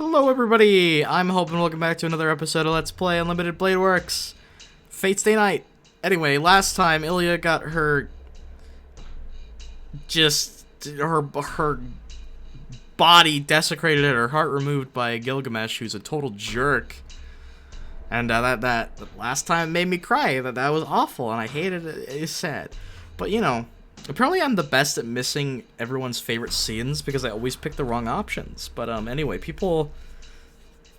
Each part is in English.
Hello everybody, I'm Hope and welcome back to another episode of Let's Play Unlimited Blade Works Fate Stay Night. Anyway, last time Ilya got her body desecrated and her heart removed by Gilgamesh, who's a total jerk. And that last time made me cry. That was awful and I hated it. It's sad. But you know, apparently I'm the best at missing everyone's favorite scenes because I always pick the wrong options. But anyway, people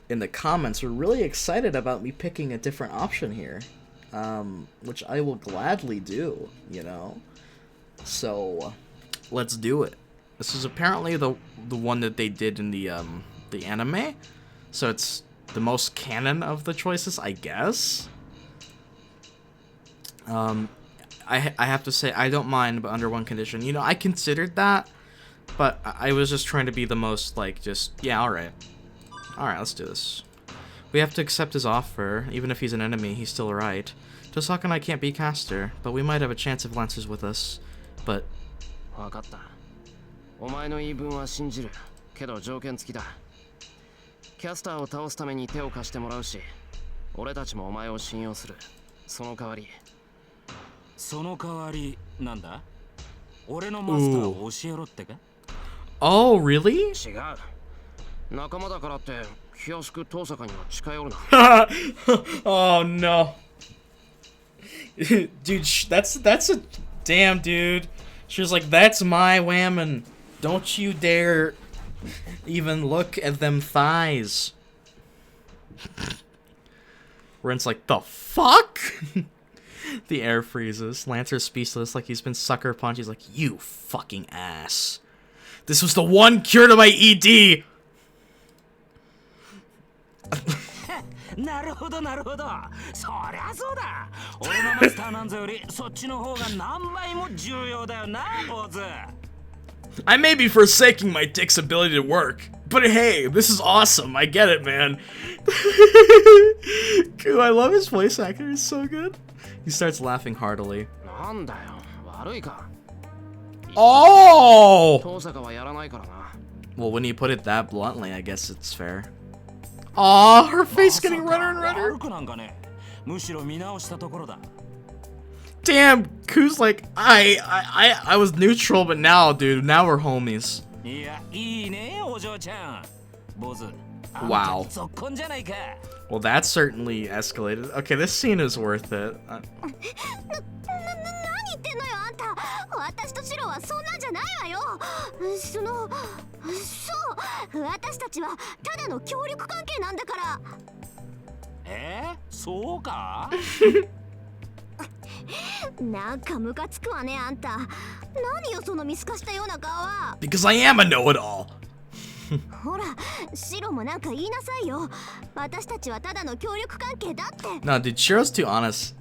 in the comments are really excited about me picking a different option here, which I will gladly do, you know. So let's do it. This is apparently the one that they did in the anime, so it's the most canon of the choices, I guess. I have to say, I don't mind, but under one condition. You know, I considered that, but I was just trying to be the most, like, just, yeah, alright. Alright, let's do this. We have to accept his offer. Even if he's an enemy, he's still right. Tosaka and I can't be caster, but we might have a chance if Lance is with us. But... わかった。お前の言い分は信じる。けど条件付きだ。キャスターを倒すために手を貸してもらうし、俺たちもお前を信用する。その代わり。その代わりなんだ？俺のマスターを教えろってか？ Oh, really? 違う。仲間だからって気安く遠坂には近寄るな。Oh no. Dude, that's a damn dude. She was like, that's my whammon. Don't you dare even look at them thighs. Ren's like, the fuck? The air freezes. Lancer's speechless like he's been sucker punched. He's like, you fucking ass. This was the one cure to my ED. なるほどなるほど。そりゃそうだ。俺のマスターなんぞよりそっちの方が何倍も重要だよな、坊主。I may be forsaking my dick's ability to work, but hey, this is awesome. I get it, man. I love his voice actor. He's so good. He starts laughing heartily. なんだよ、悪いか。Oh! 遠坂はやらないからな。 Well, when you put it that bluntly, I guess it's fair. Aw, her face getting redder and redder. Damn, Ku's like, I was neutral, but now, dude, now we're homies. Wow. Well, that certainly escalated. Okay, this scene is worth it. 私とシロはそんなんじゃないわよ。そう私たちはただの協力関係なんだから。そうか？なんかムカつくわね、あんた。何よその見透かしたような顔は。 Because I am a know-it-all. ほら、シロもなんか言いなさいよ。私たちはただの協力関係だって。 No, dude, Shiro's too honest.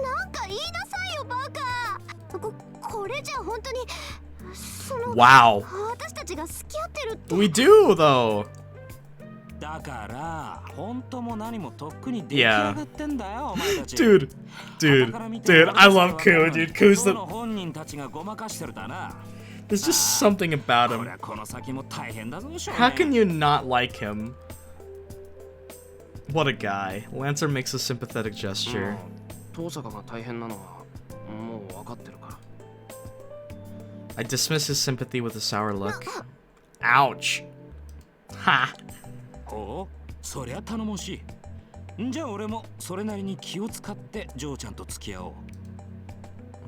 なんか言いなさいよ、バカ。これじゃ本当にその Wow. 私たちが付き合ってるって。 We do, though. だから本当も何もとっくに出来上がってんだよ、お前たち。Dude, I love Ku, dude. Ku's the... 本人たちがごまかしてるだな。 There's just something about him. この先も大変だぞ、少年。 How can you not like him? What a guy. Lancer makes a sympathetic gesture. 遠坂が大変なのはもう分かってるから。 I dismiss his sympathy with a sour look. Ouch. Ha. おう、そりゃ頼もしい。じゃあ俺もそれなりに気を使ってジョーちゃんと付き合おう。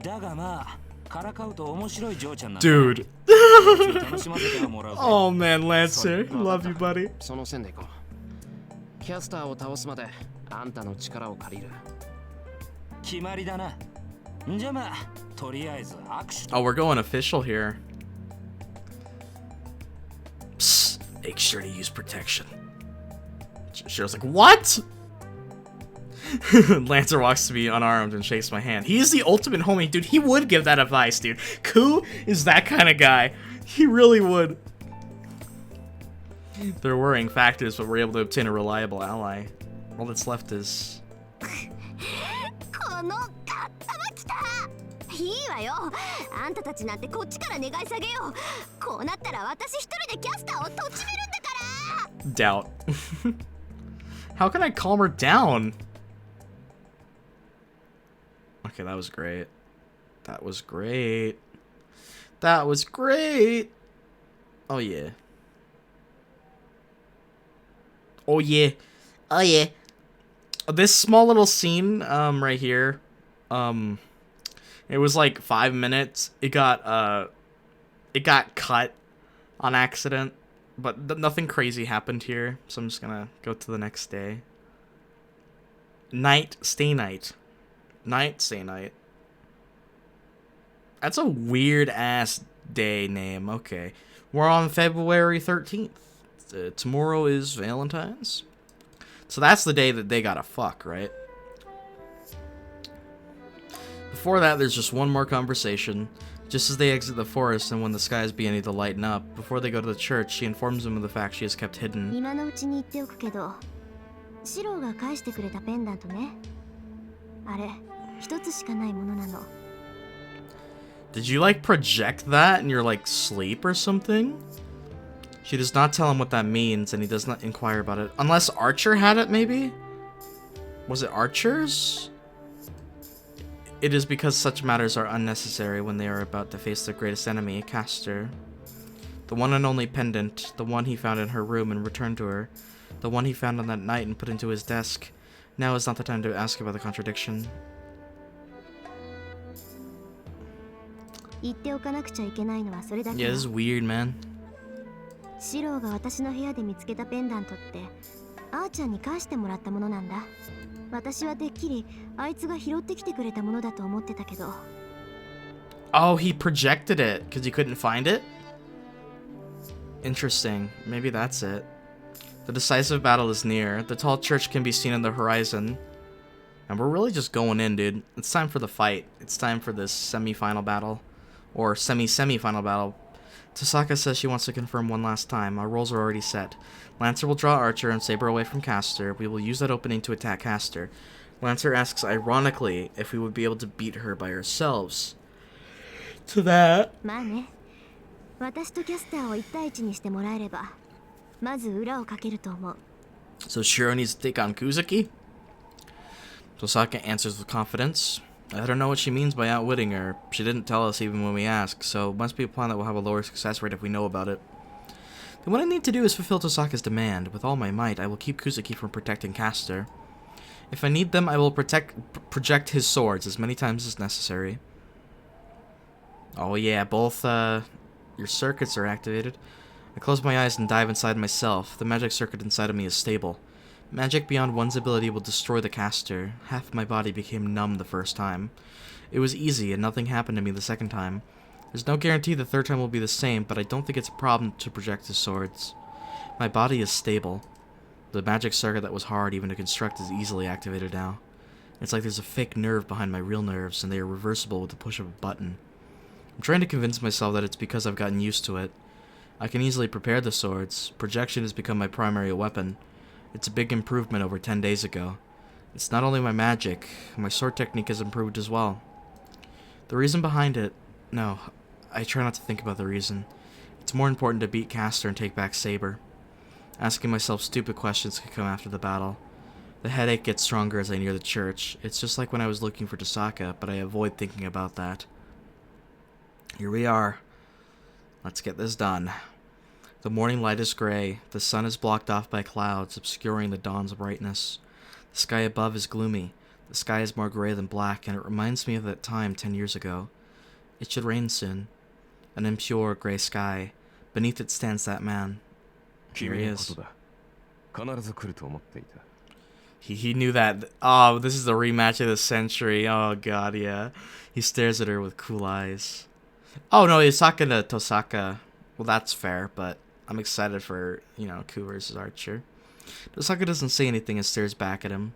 だがまあ、からかうと面白いジョーちゃんなんだ。Dude. 楽しませてもらうぜ。Oh man, Lancer. Love you, buddy. その線でいこう。キャスターを倒すまであんたの力を借りる。決まりだな。じゃあまあ、とりあえず握手。 Oh, we're going official here. Psst, make sure to use protection. Shiro's like, what? Lancer walks to me unarmed and shakes my hand. He's the ultimate homie, dude. He would give that advice, dude. Ku is that kind of guy. He really would. There are worrying factors, but we're able to obtain a reliable ally. All that's left is... このかったまきた。いいわよ。あんたたちなんてこっちから願い下げよう。こうなったら私一人でキャスターをとちめるんだから。 Doubt. How can I calm her down? Okay, that was great. That was great. That was great. Oh yeah. Oh yeah. Oh yeah. This small little scene right here, it was like 5 minutes. It got cut on accident, but nothing crazy happened here, so I'm just gonna go to the next day. Night, stay night. Night, stay night. That's a weird ass day name. Okay, we're on February 13th. Tomorrow is Valentine's. So that's the day that they gotta fuck, right? Before that, there's just one more conversation. Just as they exit the forest and when the sky is beginning to lighten up, before they go to the church, she informs them of the fact she has kept hidden. 今のうちに言っておくけど、シローが返してくれたペンダントね。あれ、一つしかないものなの。Did you like project that in your like sleep or something? She does not tell him what that means, and he does not inquire about it. Unless Archer had it, maybe? Was it Archer's? It is because such matters are unnecessary when they are about to face their greatest enemy, Castor. The one and only pendant, the one he found in her room and returned to her, the one he found on that night and put into his desk. Now is not the time to ask about the contradiction. 言っておかなくちゃいけないのはそれだけ。 Yeah, this is weird, man. シローが私の部屋で見つけたペンダントってあーちゃんに返してもらったものなんだ。私はてっきりあいつが拾ってきてくれたものだと思ってたけど。 Oh, he projected it because he couldn't find it? Interesting. Maybe that's it. The decisive battle is near. The tall church can be seen on the horizon. And we're really just going in, dude. It's time for the fight. It's time for this semi-final battle. Or semi-semi-final battle. Tosaka says she wants to confirm one last time. Our roles are already set. Lancer will draw Archer and Saber away from Castor. We will use that opening to attack Castor. Lancer asks ironically if we would be able to beat her by ourselves. To that... まあね。私とキャスターを1対1にしてもらえれば、まず裏をかけると思う。 So Shirou needs to take on Kuzuki? Tosaka answers with confidence. I don't know what she means by outwitting her. She didn't tell us even when we asked, so it must be a plan that will have a lower success rate if we know about it. Then what I need to do is fulfill Tosaka's demand. With all my might, I will keep Kuzuki from protecting Castor. If I need them, I will project his swords as many times as necessary. Oh yeah, both your circuits are activated. I close my eyes and dive inside myself. The magic circuit inside of me is stable. Magic beyond one's ability will destroy the caster. Half my body became numb the first time. It was easy, and nothing happened to me the second time. There's no guarantee the third time will be the same, but I don't think it's a problem to project his swords. My body is stable. The magic circuit that was hard even to construct is easily activated now. It's like there's a fake nerve behind my real nerves, and they are reversible with the push of a button. I'm trying to convince myself that it's because I've gotten used to it. I can easily prepare the swords. Projection has become my primary weapon. It's a big improvement over 10 days ago. It's not only my magic, my sword technique has improved as well. The reason behind it... No, I try not to think about the reason. It's more important to beat Castor and take back Saber. Asking myself stupid questions could come after the battle. The headache gets stronger as I near the church. It's just like when I was looking for Tosaka, but I avoid thinking about that. Here we are. Let's get this done. The morning light is gray. The sun is blocked off by clouds, obscuring the dawn's brightness. The sky above is gloomy. The sky is more gray than black, and it reminds me of that time 10 years ago. It should rain soon. An impure gray sky. Beneath it stands that man. Here he is. He knew that. Oh, this is the rematch of the century. Oh god, yeah. He stares at her with cool eyes. Oh no, he's talking to Tosaka. Well, that's fair, but I'm excited for, you know, Ku versus Archer. Tosaka doesn't say anything and stares back at him.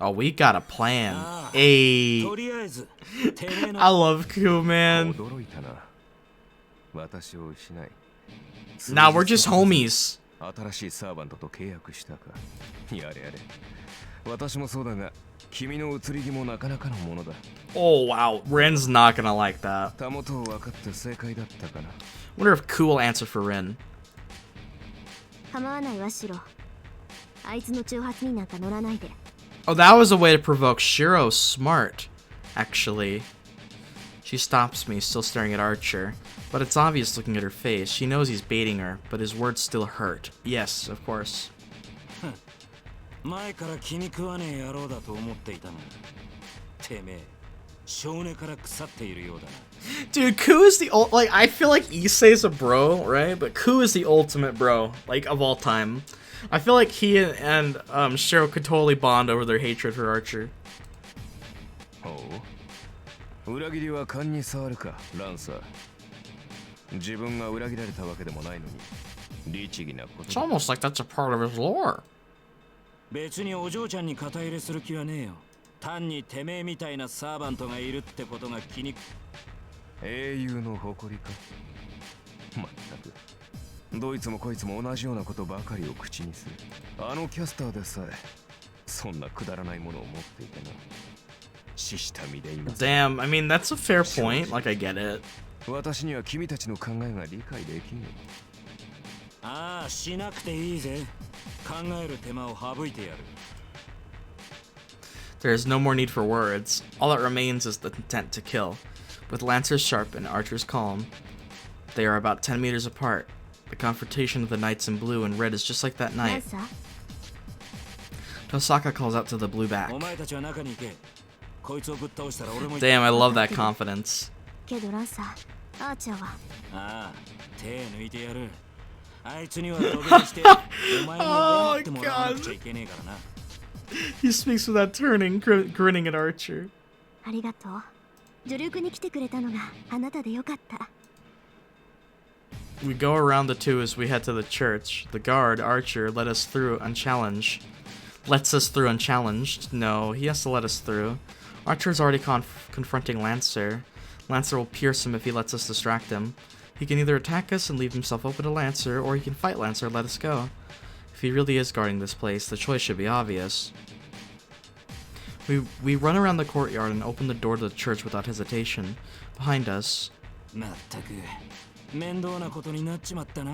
Oh, we got a plan. Hey. I love Ku, man. Nah, we're just homies. 新しいサーバントと契約したか。やれやれ。私もそうだが、君の移り気もなかなかのものだ。Oh wow, Rin's not gonna like that. たもとを分かって正解だったかな。Wonder if Ku will answer for Rin. 構わないわシロ。あいつの挑発になんか乗らないで。Oh, that was a way to provoke Shirou. Smart, actually. She stops me, still staring at Archer. But it's obvious looking at her face. She knows he's baiting her, but his words still hurt. Yes, of course. 前から気に食わねえ野郎だと思っていたの。てめえ、少年から腐っているようだな。Dude, Ku is the like I feel like Issei's a bro, right? But Ku is the ultimate bro, like of all time. I feel like he and Shirou could totally bond over their hatred for Archer. ほう。裏切りは勘に触るか、ランサー。自分が裏切られたわけでもないのに、律儀なこと。It's almost like that's a part of his lore. 別にお嬢ちゃんに肩入れする気はねえよ。単にてめえみたいなサーバントがいるってことが気に。英雄の誇りか。まったく。どいつもこいつも同じようなことばかりを口にする。あのキャスターでさえ、そんなくだらないものを持っていてな。死した身でいます。Damn, I mean that's a fair point. Like I get it. 私には君たちの考えが理解できんよ。ああ、しなくていいぜ。考える手間を省いてやる。There is no more need for words. All that remains is the intent to kill. With lancers sharp and archers calm, they are about 10 meters apart. The confrontation of the knights in blue and red is just like that night. Tosaka calls out to the blue back. Damn, I love that confidence. けどランサー、アーチャーは。ああ、手抜いてやる。あいつには土下座して、お前に謝ってもらわなくちゃいけねえからな。He speaks without turning, grinning at Archer. ありがとう。助力に来てくれたのがあなたでよかった。We go around the two as we head to the church. The guard, Archer, lets us through unchallenged. No, he has to let us through. Archer's already confronting Lancer. Lancer will pierce him if he lets us distract him. He can either attack us and leave himself open to Lancer, or he can fight Lancer and let us go. If he really is guarding this place, the choice should be obvious. We run around the courtyard and open the door to the church without hesitation. Behind us... まったく面倒なことになっちまったな。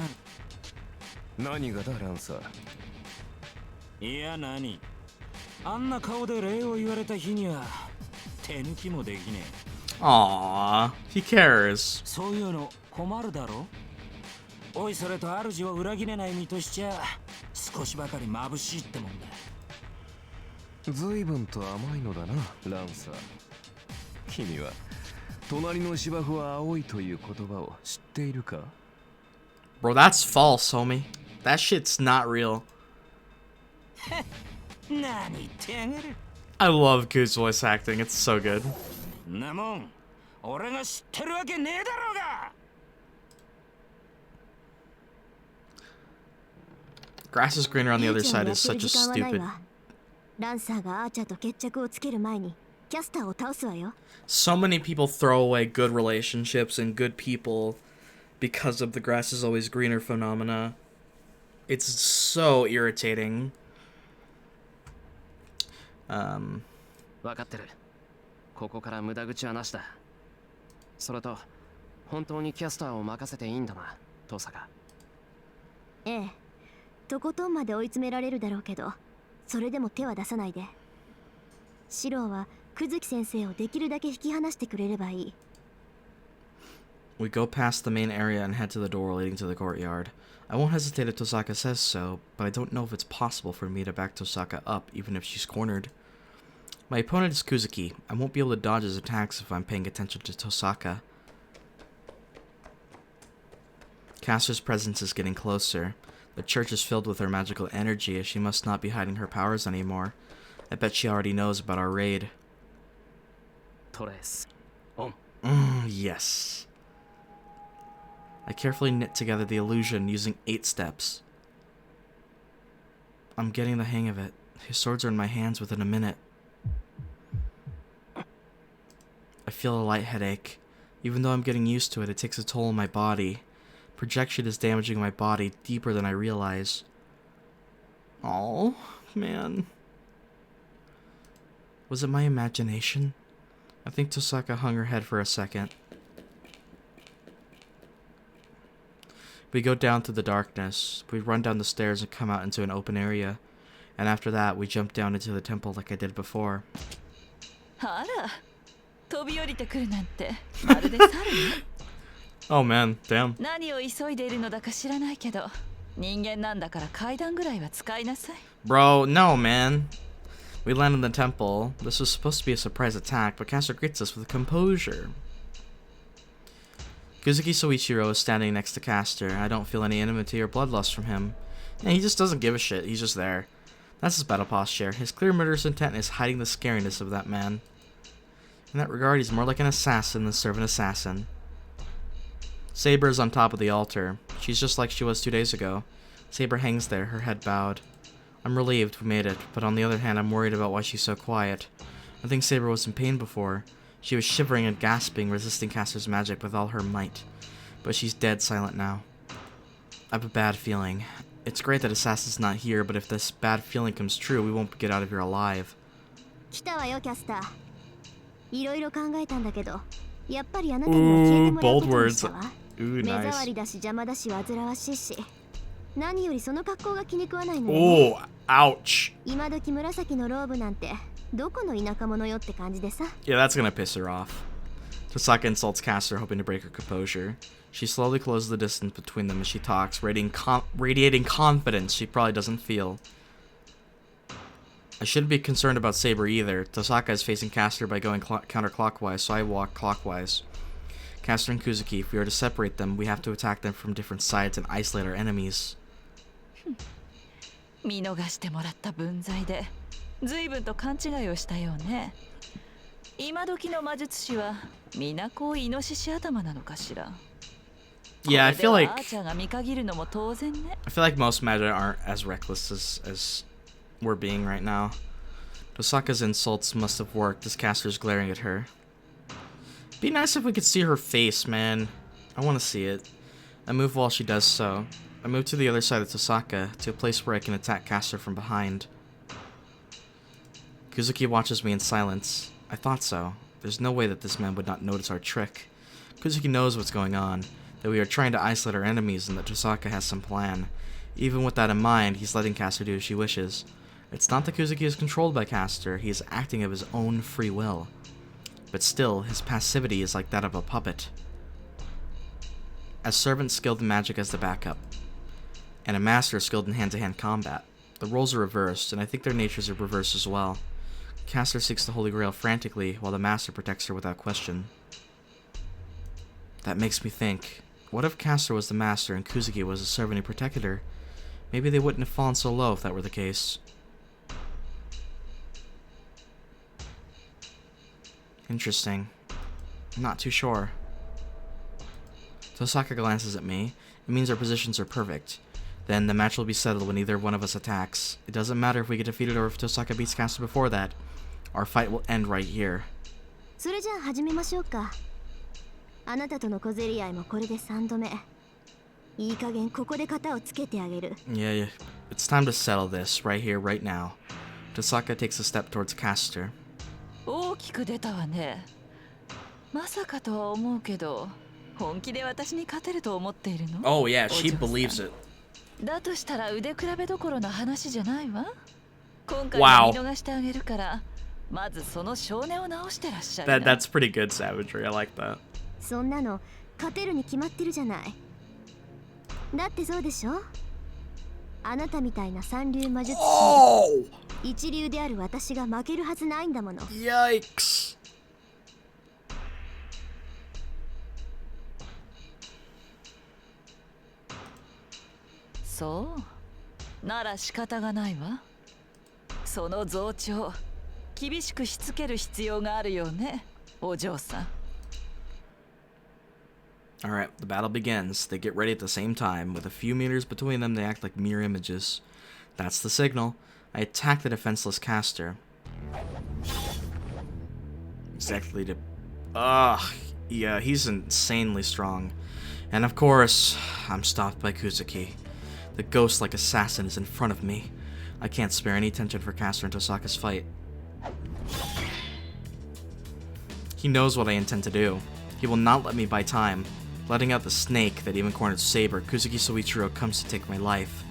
何がだ、ランサー。いや何。あんな顔で礼を言われた日には手抜きもできねえ。Aww, he cares. そういうの困るだろ。おいそれと主を裏切れない身としちゃ少しばかり眩しいってもんだ。随分と甘いのだな、ランサー。君は隣の芝生は青いという言葉を知っているか？ Bro, that's false, homie. That shit's not real. 何言ってやがる。I love Ku's voice acting. It's so good. なもん、俺が知ってるわけねえだろうが。Grass is greener on the other side is such a stupid. ランサーがアーチャーと決着をつける前にキャスターを倒すわよ。So many people throw away good relationships and good people because of the grass is always greener phenomena. It's so irritating. 分かってる。ここから無駄口はなしだ。それと本当にキャスターを任せていいんだな、トサカ。ええ、とことんまで追い詰められるだろうけど、それでも手は出さないで。シローはクズキ先生をできるだけ引き離してくれればいい。We go past the main area and head to the door leading to the courtyard. I won't hesitate if Tosaka says so, but I don't know if it's possible for me to back Tosaka up even if she's cornered. My opponent is Kuzuki. I won't be able to dodge his attacks if I'm paying attention to Tosaka. Caster's presence is getting closer. The church is filled with her magical energy as she must not be hiding her powers anymore. I bet she already knows about our raid. Torres. On. Yes. I carefully knit together the illusion using 8 steps. I'm getting the hang of it. His swords are in my hands within a minute. I feel a light headache. Even though I'm getting used to it, it takes a toll on my body. Projection is damaging my body deeper than I realize. Oh, man. Was it my imagination? I think Tosaka hung her head for a second. We go down through the darkness. We run down the stairs and come out into an open area. And after that, we jump down into the temple like I did before. Oh man, damn. Bro, no man. We land in the temple. This was supposed to be a surprise attack, but Caster greets us with composure. Kuzuki Soichiro is standing next to Caster. I don't feel any enmity or bloodlust from him. Yeah, he just doesn't give a shit. He's just there. That's his battle posture. His clear murderous intent is hiding the scariness of that man. In that regard, he's more like an assassin than servant assassin. Saber is on top of the altar. She's just like she was 2 days ago. Saber hangs there, her head bowed. I'm relieved we made it, but on the other hand, I'm worried about why she's so quiet. I think Saber was in pain before. She was shivering and gasping, resisting Caster's magic with all her might. But she's dead silent now. I have a bad feeling. It's great that Assassin's not here, but if this bad feeling comes true, we won't get out of here alive. Ooh, bold words. Ooh, nice. Oh, ouch. Yeah, that's gonna piss her off. Tosaka insults Caster, hoping to break her composure. She slowly closes the distance between them as she talks, radiating confidence she probably doesn't feel. I shouldn't be concerned about Saber either. Tosaka is facing Caster by going counterclockwise, so I walk clockwise. Caster and Kuzuki, if we are to separate them, we have to attack them from different sides and isolate our enemies. Yeah, I feel like most meta aren't as reckless as we're being right now. Tosaka's insults must have worked as Caster's glaring at her. Be nice if we could see her face, man. I want to see it. I move while she does so. I move to the other side of Tosaka, to a place where I can attack Caster from behind. Kuzuki watches me in silence. I thought so. There's no way that this man would not notice our trick. Kuzuki knows what's going on, that we are trying to isolate our enemies and that Tosaka has some plan. Even with that in mind, he's letting Caster do as she wishes. It's not that Kuzuki is controlled by Caster, he is acting of his own free will. But still, his passivity is like that of a puppet. A servant skilled in magic as the backup, and a master skilled in hand-to-hand combat. The roles are reversed, and I think their natures are reversed as well. Caster seeks the Holy Grail frantically, while the master protects her without question. That makes me think, what if Caster was the master and Kuzuki was the servant who protected her? Maybe they wouldn't have fallen so low if that were the case. Interesting. I'm not too sure. Tosaka glances at me. It means our positions are perfect. Then the match will be settled when either one of us attacks. It doesn't matter if we get defeated or if Tosaka beats Caster before that. Our fight will end right here. Yeah, it's time to settle this, right here, right now. Tosaka takes a step towards Caster. Oh yeah, she believes it. Wow. That's pretty good savagery, I like that. Oh! Yikes. So, なら仕方がないわ。その増長、厳しくしつける必要があるよね、お嬢さん。Alright, the battle begins. They get ready at the same time. With a few meters between them, they act like mirror images. That's the signal. I attack the defenseless Caster. Exactly to... yeah, he's insanely strong. And of course, I'm stopped by Kuzuki. The ghost-like assassin is in front of me. I can't spare any attention for Caster and Tosaka's fight. He knows what I intend to do. He will not let me buy time. Letting out the snake that even cornered Saber, Kuzuki Soichiro comes to take my life.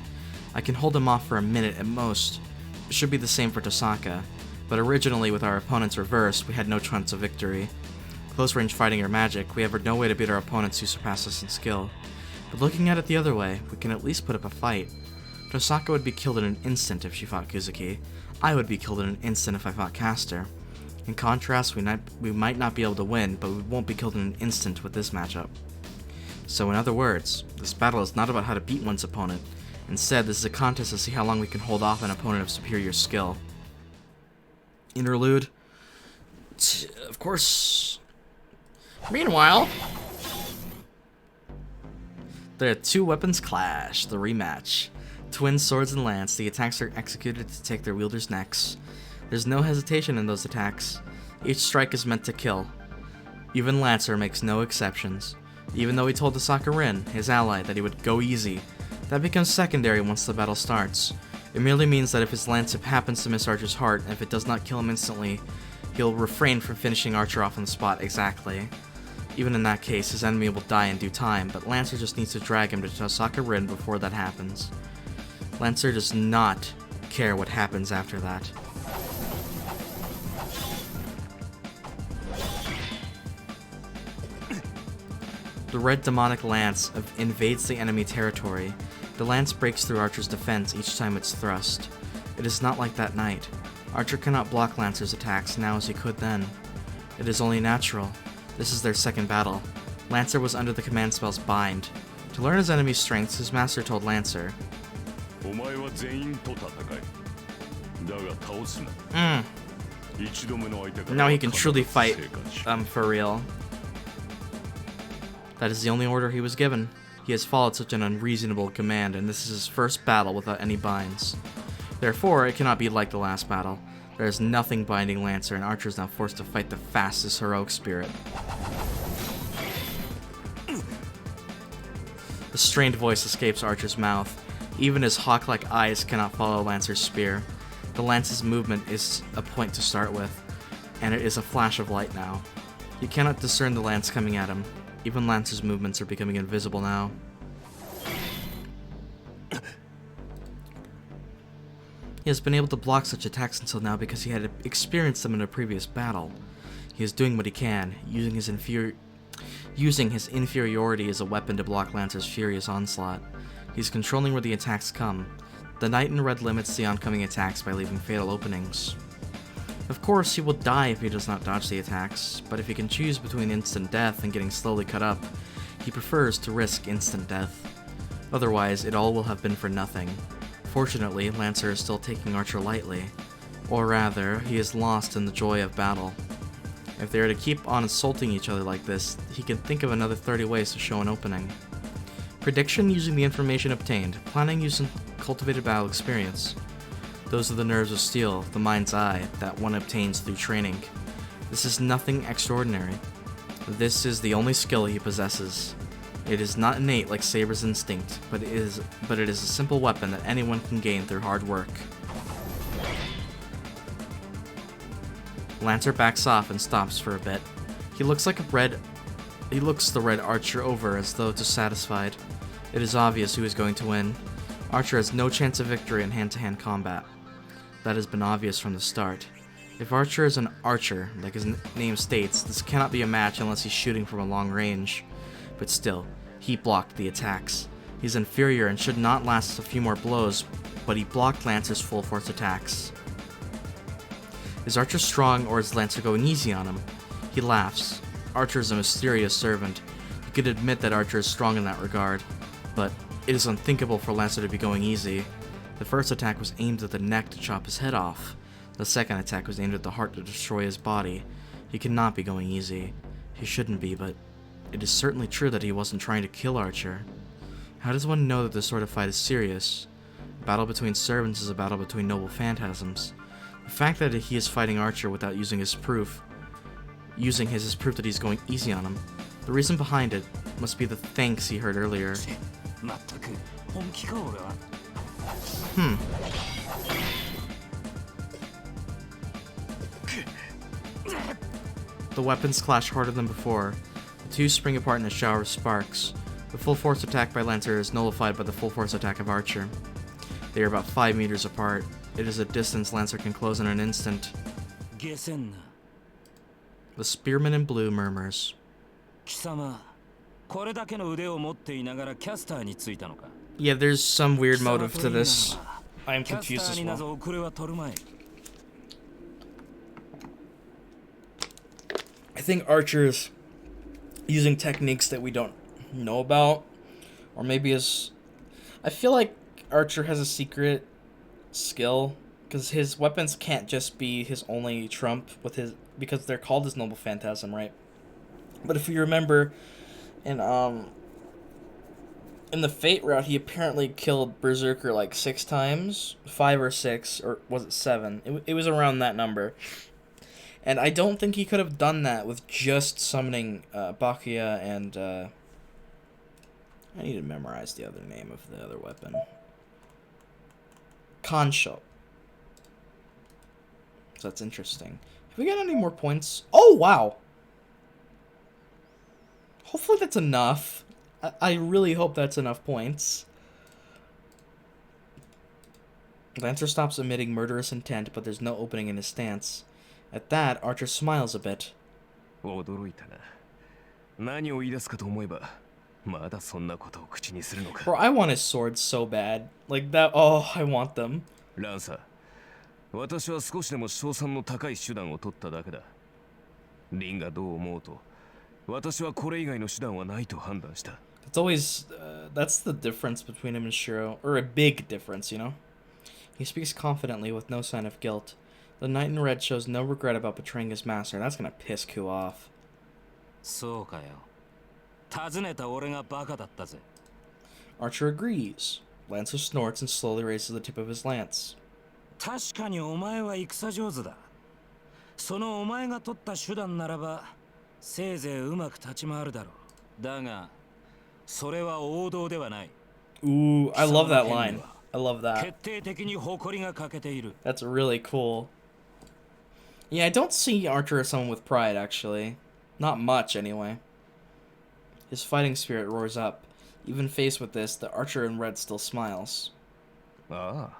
I can hold him off for a minute at most. It should be the same for Tosaka, but originally with our opponents reversed, we had no chance of victory. Close range fighting or magic, we have no way to beat our opponents who surpass us in skill. But looking at it the other way, we can at least put up a fight. Tosaka would be killed in an instant if she fought Kuzuki. I would be killed in an instant if I fought Caster. In contrast, we might not be able to win, but we won't be killed in an instant with this matchup. So in other words, this battle is not about how to beat one's opponent. Instead, this is a contest to see how long we can hold off an opponent of superior skill. Interlude. Of course. Meanwhile, the two weapons clash, the rematch. Twin swords and lance, the attacks are executed to take their wielders' necks. There's no hesitation in those attacks. Each strike is meant to kill. Even Lancer makes no exceptions. Even though he told Tosaka Rin, his ally, that he would go easy, that becomes secondary once the battle starts. It merely means that if his lance happens to miss Archer's heart, and if it does not kill him instantly, he'll refrain from finishing Archer off on the spot exactly. Even in that case, his enemy will die in due time, but Lancer just needs to drag him to Tosaka Rin before that happens. Lancer does not care what happens after that. The red demonic lance invades the enemy territory. The lance breaks through Archer's defense each time it's thrust. It is not like that night. Archer cannot block Lancer's attacks now as he could then. It is only natural. This is their second battle. Lancer was under the command spell's bind. To learn his enemy's strengths, his master told Lancer, now he can truly fight, for real. That is the only order he was given. He has followed such an unreasonable command, and this is his first battle without any binds. Therefore, it cannot be like the last battle. There is nothing binding Lancer, and Archer is now forced to fight the fastest heroic spirit. A strained voice escapes Archer's mouth. Even his hawk-like eyes cannot follow Lancer's spear. The lance's movement is a point to start with, and it is a flash of light now. He cannot discern the lance coming at him. Even Lancer's movements are becoming invisible now. He has been able to block such attacks until now because he had experienced them in a previous battle. He is doing what he can, using his inferiority as a weapon to block Lancer's furious onslaught. He is controlling where the attacks come. The knight in red limits the oncoming attacks by leaving fatal openings. Of course, he will die if he does not dodge the attacks, but if he can choose between instant death and getting slowly cut up, he prefers to risk instant death. Otherwise, it all will have been for nothing. Fortunately, Lancer is still taking Archer lightly. Or rather, he is lost in the joy of battle. If they are to keep on insulting each other like this, he can think of another 30 ways to show an opening. Prediction using the information obtained, planning using cultivated battle experience. Those are the nerves of steel, the mind's eye, that one obtains through training. This is nothing extraordinary. This is the only skill he possesses. It is not innate like Saber's instinct, but it is a simple weapon that anyone can gain through hard work. Lancer backs off and stops for a bit. He looks the red Archer over as though dissatisfied. It is obvious who is going to win. Archer has no chance of victory in hand-to-hand combat. That has been obvious from the start. If Archer is an archer, like his name states, this cannot be a match unless he's shooting from a long range. But still, he blocked the attacks. He's inferior and should not last a few more blows, but he blocked Lancer's full force attacks. Is Archer strong, or is Lancer going easy on him? He laughs. Archer is a mysterious servant. You could admit that Archer is strong in that regard, but it is unthinkable for Lancer to be going easy. The first attack was aimed at the neck to chop his head off. The second attack was aimed at the heart to destroy his body. He cannot be going easy. He shouldn't be, but it is certainly true that he wasn't trying to kill Archer. How does one know that this sort of fight is serious? A battle between servants is a battle between noble phantasms. The fact that he is fighting Archer without using his proof that he's going easy on him. The reason behind it Must be the thanks he heard earlier. まったく本気か俺は。The weapons clash harder than before. The two spring apart in a shower of sparks. The full force attack by Lancer is nullified by the full force attack of Archer. They are about 5 meters apart. It is a distance Lancer can close in an instant. 下せんな。 The spearman in blue murmurs. 貴様、これだけの腕を持っていながらキャスターについたのか。 Yeah, there's some weird 貴様 motive と to いいなら this. I am キャス confused ター as になぞ well. 遅れは取るまい。I think Archer's using techniques that we don't know about. Or maybe is... I feel like Archer has a secret skill. Because his weapons can't just be his only trump with his... Because they're called his noble phantasm, right? But if you remember, in the Fate route, he apparently killed Berserker like 6 times. 5 or 6, or was it 7? It was around that number. And I don't think he could have done that with just summoning Bakuya and... I need to memorize the other name of the other weapon. Kansho. So that's interesting. Have we got any more points? Oh, wow! Hopefully that's enough. I really hope that's enough points. Lancer stops emitting murderous intent, but there's no opening in his stance. At that, Archer smiles a bit. 驚いたな。何を言い出すかと思えば、まだそんなことを口にするのか。 Bro, I want his swords so bad. Like that, oh, I want them. ランサー、私は少しでも勝算の高い手段を取っただけだ。リンがどう思うと、私はこれ以外の手段はないと判断した。It's always, that's the difference between him and Shirou. Or a big difference, you know? He speaks confidently with no sign of guilt. The knight in red shows no regret about betraying his master. That's gonna piss Ku off. そうかよ。尋ねた俺がバカだったぜ。 Archer agrees. Lancer snorts and slowly raises the tip of his lance. 確かにお前は戦上手だ。そのお前が取った手段ならば、せいぜいうまく立ち回るだろう。だが、それは王道ではない。 Ooh, I love that line. I love that. 決定的に誇りが欠けている。 That's really cool. Yeah, I don't see Archer as someone with pride, actually. Not much, anyway. His fighting spirit roars up. Even faced with this, the Archer in red still smiles. あ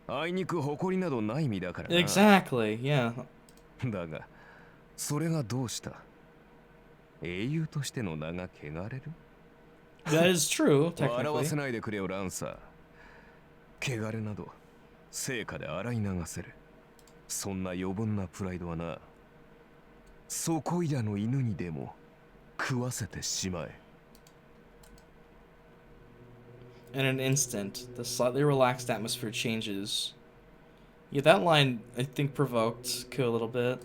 あ、あいにく誇りなどない身だからな。 Exactly, yeah. だが、それがどうした？英雄としての名が汚れる？ That is true, 笑わせ technically. ないでくれよ、ランサー。汚れなど、成果で洗い流せる。そんな余分なプライドはな、そこいらの犬にでも食わせてしまえ。 In an instant, the slightly relaxed atmosphere changes. Yeah, that line, I think, provoked Ku a little bit.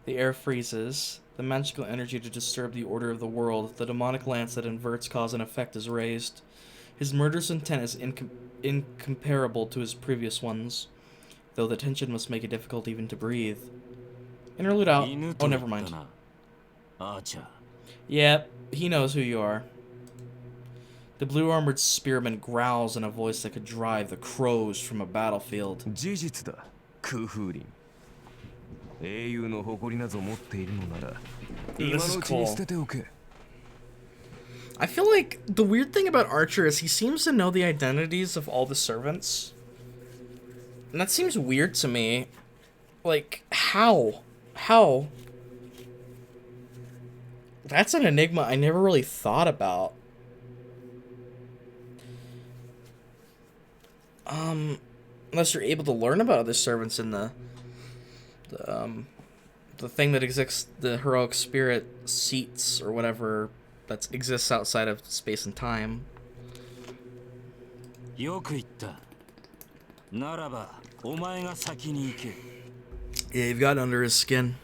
The air freezes. The magical energy to disturb the order of the world, the demonic lance that inverts cause and effect, is raised. His murderous intent is incomparable to his previous ones, though the tension must make it difficult even to breathe. Interlude out. Oh, never mind. Yeah, he knows who you are. The blue-armored spearman growls in a voice that could drive the crows from a battlefield. 事実だ、空風林。英雄の誇りなど持っているのなら、今のうちに捨てておけ。 I feel like the weird thing about Archer is he seems to know the identities of all the servants. And that seems weird to me. Like, how? How? That's an enigma I never really thought about. Unless you're able to learn about other servants in the thing that exists, the heroic spirit seats or whatever that exists outside of space and time. よく言った。ならば、お前が先に行け。 Yeah, you've got under his skin.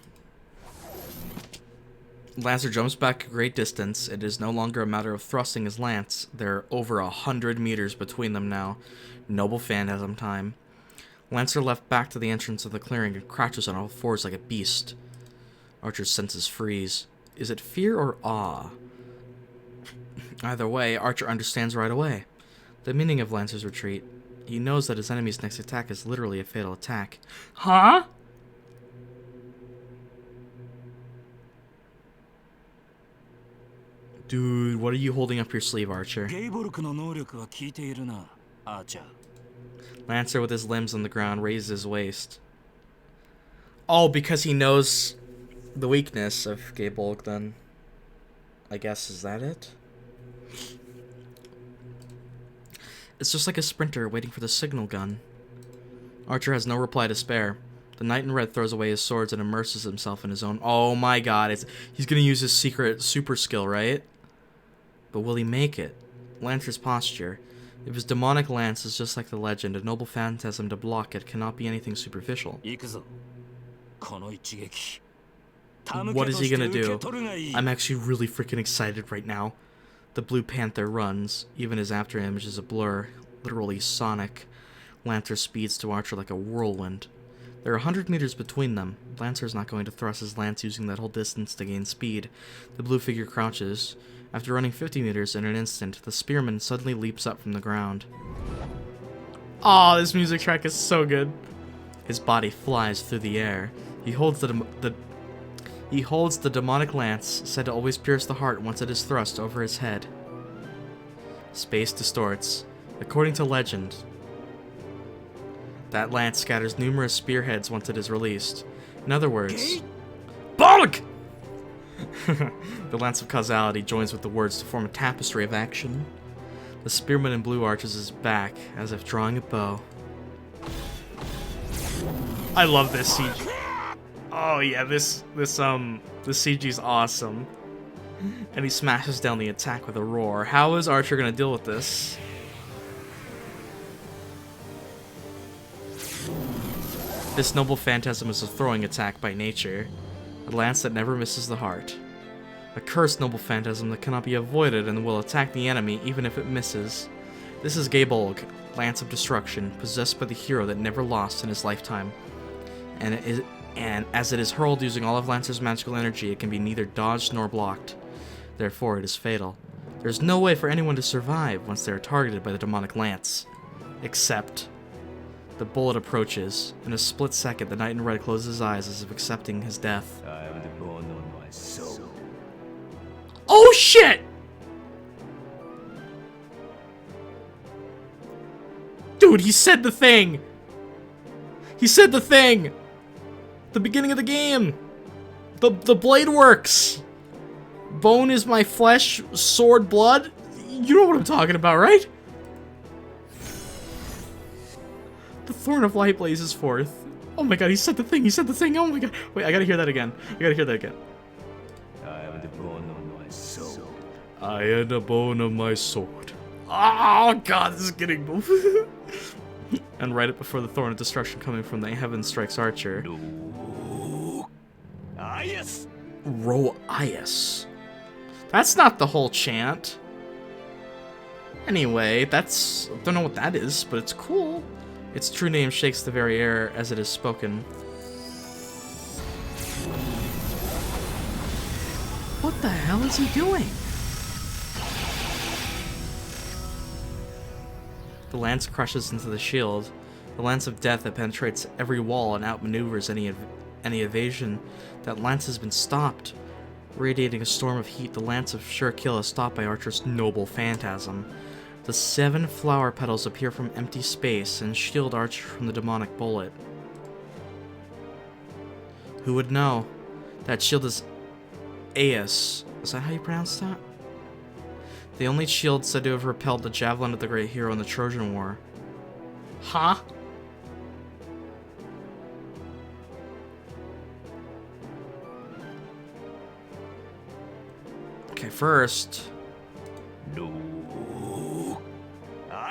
Lancer jumps back a great distance. It is no longer a matter of thrusting his lance. There are over 100 meters between them now. Noble phantasm time. Lancer left back to the entrance of the clearing and crouches on all fours like a beast. Archer's senses freeze. Is it fear or awe? Either way, Archer understands right away the meaning of Lancer's retreat. He knows that his enemy's next attack is literally a fatal attack. Huh? Dude, what are you holding up your sleeve, Archer? ゲイボルクの能力は効いているな、アーチャー。 Lancer, with his limbs on the ground, raises his waist. Oh, because he knows the weakness of Gabolg, then. I guess, is that it? It's just like a sprinter waiting for the signal gun. Archer has no reply to spare. The knight in red throws away his swords and immerses himself in his own... Oh my god, he's gonna use his secret super skill, right? But will he make it? Lancer's posture. If his demonic lance is just like the legend, a noble phantasm to block it cannot be anything superficial. 行くぞ。この一撃。 What is he gonna do? I'm actually really freaking excited right now. The Blue Panther runs. Even his after image is a blur. Literally sonic. Lancer speeds to Archer like a whirlwind. There are 100 meters between them. Lancer's not going to thrust his lance using that whole distance to gain speed. The blue figure crouches. After running 50 meters in an instant, the spearman suddenly leaps up from the ground. Aw, this music track is so good. His body flies through the air. He holds the demonic lance, said to always pierce the heart once it is thrust over his head. Space distorts. According to legend, that lance scatters numerous spearheads once it is released. In other words... BONK! The lance of causality joins with the words to form a tapestry of action. The spearman in blue arches his back, as if drawing a bow. I love this CG. Oh yeah, this CG's awesome. And he smashes down the attack with a roar. How is Archer gonna deal with this? This noble phantasm is a throwing attack by nature. A lance that never misses the heart. A cursed noble phantasm that cannot be avoided and will attack the enemy even if it misses. This is Gabolg, Lance of Destruction, possessed by the hero that never lost in his lifetime. And as it is hurled using all of Lancer's magical energy, it can be neither dodged nor blocked. Therefore, it is fatal. There is no way for anyone to survive once they are targeted by the demonic lance. Except... the bullet approaches. In a split second, the knight in red closes his eyes as if accepting his death. I am the bone on my soul. Oh shit! Dude, he said the thing! He said the thing! The beginning of the game! The blade works! Bone is my flesh, sword blood? You know what I'm talking about, right? The Thorn of Light blazes forth. Oh my god, he said the thing, he said the thing, oh my god. Wait, I gotta hear that again. I gotta hear that again. I am the bone on my soul. I am the bone of my sword. Oh god, this is getting... And right up before the Thorn of Destruction coming from the heaven strikes Archer. Yes. Roias. That's not the whole chant. Anyway, that's... I don't know what that is, but it's cool. Its true name shakes the very air as it is spoken. What the hell is he doing? The lance crushes into the shield. The lance of death that penetrates every wall and outmaneuvers any evasion. That lance has been stopped. Radiating a storm of heat, the lance of sure kill is stopped by Archer's noble phantasm. The 7 flower petals appear from empty space and shield Archer from the demonic bullet. Who would know? That shield is Aeus. Is that how you pronounce that? The only shield said to have repelled the javelin of the great hero in the Trojan War. Huh? Okay, first...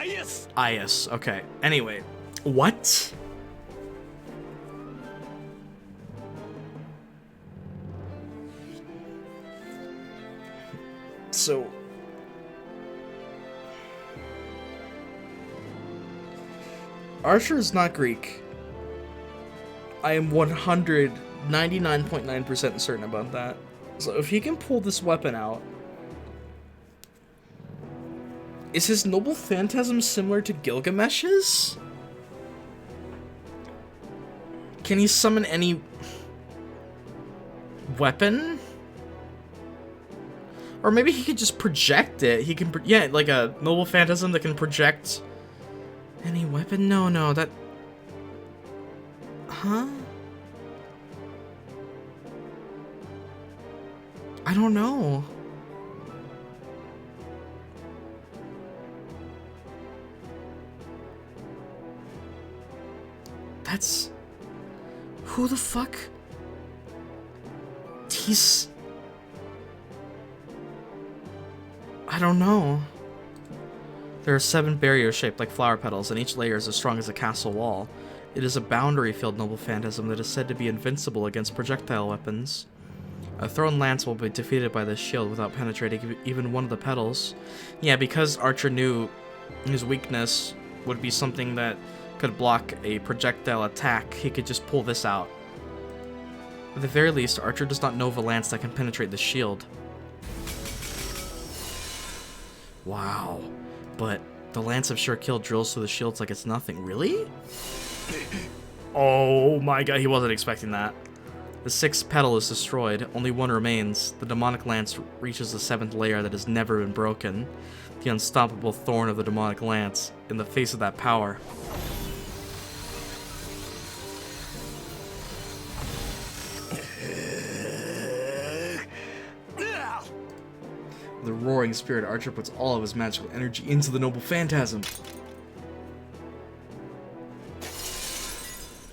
Yes. Aias. Okay. Anyway. What? So... Archer is not Greek. I am 199.9% certain about that. So if he can pull this weapon out... Is his noble phantasm similar to Gilgamesh's? Can he summon any weapon? Or maybe he could just project it. He can, yeah, like a noble phantasm that can project any weapon? No, that... Huh? I don't know. That's... Who the fuck? He's... I don't know. There are 7 barriers shaped like flower petals, and each layer is as strong as a castle wall. It is a boundary-filled noble phantasm that is said to be invincible against projectile weapons. A thrown lance will be defeated by this shield without penetrating even one of the petals. Yeah, because Archer knew his weakness would be something that could block a projectile attack, he could just pull this out. At the very least, Archer does not know of a lance that can penetrate the shield. Wow. But the lance of sure kill drills through the shields like it's nothing. Really? Oh my god, he wasn't expecting that. The 6th petal is destroyed, only one remains. The demonic lance reaches the 7th layer that has never been broken. The unstoppable thorn of the demonic lance, in the face of that power. The roaring spirit, Archer puts all of his magical energy into the noble phantasm.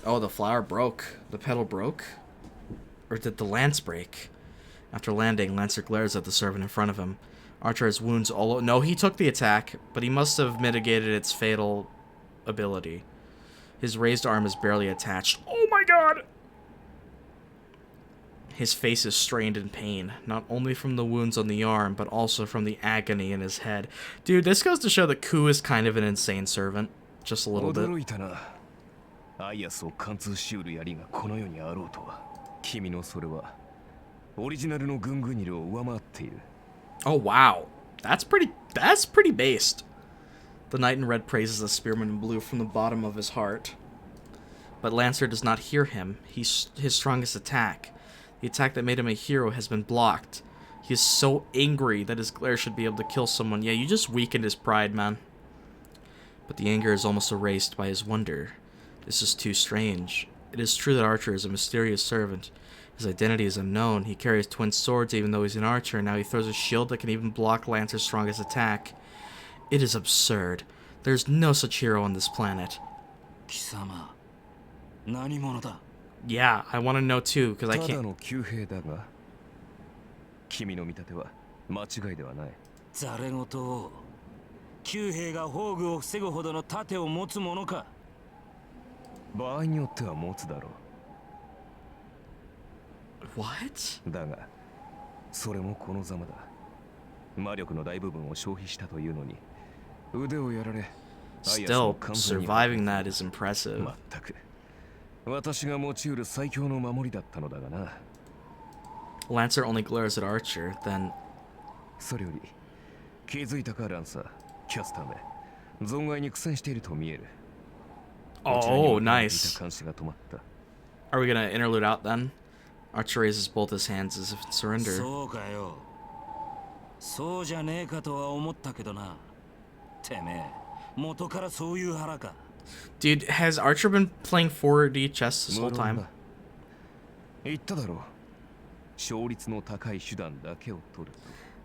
Oh, the flower broke. The petal broke? Or did the lance break? After landing, Lancer glares at the servant in front of him. Archer has wounds all over. No, he took the attack, but he must have mitigated its fatal ability. His raised arm is barely attached. Oh my god! His face is strained in pain, not only from the wounds on the arm, but also from the agony in his head. Dude, this goes to show that Ku is kind of an insane servant. Just a little bit. Oh wow, that's pretty based. The knight in red praises the spearman in blue from the bottom of his heart. But Lancer does not hear him. His strongest attack, the attack that made him a hero, has been blocked. He is so angry that his glare should be able to kill someone. Yeah, you just weakened his pride, man. But the anger is almost erased by his wonder. This is too strange. It is true that Archer is a mysterious servant. His identity is unknown. He carries twin swords even though he's an archer, and now he throws a shield that can even block Lancer's strongest attack. It is absurd. There's no such hero on this planet. Yeah, I want to know too, because I can't... ざれ言を旧兵が宝具を防ぐほどの盾を持つものか。場合によっては持つだろう。 What? だが、それもこのざまだ。魔力の大部分を消費したというのに、腕をやられ、 Still, surviving that is impressive. まったく、私が持ち得る最強の守りだったのだがな。 Lancer only glares at Archer, then... それより、気づいたかランサー、キャスターめ、存外に苦戦していると見える。 Oh, nice. Are we gonna interlude out then? Archer raises both his hands as if in surrender. そうかよ。そうじゃねえかとは思ったけどな。てめえ、元からそういう腹か。 Dude, has Archer been playing 4D chess this whole time? 言っただろう。勝率の高い手段だけを取る。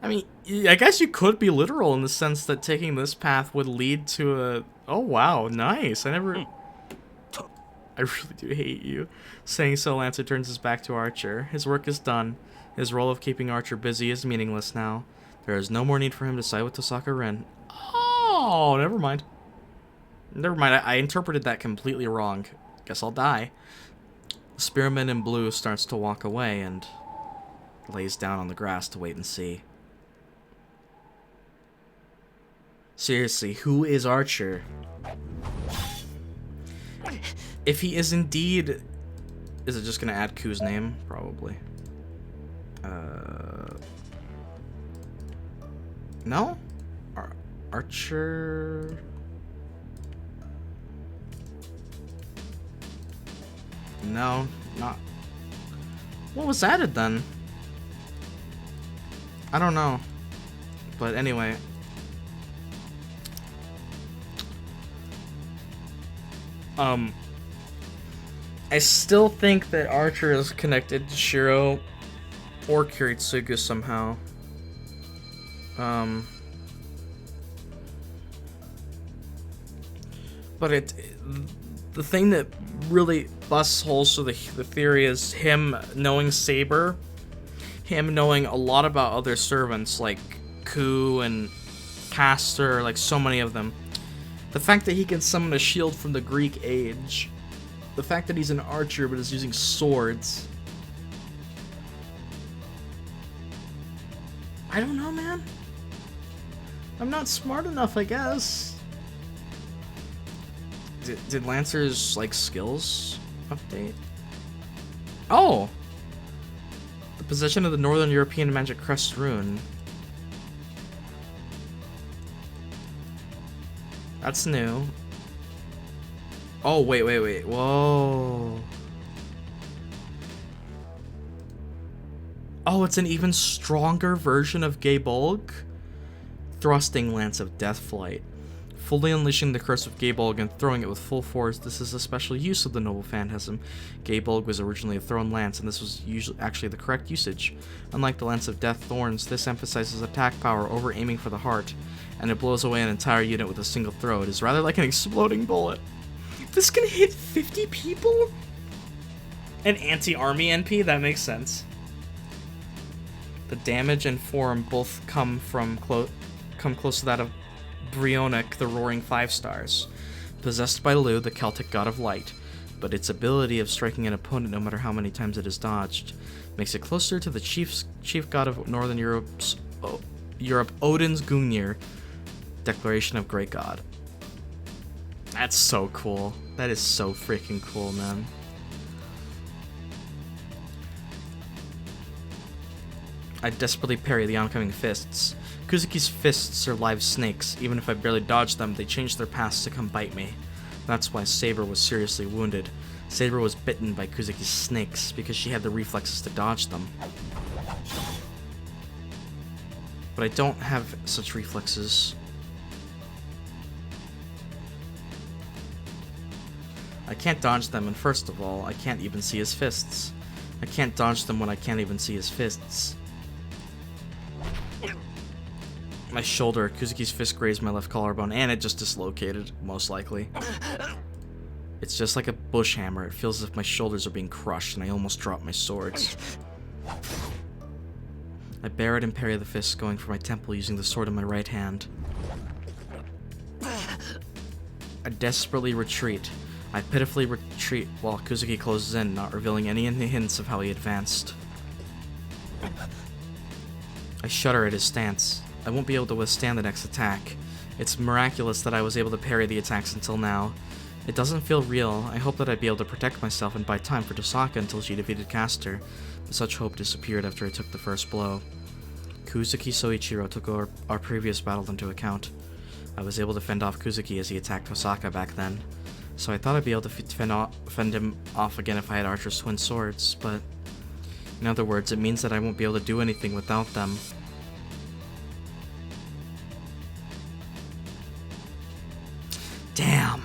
I mean, I guess you could be literal in the sense that taking this path would lead to a... Oh wow, nice. I really do hate you. Saying so, Lancer turns his back to Archer. His work is done. His role of keeping Archer busy is meaningless now. There is no more need for him to side with Tosaka Ren. Oh, never mind. Never mind, I interpreted that completely wrong. Guess I'll die. The spearman in blue starts to walk away and lays down on the grass to wait and see. Seriously, who is Archer? If he is indeed... Is it just going to add Ku's name? Probably. No? Archer. No, not. What was added then? I don't know. But anyway. I still think that Archer is connected to Shirou or Kiritsugu somehow. But the thing that really busts holes to the theory is him knowing Saber, him knowing a lot about other servants like Ku and Castor, like so many of them. The fact that he can summon a shield from the Greek age. The fact that he's an archer but is using swords. I don't know, man. I'm not smart enough, I guess. Did Lancer's, like, skills update? Oh! The possession of the Northern European Magic Crest Rune. That's new. Oh, wait. Whoa. Oh, it's an even stronger version of Gaybolg? Thrusting Lance of Deathflight. Fully unleashing the curse of Gaybolg and throwing it with full force, this is a special use of the noble phantasm. Gaybolg was originally a thrown lance, and this was actually the correct usage. Unlike the Lance of Death Thorns, this emphasizes attack power over aiming for the heart, and it blows away an entire unit with a single throw. It is rather like an exploding bullet. This can hit 50 people? An anti-army NP? That makes sense. The damage and form both come close to that of Brionic, the Roaring 5 Stars, possessed by Lu, the Celtic god of light, but its ability of striking an opponent no matter how many times it is dodged makes it closer to the chief god of Northern Europe, Odin's Gungnir, Declaration of Great God. That's so cool. That is so freaking cool, man. I desperately parry the oncoming fists. Kuzuki's fists are live snakes. Even if I barely dodge them, they change their paths to come bite me. That's why Saber was seriously wounded. Saber was bitten by Kuzuki's snakes because she had the reflexes to dodge them. But I don't have such reflexes. I can't dodge them, and first of all, I can't even see his fists. I can't dodge them when I can't even see his fists. My shoulder, Kuzuki's fist grazed my left collarbone, and it just dislocated, most likely. It's just like a bush hammer. It feels as if my shoulders are being crushed, and I almost dropped my swords. I bear it and parry the fist, going for my temple using the sword in my right hand. I desperately retreat. I pitifully retreat while Kuzuki closes in, not revealing any hints of how he advanced. I shudder at his stance. I won't be able to withstand the next attack. It's miraculous that I was able to parry the attacks until now. It doesn't feel real. I hope that I'd be able to protect myself and buy time for Tosaka until she defeated Castor, but such hope disappeared after I took the first blow. Kuzuki Soichiro took our previous battle into account. I was able to fend off Kuzuki as he attacked Tosaka back then, so I thought I'd be able to fend him off again if I had Archer's twin swords, but in other words, it means that I won't be able to do anything without them. Damn!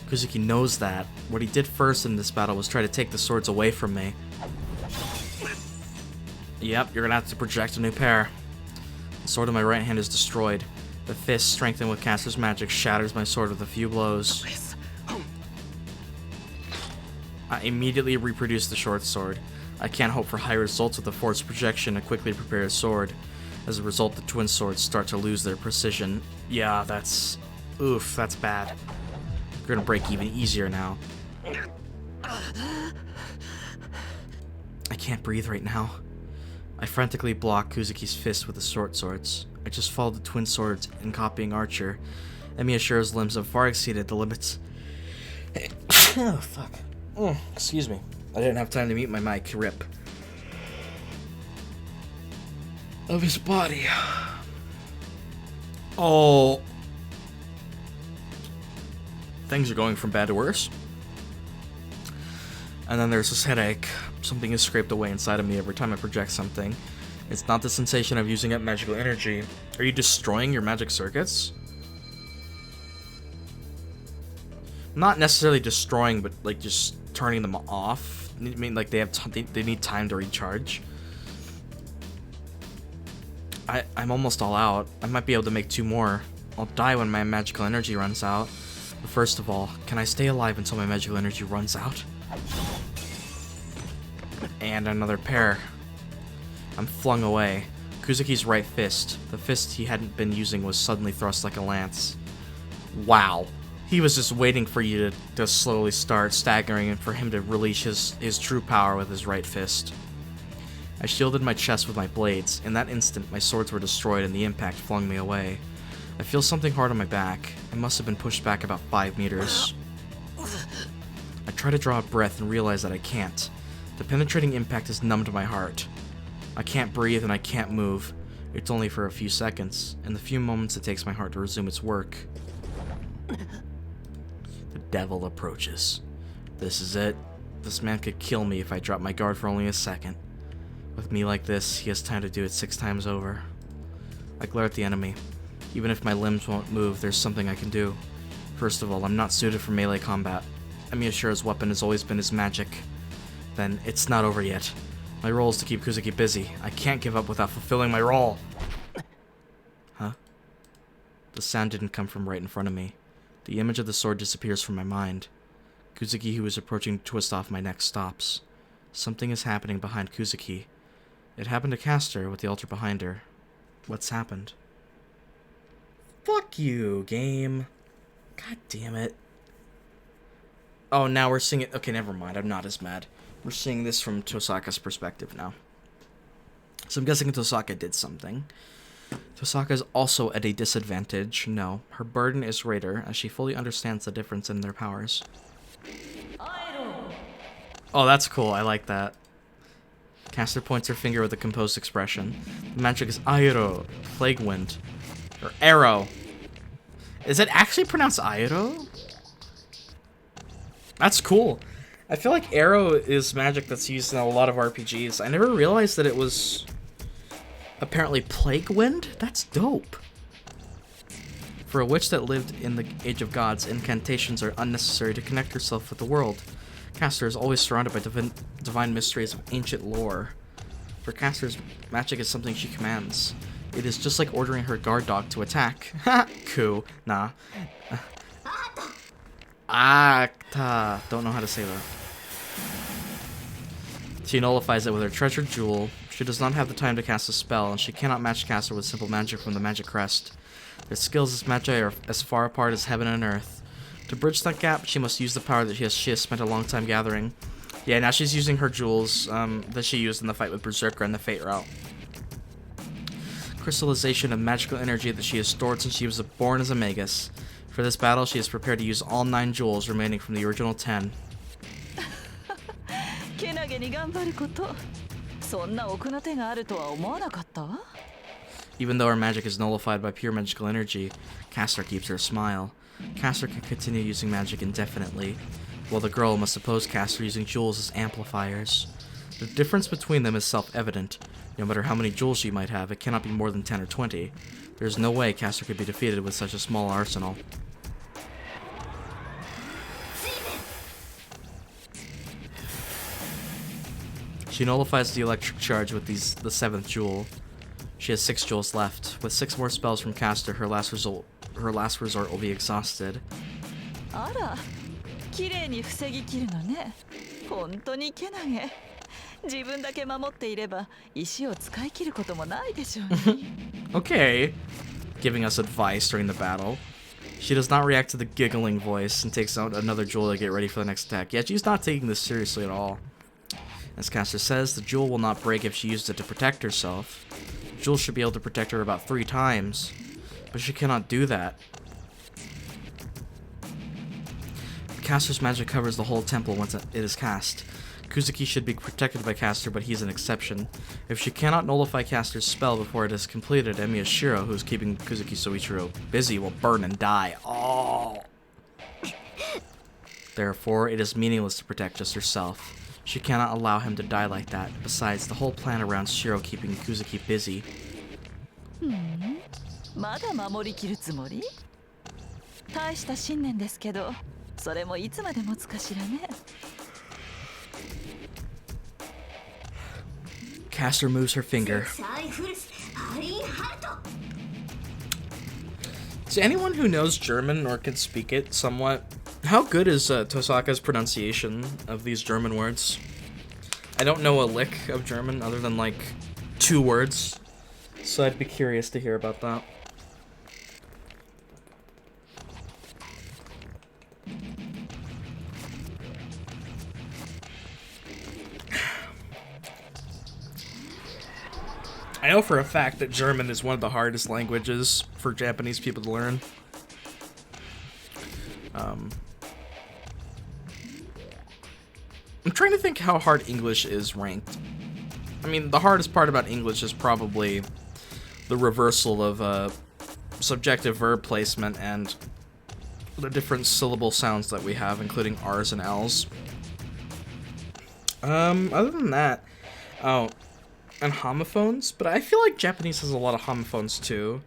Kuzuki knows that. What he did first in this battle was try to take the swords away from me. Yep, you're gonna have to project a new pair. The sword in my right hand is destroyed. The fist, strengthened with Castor's magic, shatters my sword with a few blows. I immediately reproduce the short sword. I can't hope for high results with the forced projection and quickly prepare a sword. As a result, the twin swords start to lose their precision. Yeah, that's... oof, that's bad. You're gonna break even easier now. I can't breathe right now. I frantically block Kuzuki's fist with the short swords. I just followed the twin swords in copying Archer. Emiashiro's limbs have far exceeded the limits. Oh, fuck. Excuse me. I didn't have time to mute my mic. Rip. Of his body. Oh. Things are going from bad to worse. And then there's this headache. Something is scraped away inside of me every time I project something. It's not the sensation of using up magical energy. Are you destroying your magic circuits? Not necessarily destroying, but like just turning them off. I mean, like they need time to recharge. I'm almost all out. I might be able to make 2 more. I'll die when my magical energy runs out. But first of all, can I stay alive until my magical energy runs out? And another pair. I'm flung away. Kuzuki's right fist. The fist he hadn't been using was suddenly thrust like a lance. Wow. He was just waiting for you to slowly start staggering and for him to release his true power with his right fist. I shielded my chest with my blades. In that instant, my swords were destroyed and the impact flung me away. I feel something hard on my back. I must have been pushed back about 5 meters. I try to draw a breath and realize that I can't. The penetrating impact has numbed my heart. I can't breathe and I can't move. It's only for a few seconds, and the few moments it takes my heart to resume its work. The devil approaches. This is it. This man could kill me if I drop my guard for only a second. With me like this, he has time to do it 6 times over. I glare at the enemy. Even if my limbs won't move, there's something I can do. First of all, I'm not suited for melee combat. Miyashira's weapon has always been his magic. Then, it's not over yet. My role is to keep Kuzuki busy. I can't give up without fulfilling my role. Huh? The sound didn't come from right in front of me. The image of the sword disappears from my mind. Kuzuki, who was approaching to twist off my neck, stops. Something is happening behind Kuzuki. It happened to Castor with the altar behind her. What's happened? Fuck you, game. God damn it. Oh, now we're seeing it. Okay, never mind. I'm not as mad. We're seeing this from Tosaka's perspective now. So I'm guessing Tosaka did something. Tosaka is also at a disadvantage. No, her burden is greater as she fully understands the difference in their powers. Oh, that's cool. I like that. Castor points her finger with a composed expression. The magic is Airo, Plague Wind. Or Arrow. Is it actually pronounced Airo? That's cool. I feel like Arrow is magic that's used in a lot of RPGs. I never realized that it was apparently Plague Wind? That's dope. For a witch that lived in the Age of Gods, incantations are unnecessary to connect herself with the world. Castor is always surrounded by divine mysteries of ancient lore. For Castor's, magic is something she commands. It is just like ordering her guard dog to attack. Ha! Cool. Nah. Acta. Don't know how to say that. She nullifies it with her treasured jewel. She does not have the time to cast a spell, and she cannot match Castor with simple magic from the magic crest. Their skills as magi are as far apart as heaven and earth. To bridge that gap, she must use the power that she has spent a long time gathering. Yeah, now she's using her jewels that she used in the fight with Berserker and the Fate route. Crystallization of magical energy that she has stored since she was born as a Magus. For this battle, she is prepared to use all 9 jewels remaining from the original 10. Even though her magic is nullified by pure magical energy, Castor keeps her smile. Castor can continue using magic indefinitely, while the girl must oppose Castor using jewels as amplifiers. The difference between them is self-evident. No matter how many jewels she might have, it cannot be more than 10 or 20. There is no way Castor could be defeated with such a small arsenal. She nullifies the electric charge with the 7th jewel. She has 6 jewels left. With 6 more spells from Castor, her last resort will be exhausted. Okay. Giving us advice during the battle. She does not react to the giggling voice and takes out another jewel to get ready for the next attack. Yeah, she's not taking this seriously at all. As Castor says, the jewel will not break if she used it to protect herself. The jewel should be able to protect her about 3 times. But she cannot do that. Castor's magic covers the whole temple once it is cast. Kuzuki should be protected by Caster, but he's an exception. If she cannot nullify Caster's spell before it is completed, Emiya Shirou, who is keeping Kuzuki Soichiro busy, will burn and die. Oh! Therefore, it is meaningless to protect just herself. She cannot allow him to die like that. Besides, the whole plan around Shirou keeping Kuzuki busy. まだ守りきるつもり？大した信念ですけど、それもいつまで持つかしらね。Caster moves her finger. To anyone who knows German or can speak it somewhat, how good is Tosaka's pronunciation of these German words? I don't know a lick of German other than like 2 words, so I'd be curious to hear about that. I know for a fact that German is one of the hardest languages for Japanese people to learn. I'm trying to think how hard English is ranked. I mean, the hardest part about English is probably the reversal of subjective verb placement and the different syllable sounds that we have, including R's and L's. Other than that, oh, and homophones, but I feel like Japanese has a lot of homophones too,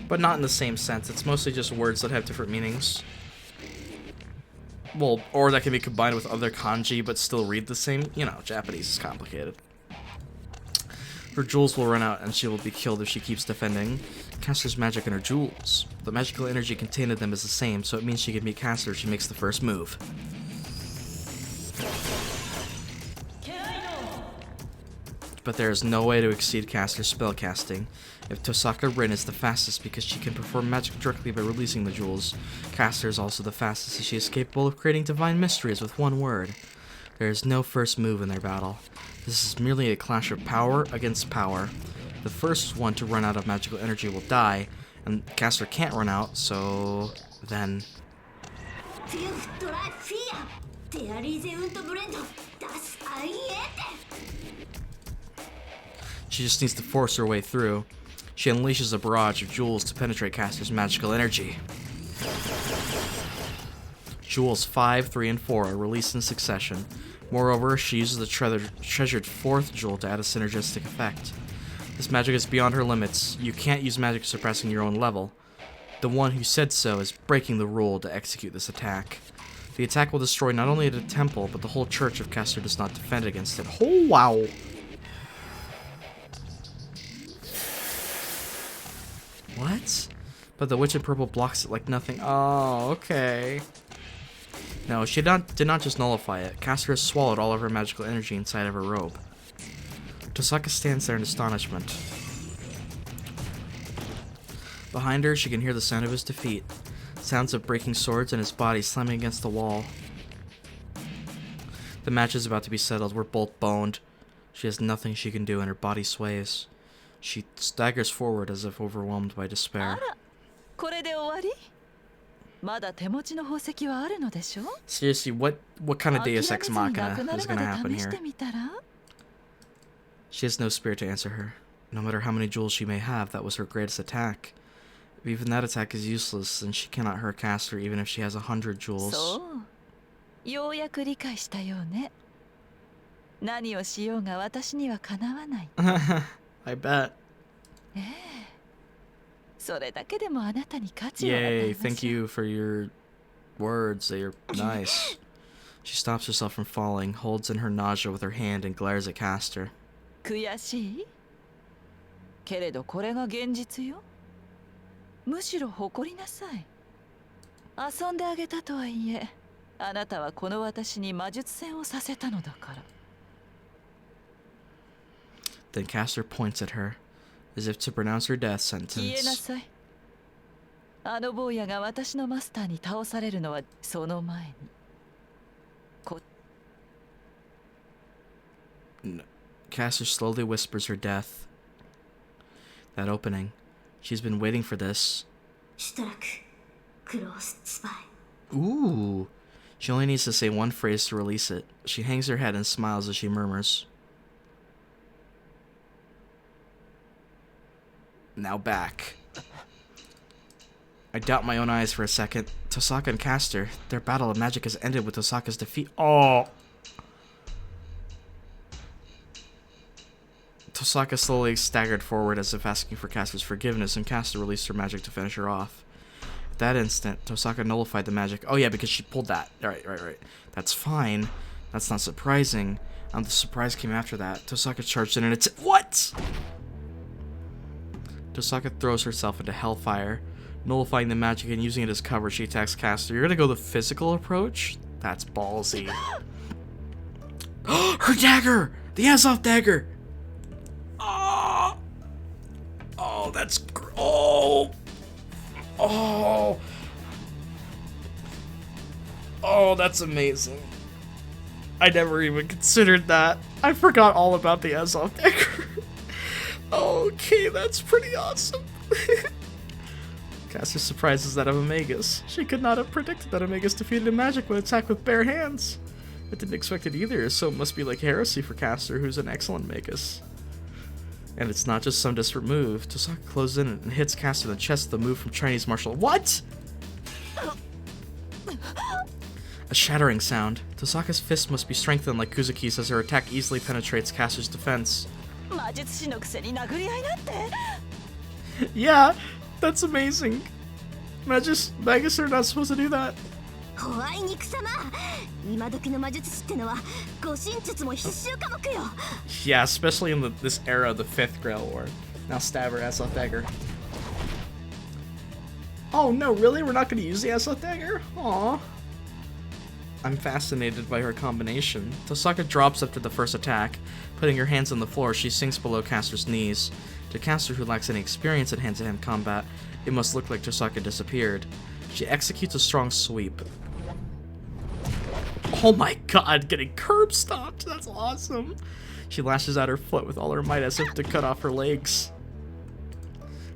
but not in the same sense. It's mostly just words that have different meanings. Well, or that can be combined with other kanji but still read the same. You know, Japanese is complicated. Her jewels will run out and she will be killed if she keeps defending. Caster's magic in her jewels. The magical energy contained in them is the same, so it means she can meet Caster if she makes the first move. But there is no way to exceed Caster's spellcasting. If Tosaka Rin is the fastest because she can perform magic directly by releasing the jewels, Caster is also the fastest as she is capable of creating divine mysteries with one word. There is no first move in their battle. This is merely a clash of power against power. The first one to run out of magical energy will die, and Caster can't run out, so then... She just needs to force her way through. She unleashes a barrage of jewels to penetrate Caster's magical energy. Jewels 5, 3, and 4 are released in succession. Moreover, she uses the treasured 4th jewel to add a synergistic effect. This magic is beyond her limits. You can't use magic surpassing your own level. The one who said so is breaking the rule to execute this attack. The attack will destroy not only the temple, but the whole church if Caster does not defend against it. Oh, wow! What? But the witch in purple blocks it like nothing. Oh, okay. No, she did not just nullify it. Caster has swallowed all of her magical energy inside of her robe. Tosaka stands there in astonishment. Behind her, she can hear the sound of his defeat. Sounds of breaking swords and his body slamming against the wall. The match is about to be settled. We're both boned. She has nothing she can do and her body sways. She staggers forward as if overwhelmed by despair. Seriously, what kind of Deus Ex Machina is gonna happen here? She has no spirit to answer her. No matter how many jewels she may have, that was her greatest attack. If even that attack is useless, then she cannot hurt Caster even if she has 100 jewels. I bet. Yay, thank you for your words. They are nice. She stops herself from falling, holds in her nausea with her hand, and glares at Caster. Then Caster points at her, as if to pronounce her death sentence. No. Caster slowly whispers her death. That opening. She's been waiting for this. Ooh. She only needs to say one phrase to release it. She hangs her head and smiles as she murmurs. Now back. I doubt my own eyes for a second. Tosaka and Caster, their battle of magic has ended with Tosaka's defeat. Oh! Tosaka slowly staggered forward as if asking for Caster's forgiveness, and Caster released her magic to finish her off. At that instant, Tosaka nullified the magic. Oh yeah, because she pulled that. Right. That's fine. That's not surprising. The surprise came after that. Tosaka charged in and it's... What?! Tosaka throws herself into Hellfire. Nullifying the magic and using it as cover, she attacks Caster. You're gonna go the physical approach? That's ballsy. Her dagger! The Azov dagger! Oh, that's... Oh, that's amazing. I never even considered that. I forgot all about the Azov dagger. Okay, that's pretty awesome. Caster surprises that of Amegas. She could not have predicted that Amegas defeated a magic when attacked with bare hands. I didn't expect it either, so it must be like heresy for Caster, who's an excellent Magus. And it's not just some desperate move. Tosaka closes in and hits Caster in the chest with a move from Chinese martial. What?! A shattering sound. Tosaka's fist must be strengthened like Kuzuki's as her attack easily penetrates Caster's defense. Yeah, that's amazing. Magus are not supposed to do that. Yeah, especially in this era of the 5th Grail War. Now stab her Azov dagger. Oh no, really? We're not going to use the Azov dagger? Aww. I'm fascinated by her combination. Tosaka drops after the first attack. Putting her hands on the floor, she sinks below Caster's knees. To Caster, who lacks any experience in hand-to-hand combat, it must look like Tosaka disappeared. She executes a strong sweep. Oh my god, getting curb stomped! That's awesome! She lashes out her foot with all her might as if to cut off her legs.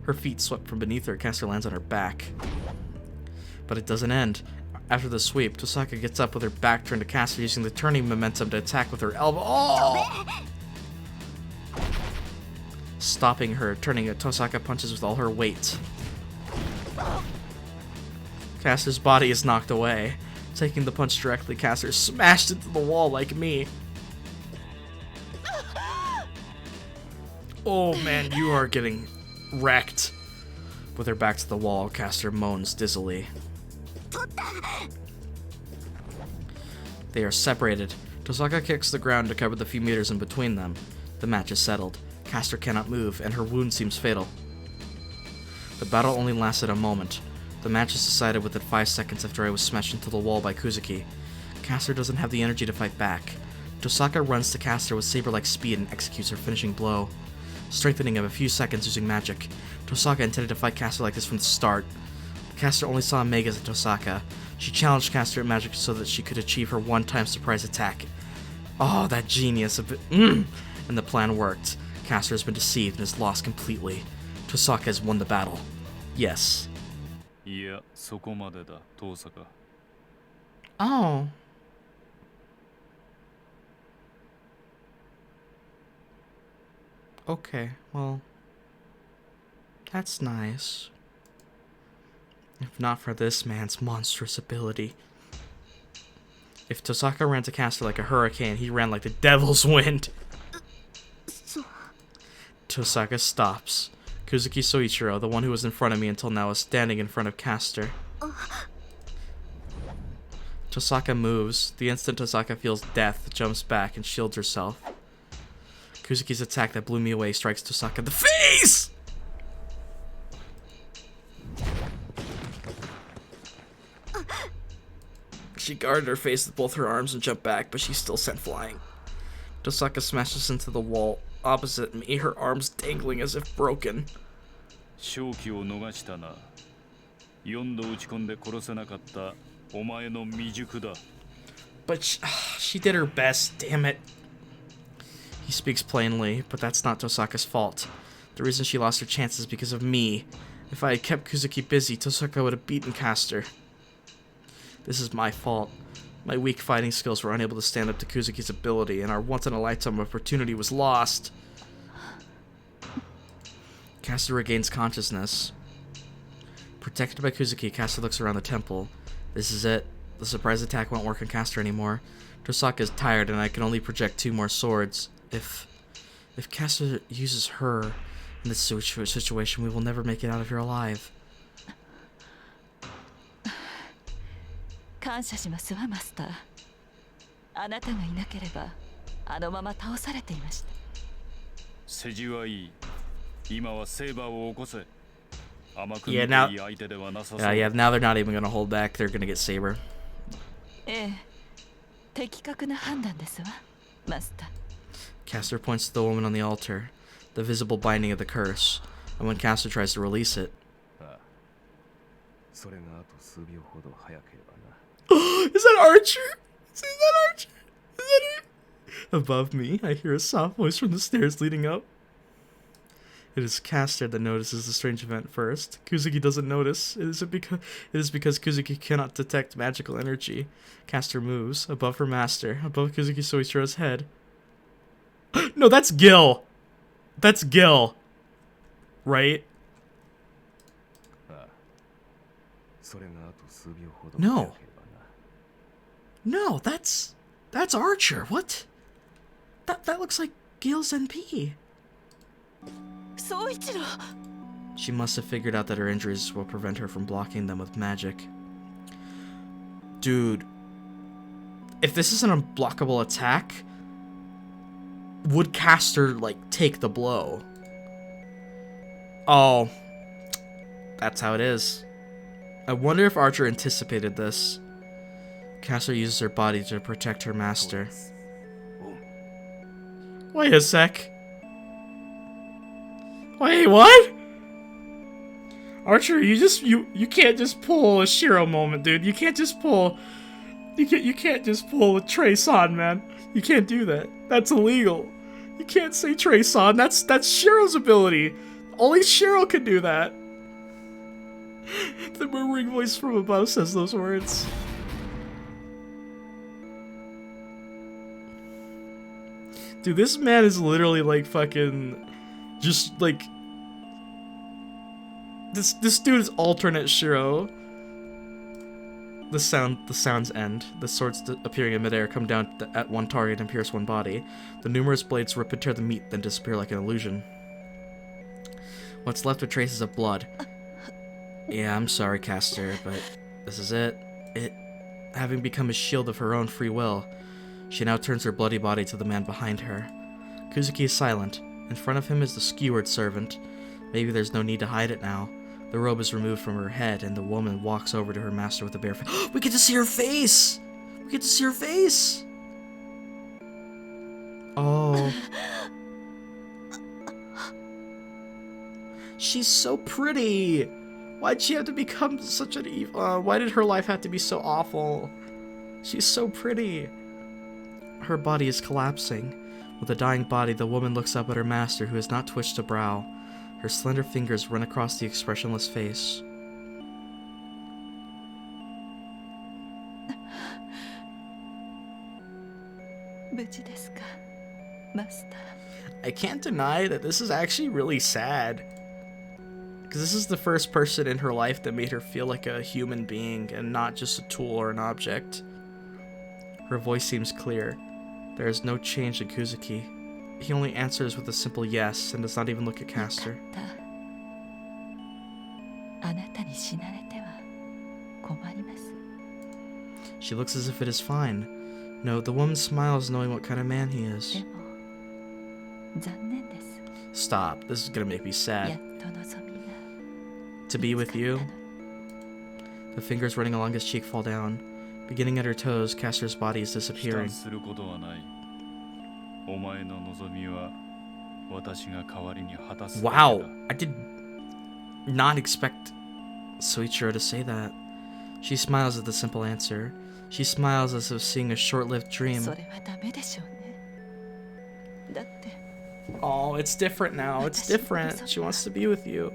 Her feet swept from beneath her, Caster lands on her back. But it doesn't end. After the sweep, Tosaka gets up with her back turned to Caster, using the turning momentum to attack with her elbow. Oh! Stopping her, turning it, Tosaka punches with all her weight. Caster's body is knocked away. Taking the punch directly, Caster smashed into the wall like me. Oh man, you are getting wrecked. With her back to the wall, Caster moans dizzily. They are separated. Tosaka kicks the ground to cover the few meters in between them. The match is settled. Caster cannot move, and her wound seems fatal. The battle only lasted a moment. The match is decided within 5 seconds after I was smashed into the wall by Kuzuki. Caster doesn't have the energy to fight back. Tosaka runs to Caster with saber-like speed and executes her finishing blow. Strengthening of a few seconds using magic. Tosaka intended to fight Caster like this from the start. Caster only saw Megas at Tosaka. She challenged Caster at magic so that she could achieve her one-time surprise attack. Oh, that genius of it. And the plan worked. Caster has been deceived and is lost completely. Tosaka has won the battle. Yes. Oh. Okay, well, that's nice. If not for this man's monstrous ability. If Tosaka ran to Caster like a hurricane, he ran like the devil's wind. Tosaka stops. Kuzuki Soichiro, the one who was in front of me until now, is standing in front of Caster. Tosaka moves. The instant Tosaka feels death, jumps back and shields herself. Kuzuki's attack that blew me away strikes Tosaka in the face! She guarded her face with both her arms and jumped back, but she's still sent flying. Tosaka smashes into the wall opposite me, her arms dangling as if broken. But she did her best, damn it. He speaks plainly, but that's not Tosaka's fault. The reason she lost her chance is because of me. If I had kept Kuzuki busy, Tosaka would have beaten Caster. This is my fault. My weak fighting skills were unable to stand up to Kuzuki's ability, and our once-in-a-lifetime opportunity was lost. Caster regains consciousness. Protected by Kuzuki, Caster looks around the temple. This is it. The surprise attack won't work on Caster anymore. Tosaka is tired, and I can only project 2 more swords. If Caster uses her in this situation, we will never make it out of here alive. 感謝しますわマスター。あなたがいなければあのまま倒されていました。筋はいい。今はセーバーを起こせ。甘く見てい Yeah, い相手ではなさそう。yeah, now they're not even gonna hold back. They're gonna get Saber. ええ、的確な判断ですわ、マスター。Caster points to the woman on the altar, the visible binding of the curse, and when Caster tries to release it. So Is that Archer? Is that Archer? Is that her? Above me, I hear a soft voice from the stairs leading up. It is Caster that notices the strange event first. Kuzuki doesn't notice. It is because Kuzuki cannot detect magical energy. Caster moves above her master, above Kuzuki Soichiro's head. No, that's Gil. That's Gil. Right? No. No, that's Archer. What? That looks like Gil's NP. She must have figured out that her injuries will prevent her from blocking them with magic. Dude, if this is an unblockable attack, would Caster, like, take the blow? Oh, that's how it is. I wonder if Archer anticipated this. Caster uses her body to protect her master. Wait a sec. Wait, what? Archer, you can't just pull a Shirou moment, dude. You can't just pull you can't just pull a Trace on, man. You can't do that. That's illegal. You can't say Trace on. That's Shirou's ability. Only Shirou can do that. The murmuring voice from above says those words. Dude, this man is literally like fucking just like this dude is alternate Shirou. The sounds end. The swords appearing in midair come down at one target and pierce one body. The numerous blades rip and tear the meat, then disappear like an illusion. What's left are traces of blood. Yeah, I'm sorry, Caster, but this is it. Having become a shield of her own free will, she now turns her bloody body to the man behind her. Kuzuki is silent. In front of him is the skewered servant. Maybe there's no need to hide it now. The robe is removed from her head, and the woman walks over to her master with a bare face. We get to see her face! We get to see her face! Oh. She's so pretty! Why'd she have to become such an evil? Why did her life have to be so awful? She's so pretty. Her body is collapsing. With a dying body, the woman looks up at her master, who has not twitched a brow. Her slender fingers run across the expressionless face. I can't deny that this is actually really sad. Because this is the first person in her life that made her feel like a human being and not just a tool or an object. Her voice seems clear. There is no change in Kuzuki. He only answers with a simple yes and does not even look at Caster. She looks as if it is fine. No, the woman smiles knowing what kind of man he is. Stop, this is gonna make me sad. To be with you? The fingers running along his cheek fall down. Beginning at her toes, Caster's body is disappearing. Wow, I did not expect Soichiro to say that. She smiles at the simple answer. She smiles as if seeing a short-lived dream. Oh, it's different now. It's different. She wants to be with you.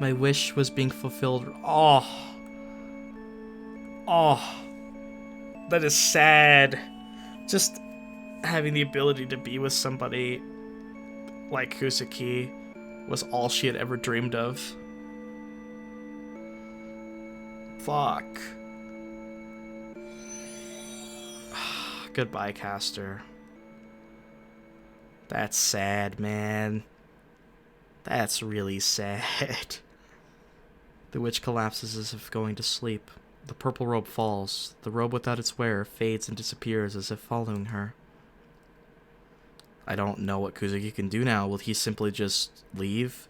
My wish was being fulfilled. Oh. Oh. That is sad. Just having the ability to be with somebody like Kuzuki was all she had ever dreamed of. Fuck. Goodbye, Caster. That's sad, man. That's really sad. The witch collapses as if going to sleep. The purple robe falls. The robe without its wearer fades and disappears as if following her. I don't know what Kuzuki can do now. Will he simply just leave?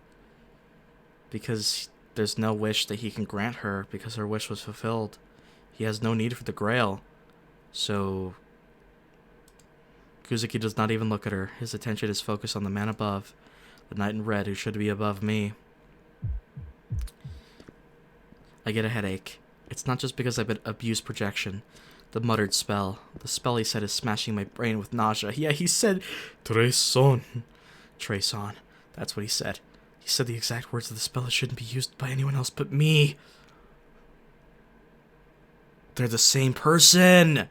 Because there's no wish that he can grant her because her wish was fulfilled. He has no need for the grail. So Kuzuki does not even look at her. His attention is focused on the man above, the knight in red who should be above me. I get a headache. It's not just because I've been abused projection. The muttered spell. The spell he said is smashing my brain with nausea. Yeah, he said, Treson. Treson. That's what he said. He said the exact words of the spell. It shouldn't be used by anyone else but me. They're the same person.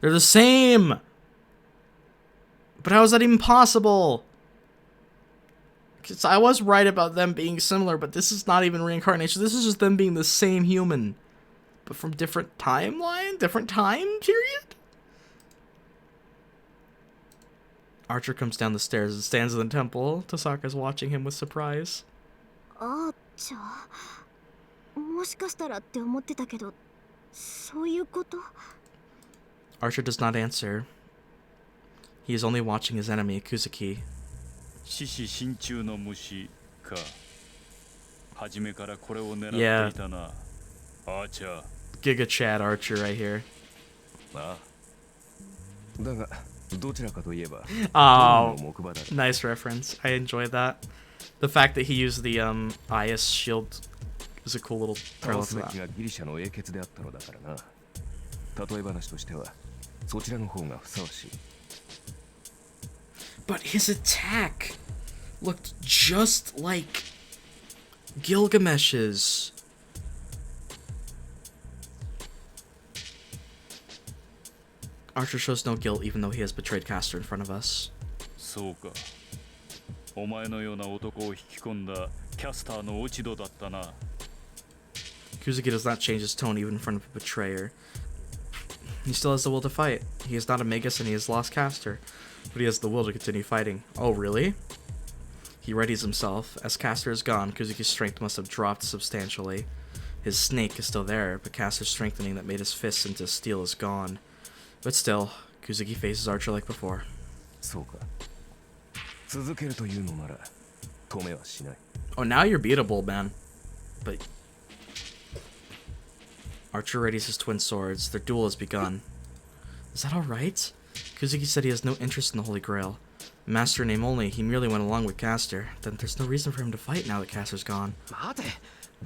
They're the same. But how is that even possible? Because I was right about them being similar, but this is not even reincarnation. This is just them being the same human. But from different timeline? Different time period? Archer comes down the stairs and stands in the temple. Tasaka's watching him with surprise. Archer. もしかしたらって思ってたけど、そういうこと? Archer does not answer. He is only watching his enemy, Kuzuki. 獅子心中の虫か。初めからこれを狙っていたな。アーチャー。Giga Chad Archer right here. ああ。だがどちらかといえば。Oh, nice reference. I enjoyed that. The fact that he used the Ias shield is a cool little throw to that. ギリシャの英傑であったのだからな。例え話としてはそちらの方がふさわしい。But his attack looked just like Gilgamesh's. Archer shows no guilt even though he has betrayed Caster in front of us. そうか。お前のような男を引き込んだキャスターの落ち度だったな。Kuzuki does not change his tone even in front of a betrayer. He still has the will to fight. He is not a Magus and he has lost Caster, but he has the will to continue fighting. Oh, really? He readies himself. As Caster is gone, Kuzuki's strength must have dropped substantially. His snake is still there, but Caster's strengthening that made his fists into steel is gone. But still, Kuzuki faces Archer like before. そうか。続けるというのなら止めはしない。 Oh, now you're beatable, man. But Archer readies his twin swords. Their duel has begun. Is that alright? Kuzuki said he has no interest in the Holy Grail. Master in name only, he merely went along with Caster. Then there's no reason for him to fight now that Caster's gone. 待て、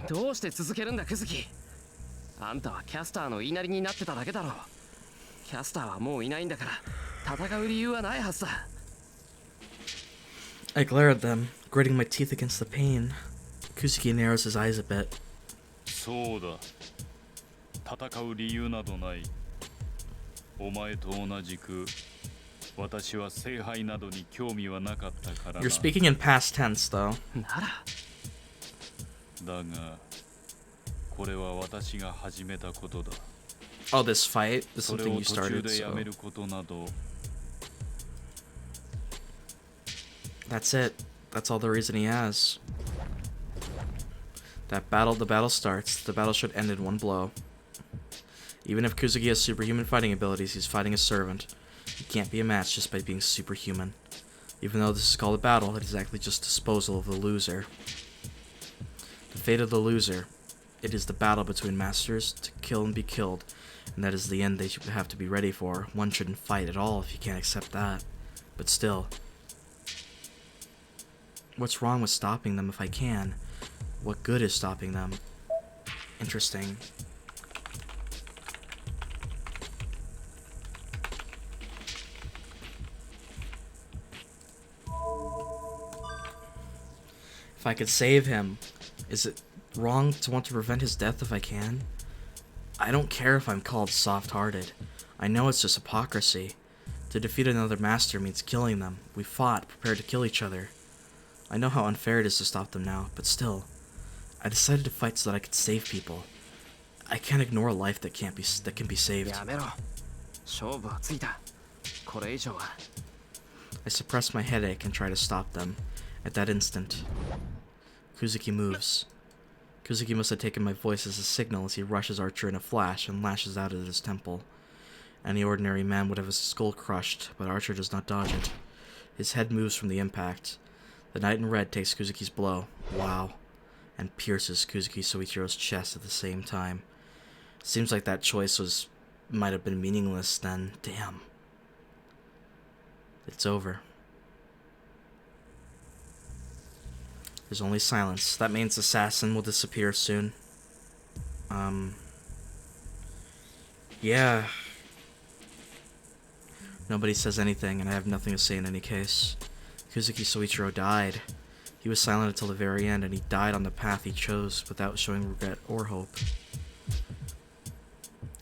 どうして続けるんだクズキ。あんたはキャスターの言いなりになってただけだろう。キャスターはもういないんだから戦う理由はないはずだ。I glare at them, gritting my teeth against the pain. Kuzuki narrows his eyes a bit. そうだ。戦う理由などない。お前と同じく私は聖杯などに興味はなかったからな。 You're speaking in past tense, though. なら。だがこれは私が始めたことだ。 Oh, this fight is それ something を you 途中 started, でや so めることなど。 that's it. That's all the reason he has. The battle starts. The battle should end in one blow. Even if Kuzuki has superhuman fighting abilities, he's fighting a servant. He can't be a match just by being superhuman. Even though this is called a battle, it is actually just disposal of the loser. The fate of the loser. It is the battle between masters to kill and be killed, and that is the end they have to be ready for. One shouldn't fight at all if you can't accept that. But still, what's wrong with stopping them if I can? What good is stopping them? Interesting. If If I could save him, is it wrong to want to prevent his death if I can? I don't care if I'm called soft-hearted. I know it's just hypocrisy. To defeat another master means killing them. We fought, prepared to kill each other. I know how unfair it is to stop them now, but still, I decided to fight so that I could save people. I can't ignore a life that can be saved. やめろ。勝負はついた。これ以上は。I suppress my headache and try to stop them. At that instant, Kuzuki moves. Kuzuki must have taken my voice as a signal as he rushes Archer in a flash and lashes out at his temple. Any ordinary man would have his skull crushed, but Archer does not dodge it. His head moves from the impact. The knight in red takes Kuzuki's blow. Wow. And pierces Kuzuki Soichiro's chest at the same time. Seems like that choice might have been meaningless then. Damn. It's over. There's only silence. That means assassin will disappear soon. Yeah. Nobody says anything, and I have nothing to say in any case. Kuzuki Soichiro died. He was silent until the very end, and he died on the path he chose without showing regret or hope.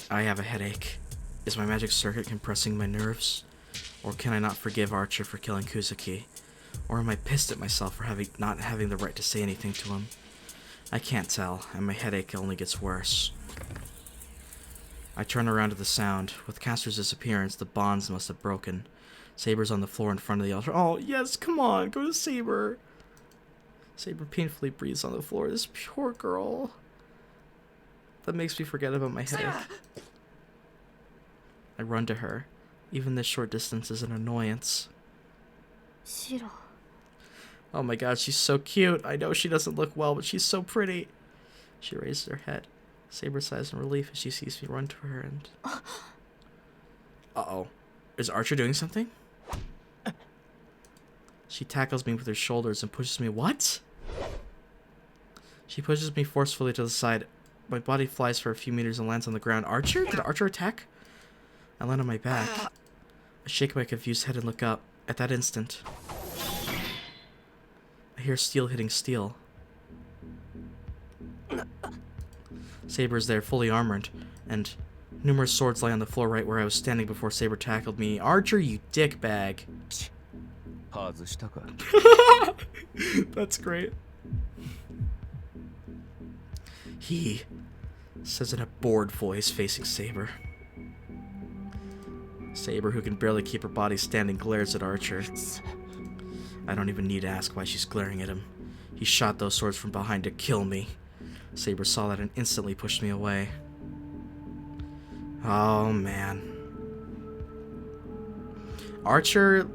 I have a headache. Is my magic circuit compressing my nerves? Or can I not forgive Archer for killing Kuzuki? Or am I pissed at myself for not having the right to say anything to him? I can't tell, and my headache only gets worse. I turn around to the sound. With Castor's disappearance, the bonds must have broken. Saber's on the floor in front of the altar. Oh, yes, come on, go to Saber. Saber painfully breathes on the floor. This poor girl. That makes me forget about my headache. I run to her. Even this short distance is an annoyance. Shirou. Oh my god, she's so cute. I know she doesn't look well, but she's so pretty. She raises her head. Saber sighs in relief as she sees me run to her and... Uh-oh. Is Archer doing something? She tackles me with her shoulders and pushes me... What? She pushes me forcefully to the side. My body flies for a few meters and lands on the ground. Archer? Did Archer attack? I land on my back. I shake my confused head and look up. At that instant, I hear steel hitting steel. Saber is there, fully armored, and numerous swords lie on the floor right where I was standing before Saber tackled me. Archer, you dickbag. That's great. He says in a bored voice facing Saber. Saber, who can barely keep her body standing, glares at Archer. I don't even need to ask why she's glaring at him. He shot those swords from behind to kill me. Saber saw that and instantly pushed me away. Oh, man. Archer,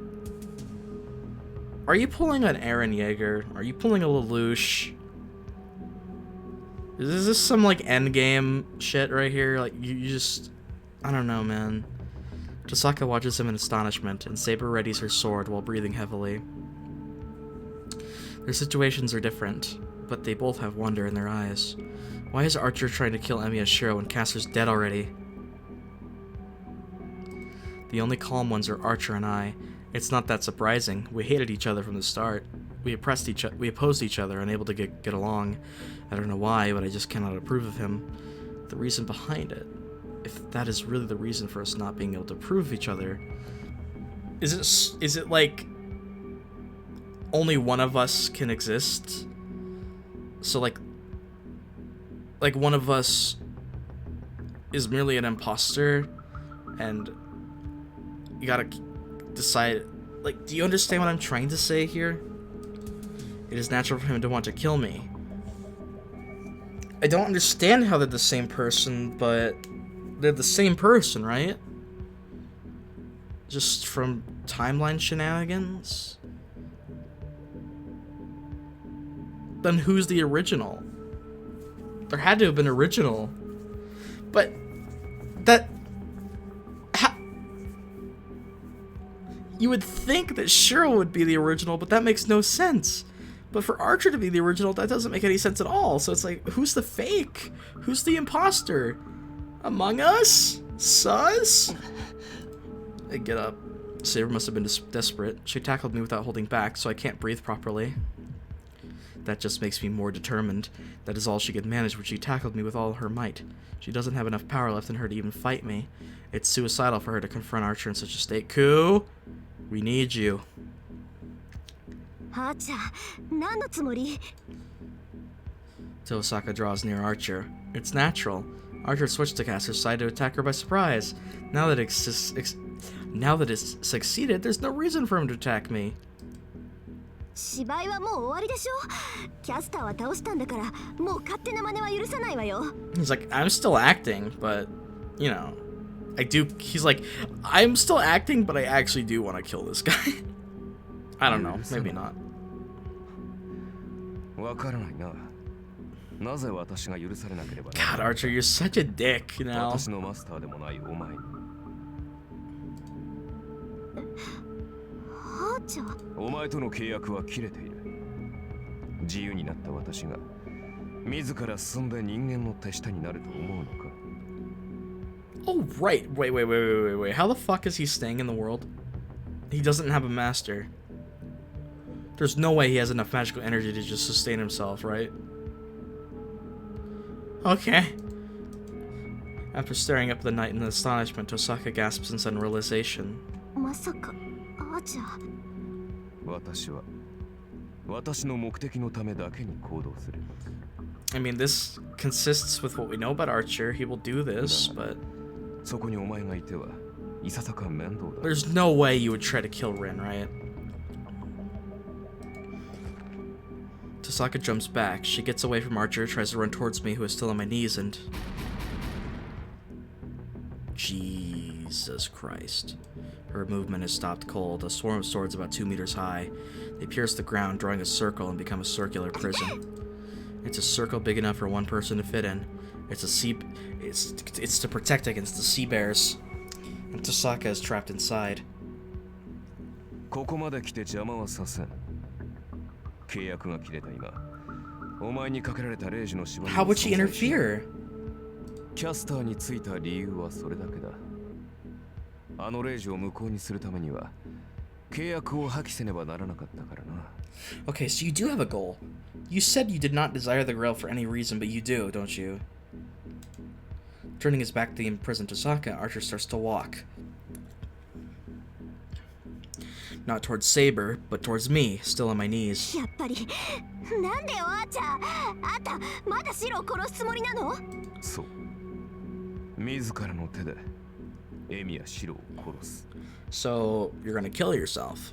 are you pulling an Eren Yeager? Are you pulling a Lelouch? Is this some, like, endgame shit right here? Like, you just... I don't know, man. Tosaka watches him in astonishment, and Saber readies her sword while breathing heavily. Their situations are different, but they both have wonder in their eyes. Why is Archer trying to kill Emiya Shirou when Castor's dead already? The only calm ones are Archer and I. It's not that surprising. We hated each other from the start. We opposed each other, unable to get along. I don't know why, but I just cannot approve of him. The reason behind it, if that is really the reason for us not being able to approve each other, is it like only one of us can exist? So like one of us is merely an imposter, and you gotta decide, like, do you understand what I'm trying to say here? It is natural for him to want to kill me. I don't understand how they're the same person, but they're the same person, right? Just from timeline shenanigans? Then who's the original? There had to have been original. But that... You would think that Shirou would be the original, but that makes no sense. But for Archer to be the original, that doesn't make any sense at all. So it's like, who's the fake? Who's the imposter? Among Us? Sus? I get up. Saber must have been desperate. She tackled me without holding back, so I can't breathe properly. That just makes me more determined. That is all she could manage when she tackled me with all her might. She doesn't have enough power left in her to even fight me. It's suicidal for her to confront Archer in such a state. Ku, we need you. Tosaka draws near Archer. It's natural. Archer switched to Caster's side to attack her by surprise. Now that it's succeeded, there's no reason for him to attack me. He's like, I'm still acting, but, you know, he's like, I'm still acting, but I actually do want to kill this guy. I don't know, maybe not. God, Archer, you're such a dick, you know? Oh, right. Wait. How the fuck is he staying in the world? He doesn't have a master. There's no way he has enough magical energy to just sustain himself, right? Okay. After staring up at the night in astonishment, Tosaka gasps in sudden realization. I mean, this consists with what we know about Archer. He will do this, but there's no way you would try to kill Rin, right? Tosaka jumps back. She gets away from Archer, tries to run towards me, who is still on my knees, and... Jesus Christ. Her movement is stopped cold. A swarm of swords about 2 meters high. They pierce the ground, drawing a circle and become a circular prison. It's a circle big enough for one person to fit in. It's to protect against the sea bears. And Tosaka is trapped inside. How would she interfere? Okay, so you do have a goal. You said you did not desire the Grail for any reason, but you do, don't you? Turning his back to the imprisoned Tosaka, Archer starts to walk. Not towards Saber, but towards me, still on my knees. So, you're gonna kill yourself.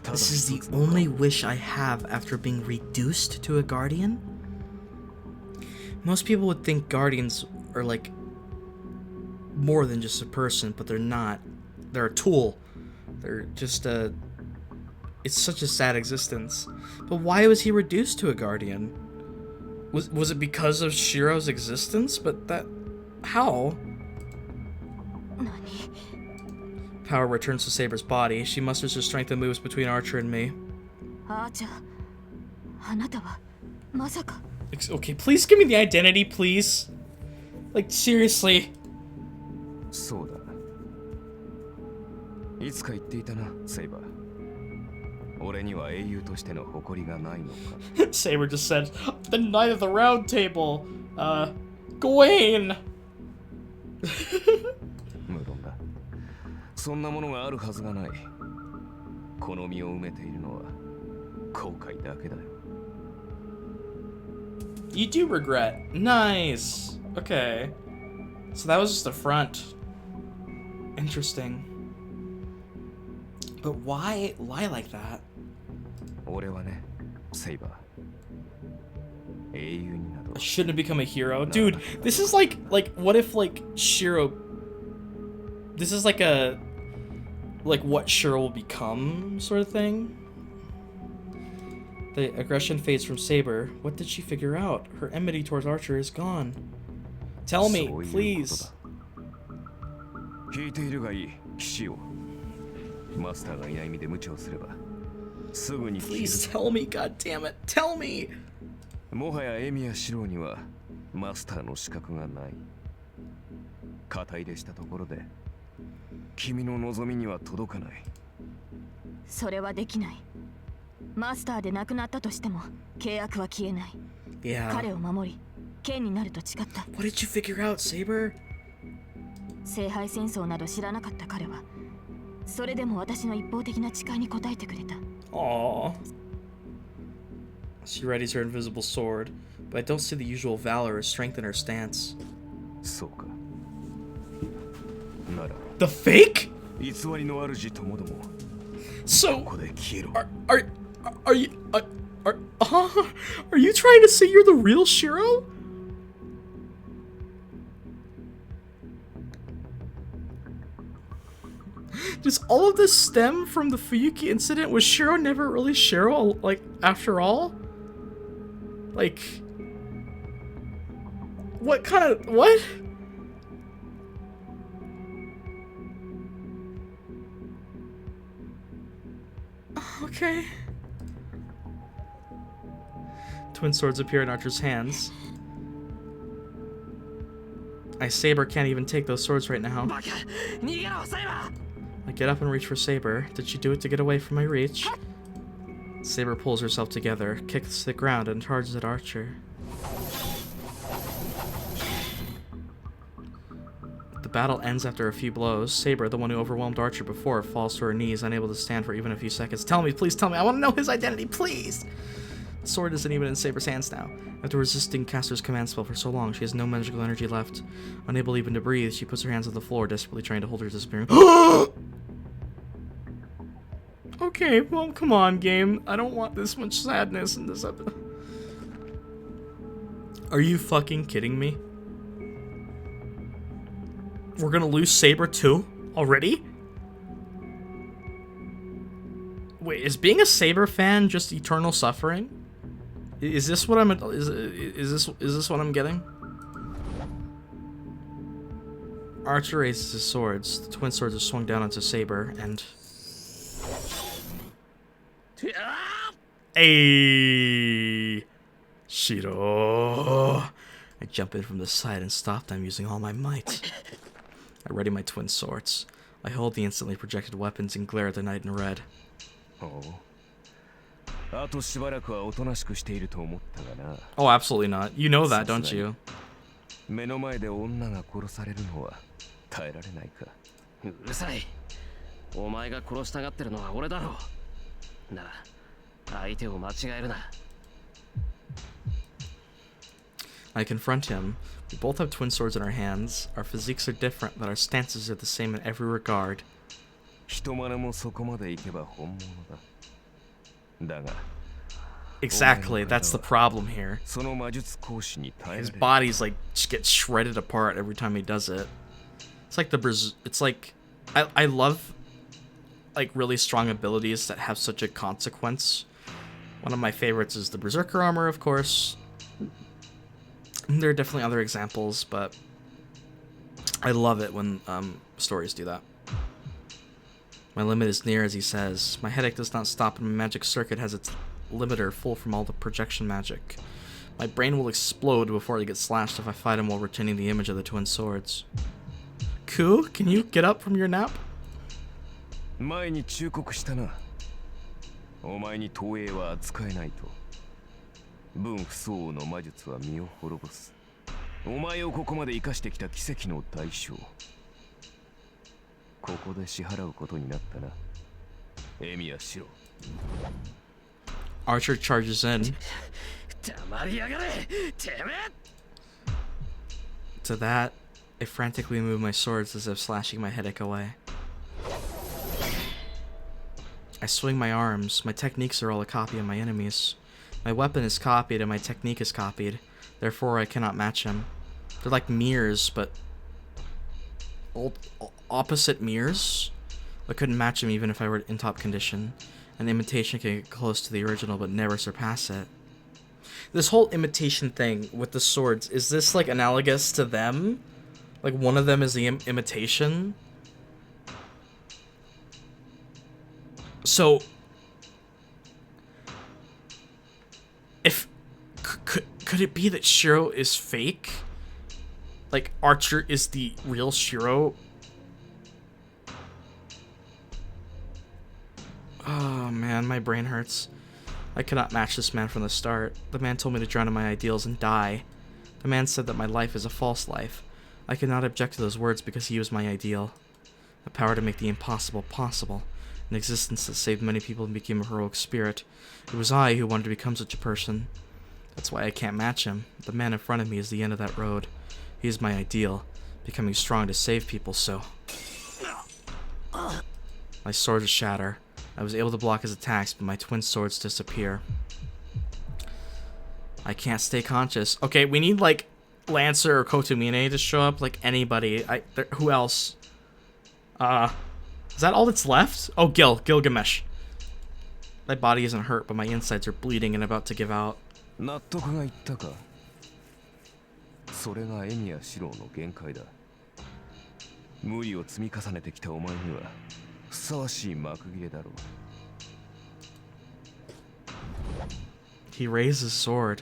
This is the only wish I have after being reduced to a guardian? Most people would think guardians are like more than just a person, but they're not. They're a tool. They're just a... It's such a sad existence. But why was he reduced to a guardian? Was it because of Shirou's existence? But that... How? Power returns to Saber's body. She musters her strength and moves between Archer and me. Okay, please give me the identity, please. Like, seriously. Saber just said, the Knight of the Round Table, Gawain! You do regret. Nice. Okay. So that was just the front. Interesting. But why lie like that? I shouldn't have become a hero. Dude, this is like what if like Shirou... This is like a... Like what Shirou will become sort of thing? The aggression fades from Saber. What did she figure out? Her enmity towards Archer is gone. Tell me, please. Please tell me, god damn it. Tell me. それはできない。マスターで亡くなったとしても契約は消えない。Yeah. 彼を守り剣になると誓った。 What did you figure out, Saber? 聖杯戦争など知らなかった彼はそれでも私の一方的な誓いに応えてくれた。 Aww. She readies her invisible sword, but I don't see the usual valor or strength in her stance. そうか。なら The fake? 偽りの主ともども So ここで消えろ。 are you are you trying to say you're the real Shirou? Does all of this stem from the Fuyuki incident? Was Shirou never really Shirou, like, after all? Like, what kind of, what? Okay. Twin swords appear in Archer's hands. Saber can't even take those swords right now. I get up and reach for Saber. Did she do it to get away from my reach? Saber pulls herself together, kicks the ground, and charges at Archer. The battle ends after a few blows. Saber, the one who overwhelmed Archer before, falls to her knees, unable to stand for even a few seconds. Tell me, please tell me. I want to know his identity, please! The sword isn't even in Saber's hands now. After resisting Caster's command spell for so long, she has no magical energy left. Unable even to breathe, she puts her hands on the floor, desperately trying to hold her disappearing. Okay, well, come on, game. I don't want this much sadness in this episode. Are you fucking kidding me? We're gonna lose Saber too? Already? Wait, is being a Saber fan just eternal suffering? Is this what I'm is this what I'm getting? Archer raises his swords. The twin swords are swung down onto Saber and Hey, Shirou. I jump in from the side and stop them using all my might. I ready my twin swords. I hold the instantly projected weapons and glare at the knight in red. Oh, absolutely not. You know that, don't you? 目の前で女が殺されるのは耐えられないか。うるさい。お前が殺したがってるのは俺だろう。なら、相手を間違えるな。I confront him. We both have twin swords in our hands. Our physiques are different, but our stances are the same in every regard. 人真似もそこまで行けば本物だ。だが Exactly, that's the problem here. その魔術講師に耐えられ His る。 body's like just gets shredded apart every time he does it. It's like it's like I love like really strong abilities that have such a consequence. One of my favorites is the Berserker armor, of course. There are definitely other examples, but I love it when stories do that. My limit is near, as he says. My headache does not stop, and my magic circuit has its limiter full from all the projection magic. My brain will explode before I get slashed if I fight him while retaining the image of the twin swords. Ku, can you get up from your nap? 前に忠告したな。お前に投影は扱えないと。分不相応の魔術は身を滅ぼす。お前をここまで生かしてきた奇跡の代償。ここで支払うことになったな。エミヤシロ。Archer charges in. 黙りやがれ、てめえ。 To that, I frantically move my swords as if slashing my headache away. I swing my arms. My techniques are all a copy of my enemy's. My weapon is copied and my technique is copied. Therefore, I cannot match him. They're like mirrors, but opposite mirrors. I couldn't match him even if I were in top condition. An imitation can get close to the original, but never surpass it. This whole imitation thing with the swords, is this like analogous to them? Like one of them is the imitation? So, if could it be that Shirou is fake? Like Archer is the real Shirou? Oh man, my brain hurts. I could not match this man from the start. The man told me to drown in my ideals and die. The man said that my life is a false life. I could not object to those words because he was my ideal. The power to make the impossible possible. An existence that saved many people and became a heroic spirit. It was I who wanted to become such a person. That's why I can't match him. The man in front of me is the end of that road. He is my ideal, becoming strong to save people, so... My swords shatter. I was able to block his attacks, but my twin swords disappear. I can't stay conscious. Okay, we need, like, Lancer or Kotomine to show up. Like, anybody. Who else? Is that all that's left? Oh, Gilgamesh. My body isn't hurt, but my insides are bleeding and about to give out. 納得がいったか。それがエミやシローの限界だ。無理を積み重ねてきたお前にはふさわしい幕切れだろう。He raised his sword.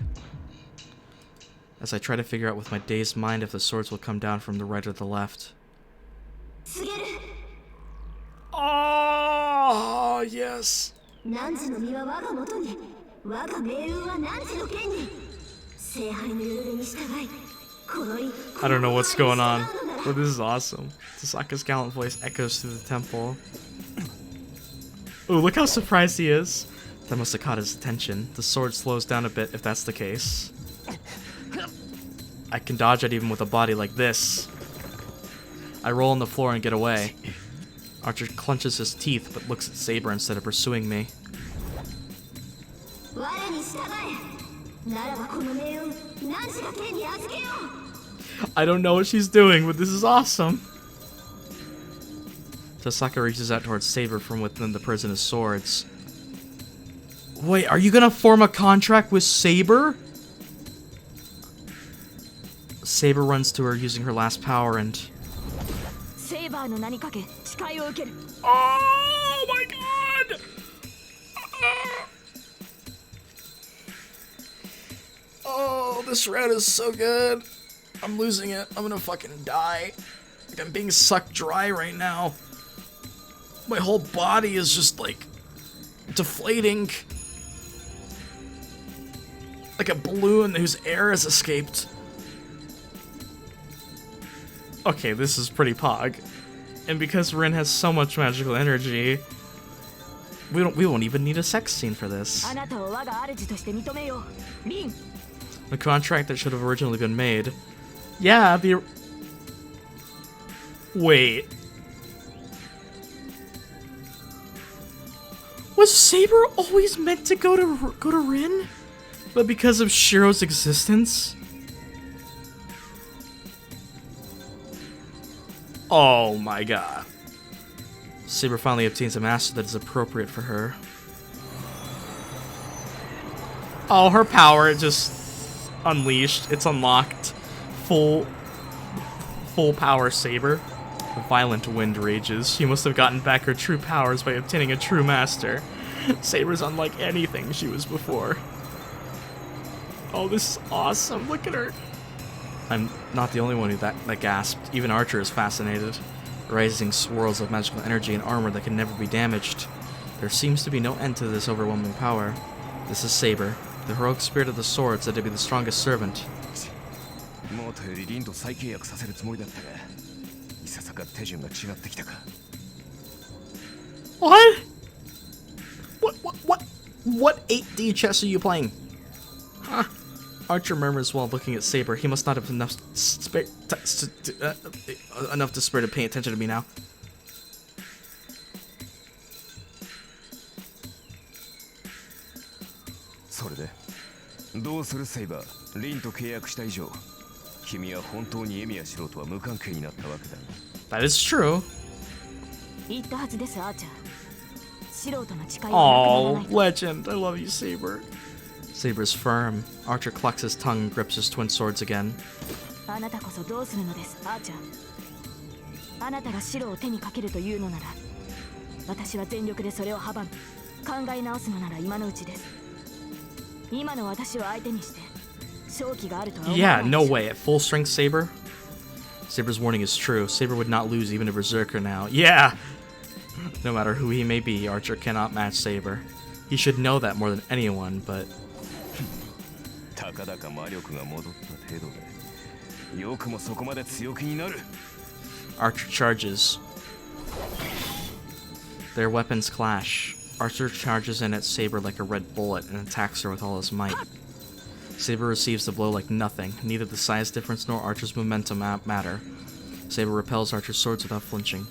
As I try to figure out with my dazed mind if the swords will come down from the right or the left. Oh, yes. I don't know what's going on, but this is awesome. Tasaka's gallant voice echoes through the temple. Ooh, look how surprised he is. That must have caught his attention. The sword slows down a bit if that's the case. I can dodge it even with a body like this. I roll on the floor and get away. Archer clenches his teeth but looks at Saber instead of pursuing me. I don't know what she's doing, but this is awesome. Tasaka reaches out towards Saber from within the prison of swords. Wait, are you gonna form a contract with Saber? Saber runs to her using her last power and... Oh my god! Oh, this round is so good. I'm losing it. I'm gonna fucking die. Like I'm being sucked dry right now. My whole body is just like deflating. Like a balloon whose air has escaped. Okay, this is pretty pog. And because Rin has so much magical energy, we won't even need a sex scene for this. A contract that should have originally been made. Yeah, wait. Was Saber always meant to go to Rin? But because of Shirou's existence? Oh my god. Saber finally obtains a master that is appropriate for her. Oh, her power just unleashed. It's unlocked. Full power Saber. A violent wind rages. She must have gotten back her true powers by obtaining a true master. Saber's unlike anything she was before. Oh, this is awesome. Look at her. I'm not the only one that gasped. Even Archer is fascinated. Rising swirls of magical energy and armor that can never be damaged. There seems to be no end to this overwhelming power. This is Saber, the heroic spirit of the sword, said to be the strongest servant. What? What 8D chess are you playing? Huh? Archer murmurs while looking at Saber. He must not have enough enough to spare to pay attention to me now. That is true. Oh, legend. I love you, Saber. Saber's firm. Archer clucks his tongue and grips his twin swords again. Yeah, no way. At full strength, Saber? Saber's warning is true. Saber would not lose even a berserker now. Yeah! No matter who he may be, Archer cannot match Saber. He should know that more than anyone, but... たかだか魔力が戻った程度でよくもそこまで強気になる。 Archer charges. Their weapons clash. Archer charges in at Saber like a red bullet and attacks her with all his might. Saber receives the blow like nothing. Neither the size difference nor Archer's momentum matter. Saber repels Archer's swords without flinching.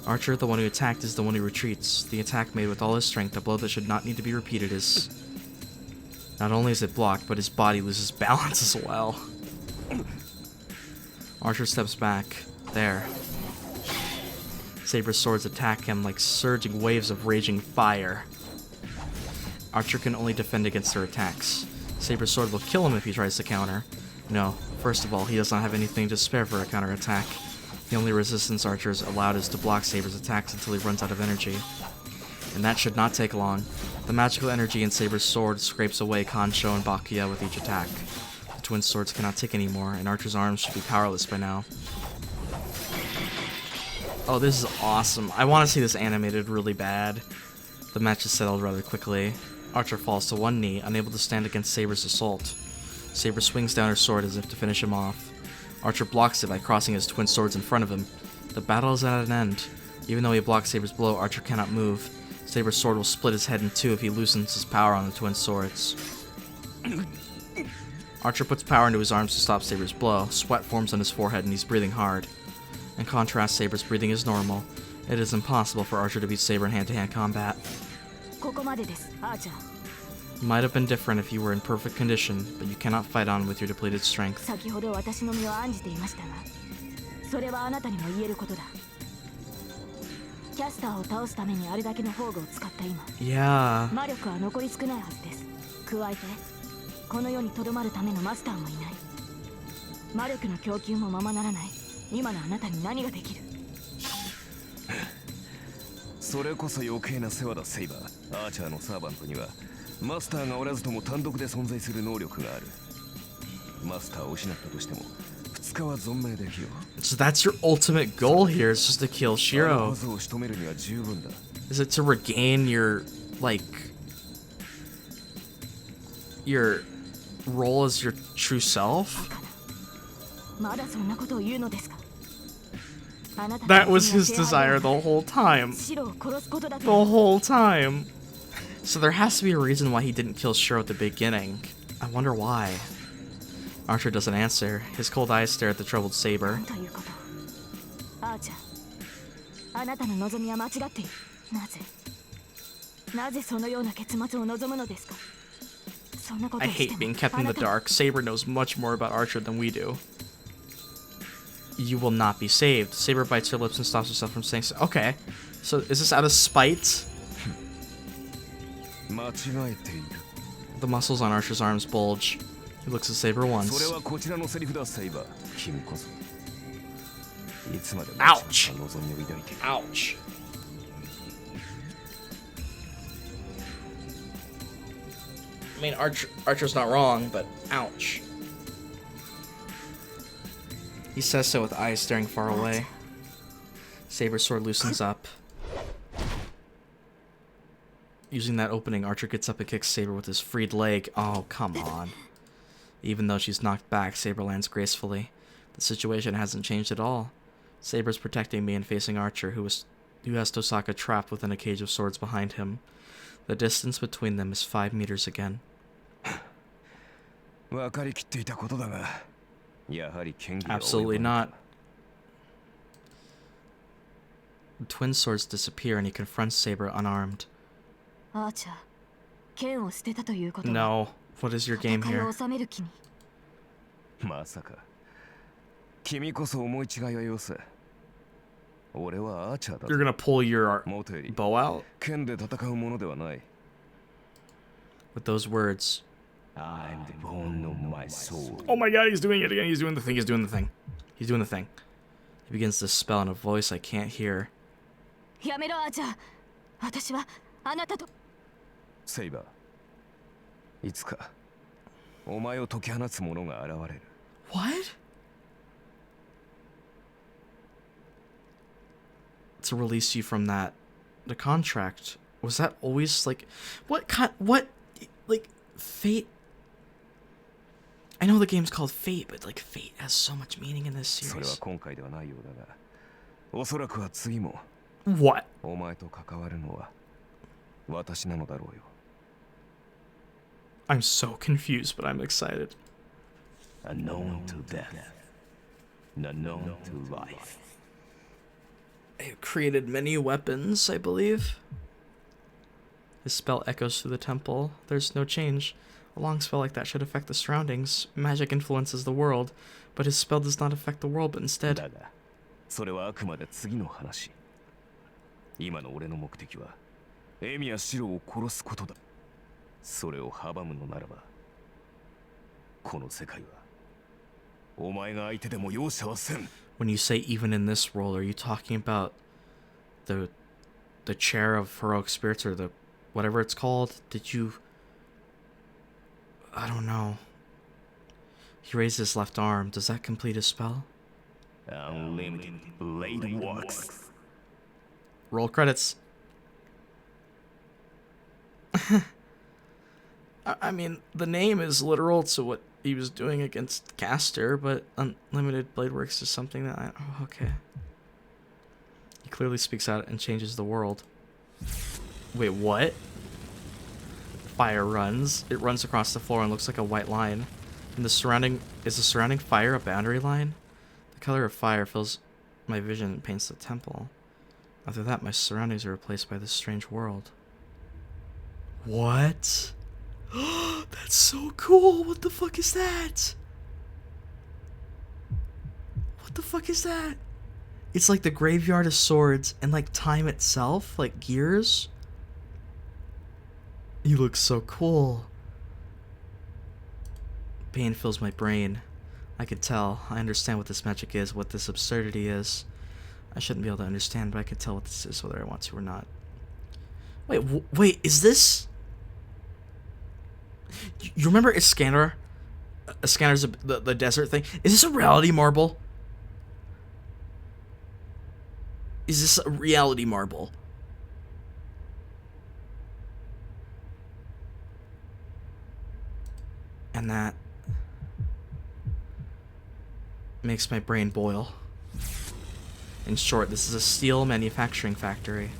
Archer, the one who attacked, is the one who retreats. The attack made with all his strength, a blow that should not need to be repeated, is... Not only is it blocked, but his body loses balance as well. Archer steps back. There. Saber's swords attack him like surging waves of raging fire. Archer can only defend against their attacks. Saber's sword will kill him if he tries to counter. No, first of all, he does not have anything to spare for a counterattack. The only resistance Archer is allowed is to block Saber's attacks until he runs out of energy. And that should not take long. The magical energy in Saber's sword scrapes away Kansho and Bakuya with each attack. The twin swords cannot tick anymore, and Archer's arms should be powerless by now. Oh, this is awesome. I want to see this animated really bad. The match is settled rather quickly. Archer falls to one knee, unable to stand against Saber's assault. Saber swings down her sword as if to finish him off. Archer blocks it by crossing his twin swords in front of him. The battle is at an end. Even though he blocks Saber's blow, Archer cannot move. Saber's sword will split his head in two if he loosens his power on the twin swords. Archer puts power into his arms to stop Saber's blow. Sweat forms on his forehead and he's breathing hard. In contrast, Saber's breathing is normal. It is impossible for Archer to beat Saber in hand-to-hand combat. Might have been different if you were in perfect condition, but you cannot fight on with your depleted strength. Yeah. それこそ余計な世話だセイバー。アーチャーのサーバントにはマスターがおらずとも単独で存在する能力がある。マスターを失ったとしても2日は存命できよ。 So that's your ultimate goal here, is just to kill Shirou. 数を仕留めるには十分だ。 Is it to regain your, like, your role as your true self? That was his desire the whole time. The whole time. So there has to be a reason why he didn't kill Shirou at the beginning. I wonder why. Archer doesn't answer. His cold eyes stare at the troubled Saber. I hate being kept in the dark. Saber knows much more about Archer than we do. You will not be saved. Saber bites her lips and stops herself from saying so. Okay. So is this out of spite? The muscles on Archer's arms bulge. He looks at Saber once. Ouch! Ouch! I mean, Archer's not wrong, but ouch. He says so with eyes staring far away. Saber's sword loosens up. Using that opening, Archer gets up and kicks Saber with his freed leg. Oh, come on. Even though she's knocked back, Saber lands gracefully. The situation hasn't changed at all. Saber's protecting me and facing Archer, who has Tosaka trapped within a cage of swords behind him. The distance between them is 5 meters again. Absolutely not. The twin swords disappear and he confronts Saber unarmed. No. What is your game here? You're gonna pull your bow out? With those words. Oh my god, he's doing it again. He's doing the thing. He's doing the thing. He's doing the thing. He begins to spell in a voice I can't hear. Saber. いつかお前を解き放つ者が現れる。 What? To release you from that the contract, was that always like what like fate? I know the game's called Fate, but like Fate has so much meaning in this それは series. 今回ではないようだが、おそらくは次も What? お前と関わるのは私なのだろうよ。 I'm so confused, but I'm excited. Unknown to death, unknown to life. They have created many weapons, I believe. His spell echoes through the temple. There's no change. A long spell like that should affect the surroundings. Magic influences the world, but his spell does not affect the world, but instead... だが、それはあくまで次の話。今の俺の目的は、エミやシロを殺すことだ。それを阻むのならば、この世界は、お前が相手でも容赦はせん。 When you say even in this world, are you talking about the chair of heroic spirits or the whatever it's called? Did you... I don't know. He raised his left arm. Does that complete his spell? Unlimited blade works. Roll credits. I mean, the name is literal to what he was doing against Caster, but Unlimited Blade Works is something that I... Oh, okay. He clearly speaks out and changes the world. Wait, what? Fire runs. It runs across the floor and looks like a white line. And the surrounding... Is the surrounding fire a boundary line? The color of fire fills my vision and paints the temple. After that, my surroundings are replaced by this strange world. What? That's so cool! What the fuck is that? What the fuck is that? It's like the graveyard of swords and like time itself, like gears. You look so cool. Pain fills my brain. I could tell. I understand what this magic is, what this absurdity is. I shouldn't be able to understand, but I can tell what this is, whether I want to or not. Wait, wait, is this... You remember Iskander? Iskander's the desert thing? Is this a reality marble? Is this a reality marble? And that makes my brain boil. In short, this is a steel manufacturing factory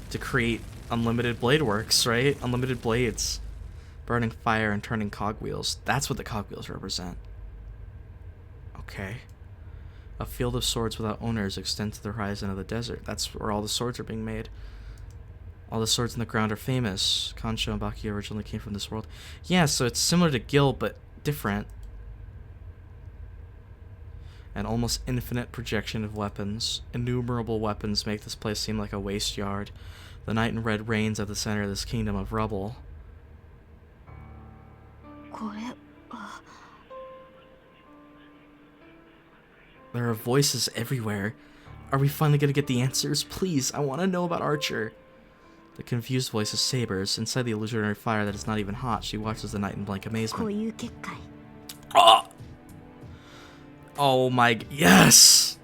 to create unlimited blade works, right? Unlimited blades. Burning fire and turning cogwheels. That's what the cogwheels represent. Okay. A field of swords without owners extends to the horizon of the desert. That's where all the swords are being made. All the swords in the ground are famous. Kansho and Baki originally came from this world. Yeah, so it's similar to Gil, but different. An almost infinite projection of weapons. Innumerable weapons make this place seem like a waste yard. The night and red reigns at the center of this kingdom of rubble. There are voices everywhere. Are we finally gonna get the answers? Please, I want to know about Archer. The confused voice is Saber's. Inside the illusionary fire that is not even hot, she watches the night in blank amazement. Oh! Oh my... Yes!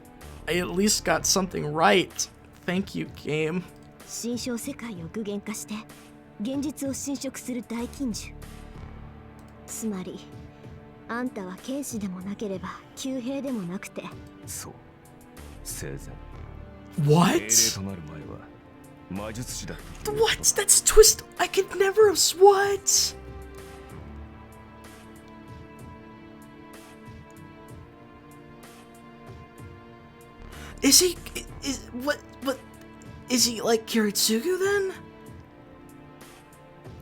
I at least got something right. Thank you, game. 心象世界を具現化して現実を侵食する大禁獣。つまりあんたは剣士でもなければ弓兵でもなくて、そう、生前 What? 命令となる前は魔術師だった。 What? That's a twist I could never have... What? Is he... What... Is he like Kiritsugu then?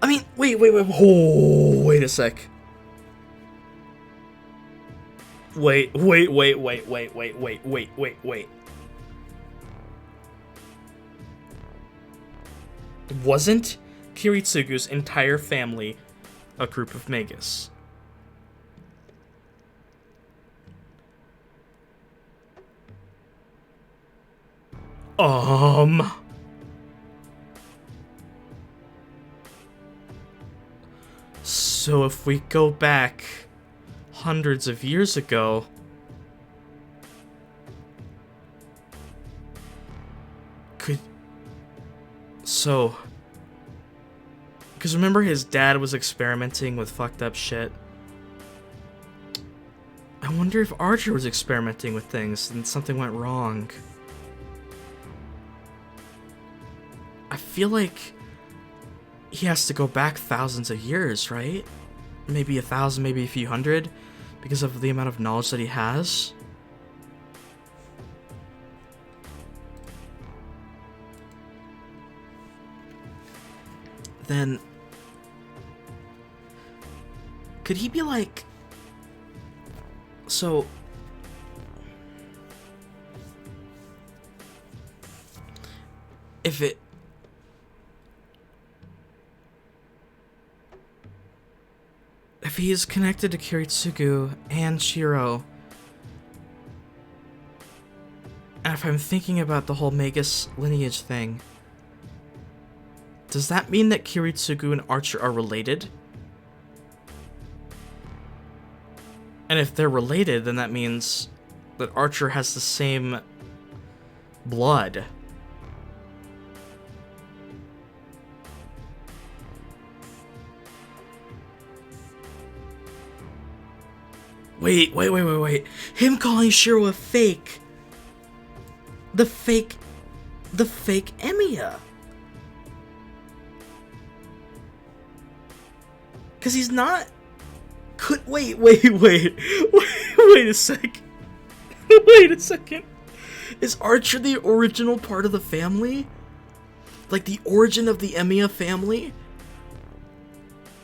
I mean, wait, oh, wait a sec. Wait. Wasn't Kiritsugu's entire family a group of Magus? So if we go back hundreds of years ago, So, because remember his dad was experimenting with fucked up shit? I wonder if Archer was experimenting with things and something went wrong. I feel like he has to go back thousands of years, right? Maybe 1,000, maybe a few hundred, because of the amount of knowledge that he has. Then could he be like, so if he is connected to Kiritsugu and Shirou, and if I'm thinking about the whole Magus lineage thing, does that mean that Kiritsugu and Archer are related? And if they're related, then that means that Archer has the same blood. Wait. Him calling Shirou a fake. The fake Emiya. Because he's not... Wait a sec. Wait a second. Is Archer the original part of the family? Like the origin of the Emiya family?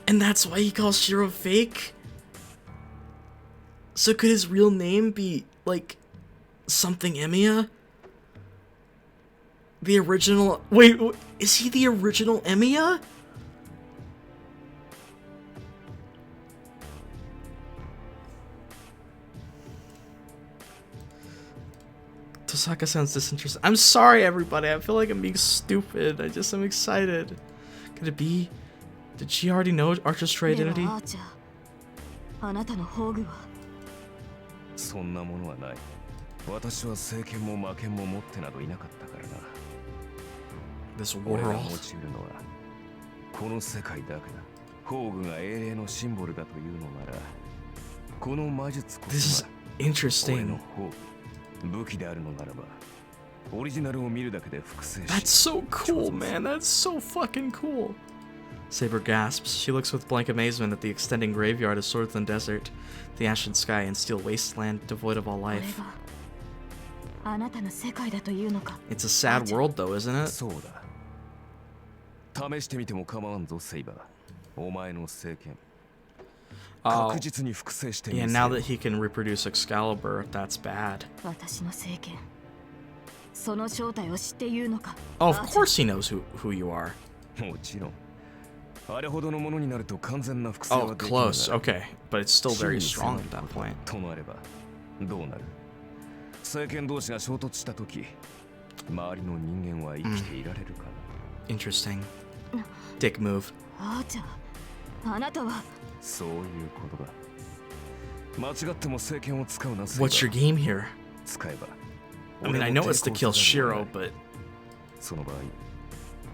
And that's why he calls Shirou fake? So could his real name be, like, something Emiya? The original... Wait, is he the original Emiya? Tosaka sounds disinterested. I'm sorry, everybody. I feel like I'm being stupid. I'm excited. Could it be? Did she already know Archer's true identity? あなたの宝具はそんなものはない。私は聖剣も魔剣も持ってなどいなかったからな。This 俺が world. 持ち得るのはこの世界だけだ。宝具が英霊のシンボルだというのなら、この魔術こ This そ is が俺の interesting. 宝具。武器であるのならば、オリジナルを見るだけで複製し。 That's so cool, man. That's so fucking cool. Saber gasps. She looks with blank amazement at the extending graveyard of Swordsland Desert, the ashen sky and steel wasteland devoid of all これ life. があなたの世界だというのか。 It's a sad world, though, isn't it? そうだ。試してみても構わんぞ、セイバー。お前の聖剣。 Oh, 確実に複製してみ yeah. せ Now よ that he can reproduce Excalibur, that's bad. 私の聖剣。その正体を知って言うのか。 Oh, of course he knows who you are. もちろん。あれほどのものになると完全な複製は Oh, できない。 close. Okay, but it's still very strong at that point. となればどうなる？聖剣同士が衝突したとき、周りの人間は生きていられるかな？ Interesting. Dick move. あーちゃん、あなたは。そういうことだ。間違っても聖剣を使うな。セイバ What's ー your game here? 使えば。 I mean, I know it's to kill Shirou, but その場合、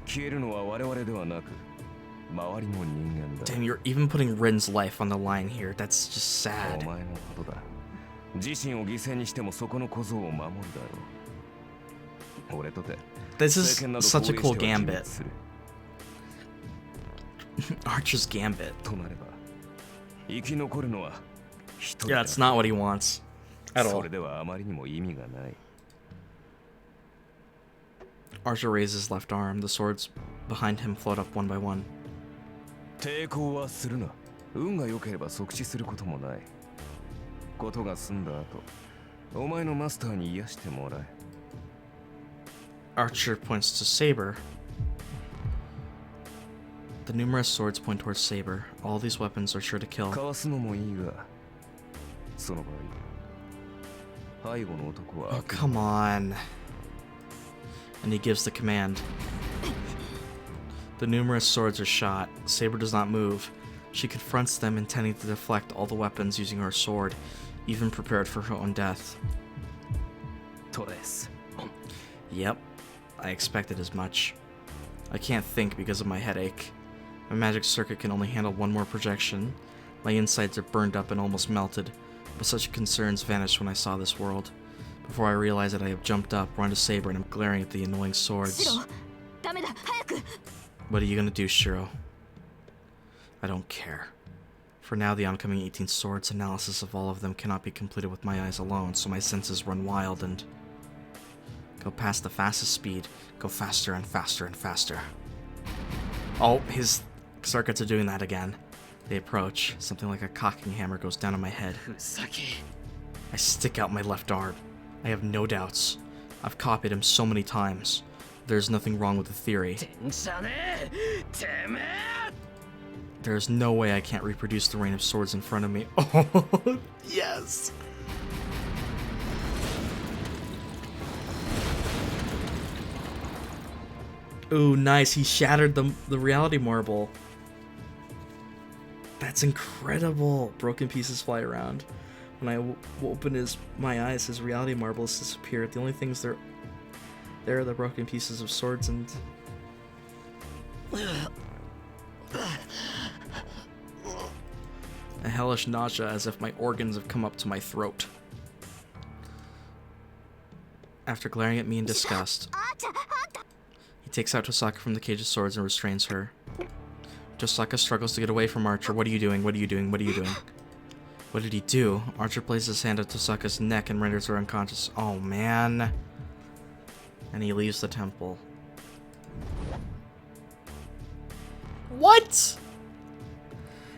消えるのは我々ではなく、周りの人間だ。 damn, you're even putting Rin's life on the line here. That's just お sad. 前のことだ。自身を犠牲にしてもそこの小僧を守るだろう。俺とて This 聖剣な is ど such a 攻 cool 撃しては自 gambit. 滅する。 Archer's gambit. となれば、生き残るのは一人 Yeah, だ。 it's not what he wants at そ all. れではあまりにも意味がない。 Archer raises his left arm. The swords behind him float up one by one. 抵抗はするな。運が良ければ即死することもない。ことが済んだ後、お前のマスターに癒してもらえ。 Archer points to Saber. The numerous swords point towards Saber. All these weapons are sure to kill. かわすのもいいが、その場合、背後の男は Oh, come on. And he gives the command. The numerous swords are shot. Saber does not move. She confronts them, intending to deflect all the weapons using her sword, even prepared for her own death. トレス。 Yep, I expected as much. I can't think because of my headache. My magic circuit can only handle one more projection. My insides are burned up and almost melted, but such concerns vanished when I saw this world. Before I realize it, I have jumped up, run to Saber, and I'm glaring at the annoying swords. What are you gonna do, Shirou? I don't care. For now, the oncoming 18 swords analysis of all of them cannot be completed with my eyes alone, so my senses run wild and go past the fastest speed, go faster and faster and faster. Oh, his circuits are doing that again. They approach. Something like a cocking hammer goes down on my head. I stick out my left arm. I have no doubts. I've copied him so many times. There's nothing wrong with the theory. There's no way I can't reproduce the rain of swords in front of me. Oh, yes! Ooh, nice. He shattered the reality marble. That's incredible. Broken pieces fly around. When I open my eyes, his reality marbles disappeared. The only things there are the broken pieces of swords and... a hellish nausea as if my organs have come up to my throat. After glaring at me in disgust, he takes out Tosaka from the cage of swords and restrains her. Tosaka struggles to get away from Archer. What are you doing? What are you doing? What are you doing? What did he do? Archer places his hand at Tosaka's neck and renders her unconscious. Oh, man. And he leaves the temple. What?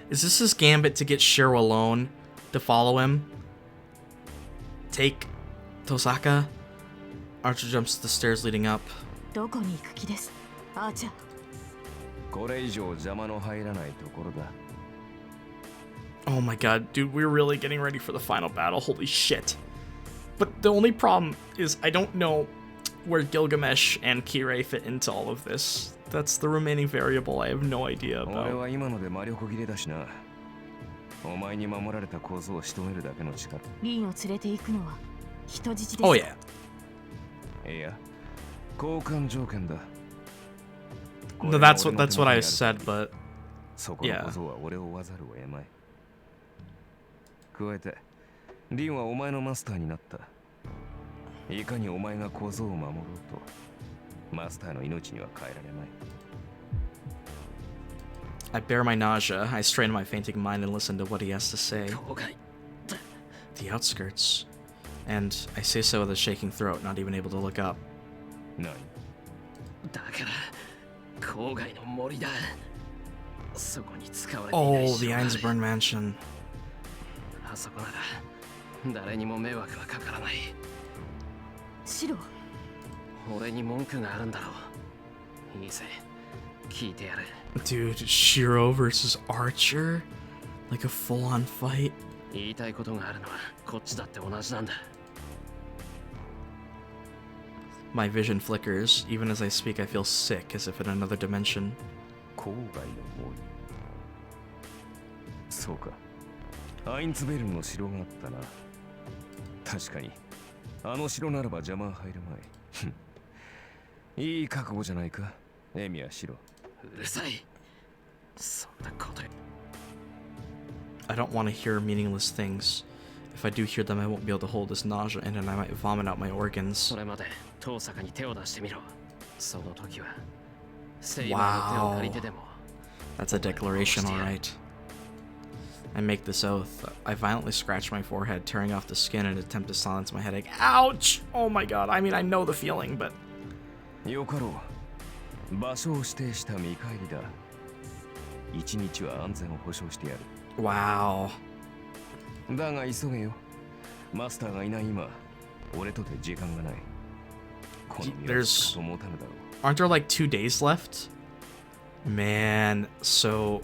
Is this his gambit to get Shirou alone? To follow him? Take Tosaka? Archer jumps the stairs leading up. Oh my god, dude, we're really getting ready for the final battle. Holy shit. But the only problem is I don't know where Gilgamesh and Kirei fit into all of this. That's the remaining variable I have no idea about. Oh yeah. No, that's what I said, but yeah. I bear my nausea. I strain my fainting mind and listen to what he has to say. The outskirts. And I say so with a shaking throat, not even able to look up. Oh, the Einsburn mansion. Dude, Shirou versus Archer? Like a full-on fight? My vision flickers. Even as I speak, I feel sick, as if in another dimension. I don't want to hear meaningless things. If I do hear them, I won't be able to hold this nausea in and I might vomit out my organs. Wow. That's a declaration, alright. I make this oath. I violently scratch my forehead, tearing off the skin in an attempt to silence my headache. Ouch! Oh my god, I mean, I know the feeling, but... Wow. Aren't there like 2 days left? Man, so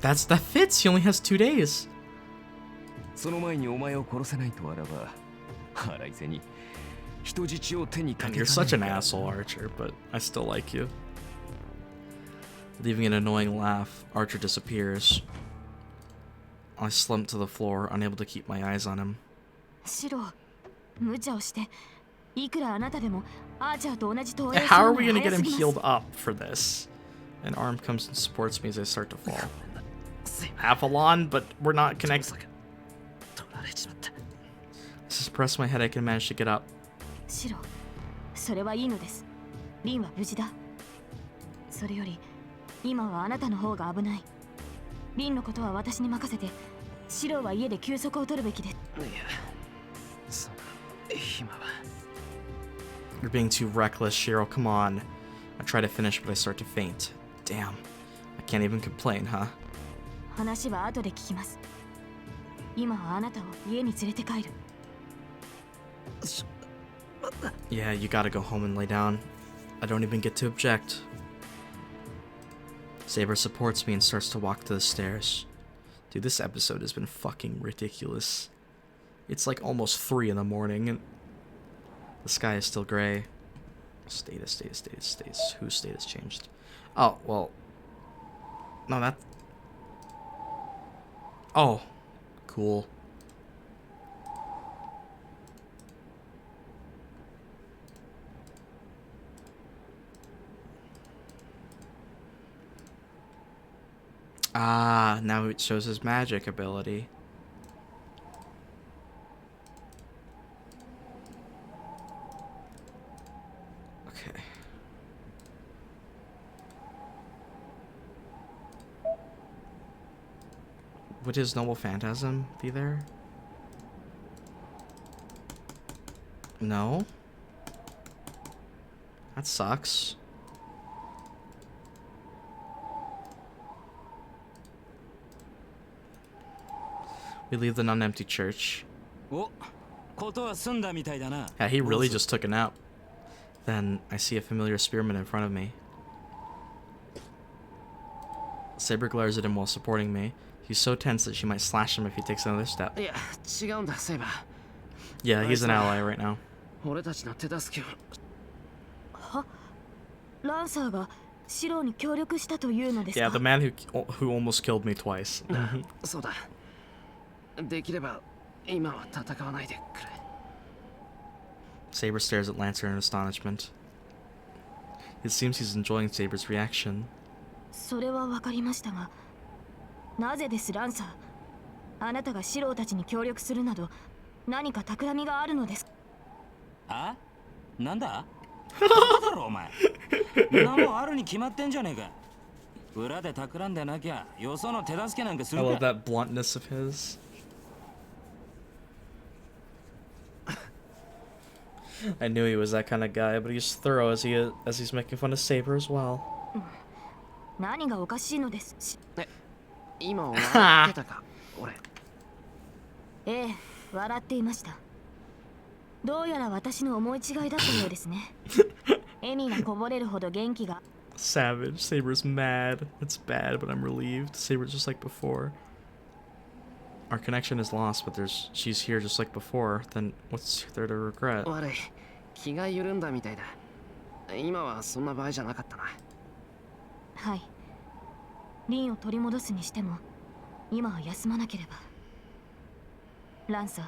that fits. He only has 2 days. You're such an asshole, Archer, but I still like you. Leaving an annoying laugh, Archer disappears. I slump to the floor, unable to keep my eyes on him. いくらあなたでもアーチャーと同じ投影 How are we gonna get him healed up for this? An arm comes and supports me as I start to fall. Avalon, but we're not connected. Suppress my head, I can manage to get up. シロ、それはいいのです。リンは無事だ。それより今はあなたの方が危ない。リンのことは私に任せて、シロは家で休息を取るべきです。いや、そんな暇は。You're being too reckless, Shirou. Come on. I try to finish, but I start to faint. Damn. I can't even complain, huh? 話は後で聞きます。今はあなたを家に連れて帰る。Yeah, you gotta go home and lay down. I don't even get to object. Saber supports me and starts to walk to the stairs. Dude, this episode has been fucking ridiculous. It's like almost 3 in the morning and the sky is still gray. Status. Whose status changed? Oh, well. No, that... Oh. Cool. Ah, now it shows his magic ability. Okay. Would his noble phantasm be there? No? That sucks. We leave the non-empty church. Yeah, he really just took a nap. Then I see a familiar spearman in front of me. Saber glares at him while supporting me. He's so tense that she might slash him if he takes another step. Yeah, he's an ally right now. ランサーがシロに協力したというのですか? Yeah, the man who almost killed me twice. そうだ。できれば今は戦わないでくれ。 Saber stares at Lancer in astonishment. It seems he's enjoying Saber's reaction. それはわかりましたが、なぜですランサー？あなたがシロたちに協力するなど何か企みがあるのです。あ？なんだ？だろお前。なんもあるに決まってんじゃねえか。裏で企んでなきゃよその手助けなんかするか。 I love that bluntness of his. I knew he was that kind of guy, but he's thorough as he's making fun of Saber as well. 何がおかしいのです。今笑ってたか、俺。ええ、笑っていました。どうやら私の思い違いだったようですね。笑みがこぼれるほど元気が。Savage. Saber's mad. It's bad, but I'm relieved. Saber's just like before. Our connection is lost, but she's here just like before. Then what's there to regret? 悪い。気が緩んだみたいだ。今はそんな場合じゃなかったな。はい。リンを取り戻すにしても、今は休まなければ。ランサー、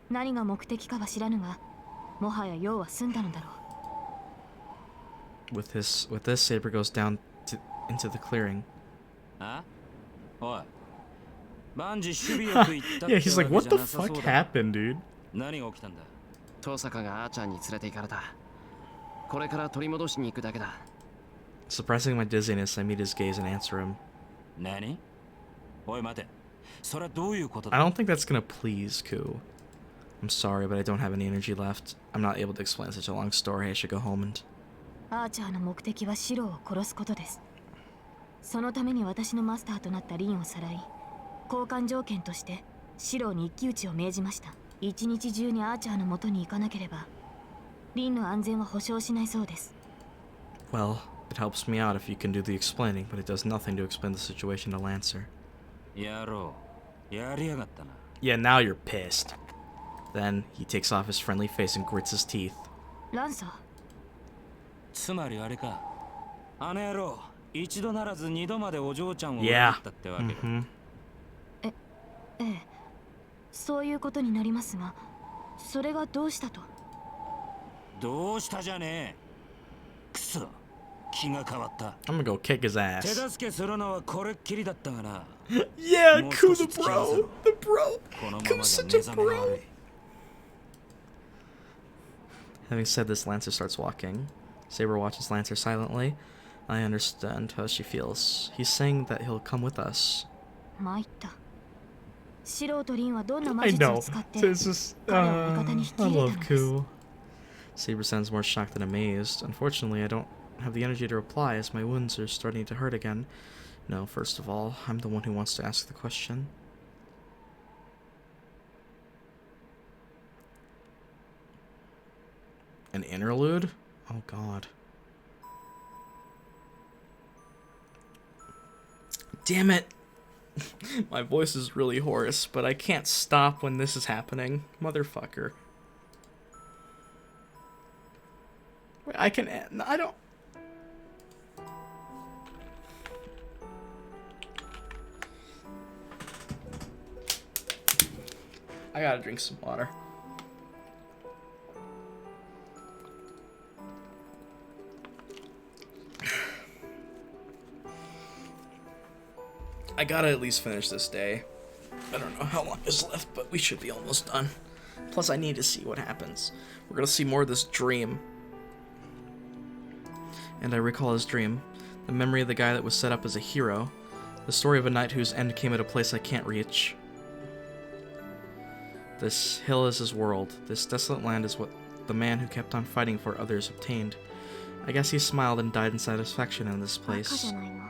何が目的かは知らぬが、もはや用は済んだのだろう。With this, Saber goes down into the clearing. Ah? What? Yeah, he's like, what the fuck happened, dude? 何が起きたんだ? トサカがあーちゃんに連れて行かれた。これから取り戻しに行くだけだ。Suppressing my dizziness, I meet his gaze and answer him. 何? おい待て。それはどういうことだ? I don't think that's gonna please Ku. I'm sorry, but I don't have any energy left. I'm not able to explain such a long story. I should go home and... アーチャーの目的はシロを殺すことです。そのために私のマスターとなったリンをさらい、交換条件としてシロに一騎打ちを命じました。一日中にアーチャーの元に行かなければ、リンの安全は保証しないそうです。Well, it helps me out if you can do the explaining, but it does nothing to explain the situation to Lancer. やろう。やりやがったな。Yeah, now you're pissed. Then he takes off his friendly face and grits his teeth. ランサー。つまりあれか。あの野郎、一度ならず二度までお嬢ちゃんを裏切ったってわけか。ええ、そういうことになりますが、それがどうしたと？どうしたじゃねえ。くそ、気が変わった。I'm gonna go kick his 手 ass. 助けするのはこれっきりだったがな。 Yeah, もう Ku 少 the し付き合わせ bro. ろ。 The bro. このまま Ku's じゃ such 目 a 覚めが悪 bro. い。 Having said this, Lancer starts walking. Saber watches Lancer silently. I understand how she feels. He's saying that he'll come with us. 参った。シロウとリンはどんな魔 I 術を know. 使って So it's just, 彼を味方に引き I 入れ love たのです。 Ku. Saber sounds more shocked than amazed. Unfortunately, I don't have the energy to reply as my wounds are starting to hurt again. No, first of all, I'm the one who wants to ask the question. An interlude? Oh god. Damn it! My voice is really hoarse, but I can't stop when this is happening. Motherfucker. Wait, I can... I don't... I gotta drink some water. I gotta at least finish this day. I don't know how long is left, but we should be almost done. Plus, I need to see what happens. We're gonna see more of this dream. And I recall his dream. The memory of the guy that was set up as a hero. The story of a knight whose end came at a place I can't reach. This hill is his world. This desolate land is what the man who kept on fighting for others obtained. I guess he smiled and died in satisfaction in this バカ place. じゃないの、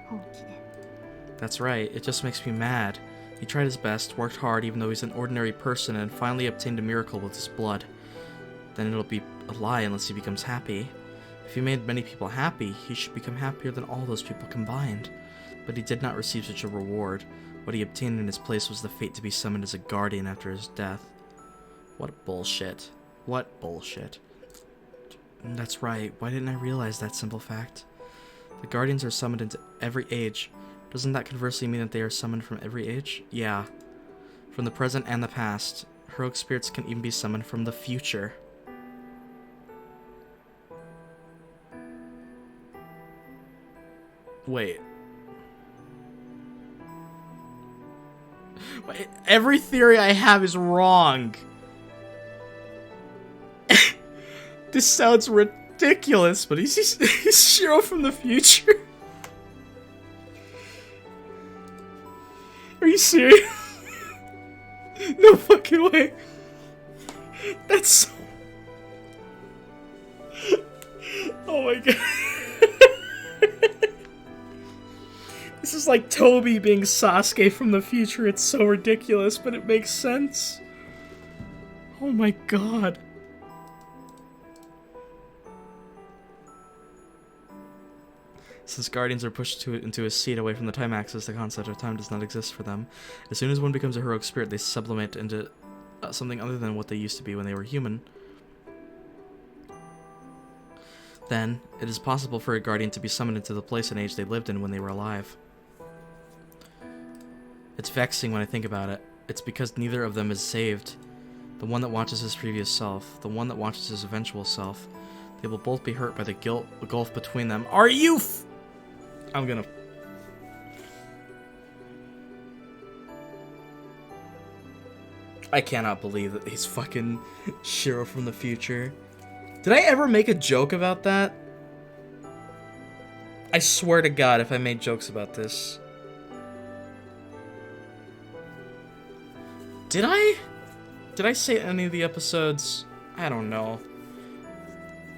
本気で。 That's right, it just makes me mad. He tried his best, worked hard even though he's an ordinary person, and finally obtained a miracle with his blood. Then it'll be a lie unless he becomes happy. If he made many people happy, he should become happier than all those people combined. But he did not receive such a reward. What he obtained in his place was the fate to be summoned as a guardian after his death. What bullshit. What bullshit. That's right, why didn't I realize that simple fact? The guardians are summoned into every age. Doesn't that conversely mean that they are summoned from every age? Yeah. From the present and the past. Heroic spirits can even be summoned from the future. Wait. Wait, every theory I have is wrong. This sounds ridiculous, but he's Shirou from the future. Are you serious? No fucking way. That's so... Oh my god. This is like Toby being Sasuke from the future. It's so ridiculous, but it makes sense. Oh my god. Since guardians are pushed into a seat away from the time axis, the concept of time does not exist for them. As soon as one becomes a heroic spirit, they sublimate into something other than what they used to be when they were human. Then, it is possible for a guardian to be summoned into the place and age they lived in when they were alive. It's vexing when I think about it. It's because neither of them is saved. The one that watches his previous self, the one that watches his eventual self. They will both be hurt by the gulf between them. Are you I'm gonna... I cannot believe that he's fucking Shirou from the future. Did I ever make a joke about that? I swear to God if I made jokes about this. Did I? Did I say any of the episodes? I don't know.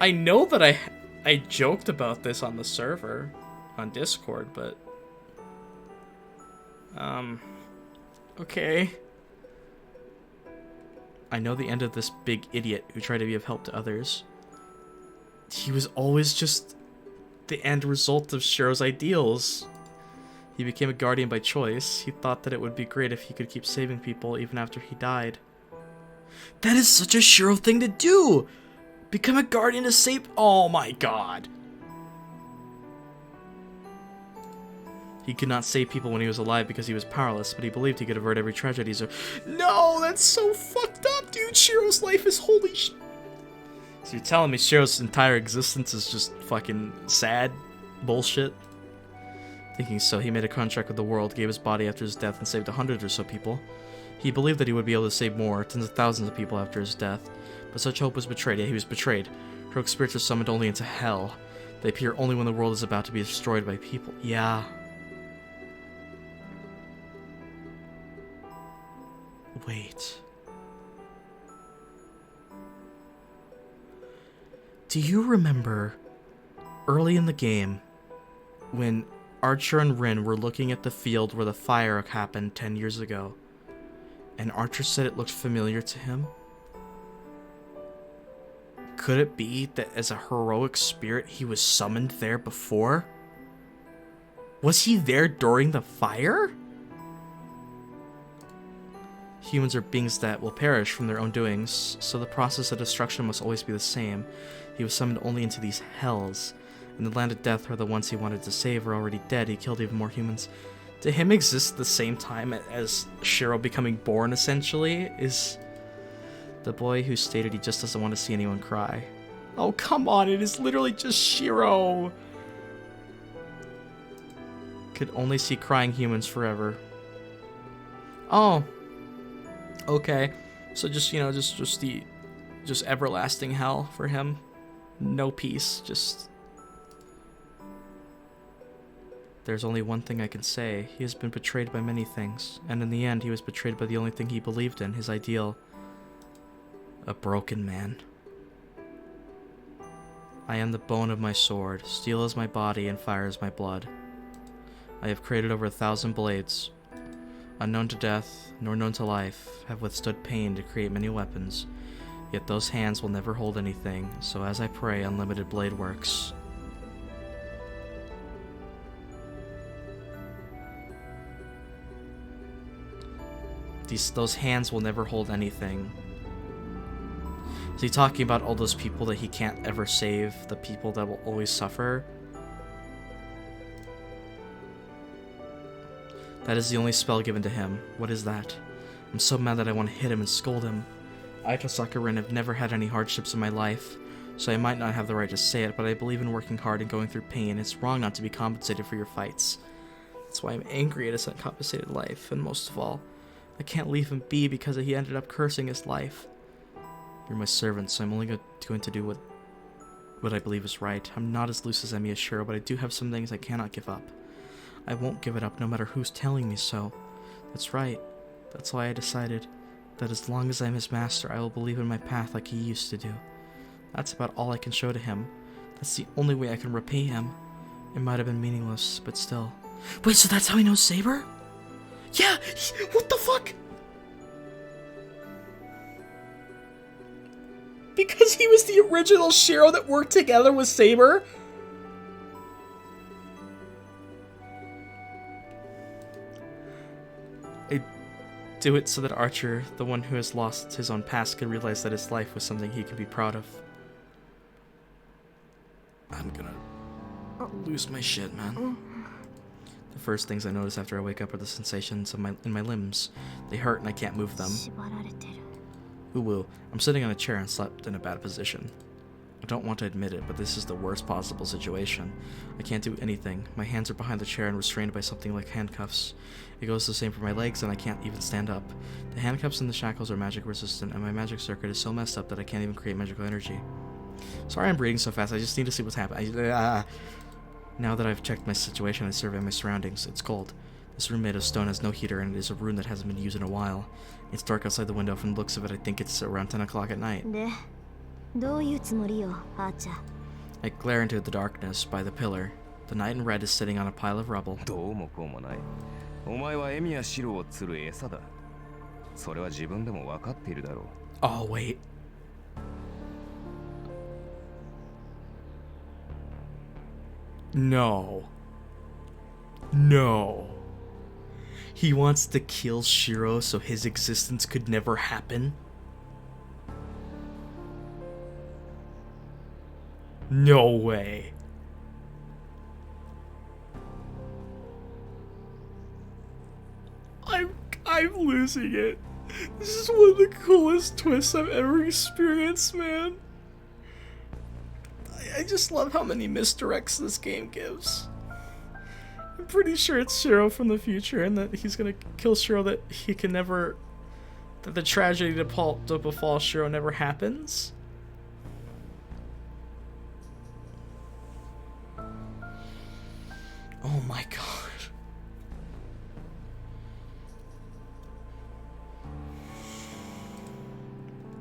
I know that I joked about this on the server, on Discord, but... Okay. I know the end of this big idiot who tried to be of help to others. He was always just the end result of Shirou's ideals. He became a guardian by choice. He thought that it would be great if he could keep saving people even after he died. That is such a Shirou thing to do! Become a guardian to save... Oh my god. He could not save people when he was alive because he was powerless, but he believed he could avert every tragedy. So... No, that's so fucked up, dude! Shirou's life is holy sh... So you're telling me Shirou's entire existence is just fucking sad bullshit? Thinking so, he made a contract with the world, gave his body after his death, and saved 100 or so people. He believed that he would be able to save more, tens of thousands of people after his death. But such hope was betrayed. Yeah, he was betrayed. Heroic spirits are summoned only into hell. They appear only when the world is about to be destroyed by people. Yeah. Wait. Do you remember early in the game when Archer and Rin were looking at the field where the fire happened 10 years ago, and Archer said it looked familiar to him? Could it be that as a heroic spirit he was summoned there before? Was he there during the fire? Humans are beings that will perish from their own doings, so the process of destruction must always be the same. He was summoned only into these hells. In the land of death, where the ones he wanted to save were already dead, he killed even more humans. To him exist at the same time as Shirou becoming born, essentially, is the boy who stated he just doesn't want to see anyone cry. Oh, come on, it is literally just Shirou! Could only see crying humans forever. Oh. Okay. So just, you know, just everlasting hell for him. No peace, just... There's only one thing I can say. He has been betrayed by many things, and in the end he was betrayed by the only thing he believed in, his ideal. A broken man. I am the bone of my sword. Steel is my body, and fire is my blood. I have created over 1,000 blades. Unknown to death, nor known to life, have withstood pain to create many weapons. Yet those hands will never hold anything, so as I pray, unlimited blade works. Those hands will never hold anything. Is he talking about all those people that he can't ever save? The people that will always suffer? That is the only spell given to him. What is that? I'm so mad that I want to hit him and scold him. I, Tosaka Rin, have never had any hardships in my life, so I might not have the right to say it, but I believe in working hard and going through pain. It's wrong not to be compensated for your fights. That's why I'm angry at his uncompensated life, and most of all, I can't leave him be because he ended up cursing his life. You're my servant, so I'm only going to do what I believe is right. I'm not as loose as Emi Shirou, but I do have some things I cannot give up. I won't give it up no matter who's telling me so. That's right. That's why I decided that as long as I'm his master, I will believe in my path like he used to do. That's about all I can show to him. That's the only way I can repay him. It might have been meaningless, but still. Wait, so that's how he knows Saber? Yeah! What the fuck? Because he was the original Shirou that worked together with Saber? I do it so that Archer, the one who has lost his own past, could realize that his life was something he can be proud of. I'm gonna lose my shit, man. The first things I notice after I wake up are the sensations in my limbs. They hurt and I can't move them. Ooh, I'm sitting on a chair and slept in a bad position. I don't want to admit it, but this is the worst possible situation. I can't do anything. My hands are behind the chair and restrained by something like handcuffs. It goes the same for my legs, and I can't even stand up. The handcuffs and the shackles are magic resistant, and my magic circuit is so messed up that I can't even create magical energy. Sorry I'm breathing so fast, I just need to see what's happening. Now that I've checked my situation, I survey my surroundings. It's cold. This room made of stone has no heater, and it is a room that hasn't been used in a while. It's dark outside the window. From the looks of it, I think it's around 10 o'clock at night. I glare into the darkness by the pillar. The knight in red is sitting on a pile of rubble. Oh, wait. No. No. He wants to kill Shirou so his existence could never happen? No way. I'm losing it. This is one of the coolest twists I've ever experienced, man. I just love how many misdirects this game gives. I'm pretty sure it's Shirou from the future, and that he's gonna kill Shirou, that he can never... that the tragedy to befall Shirou never happens. Oh my god.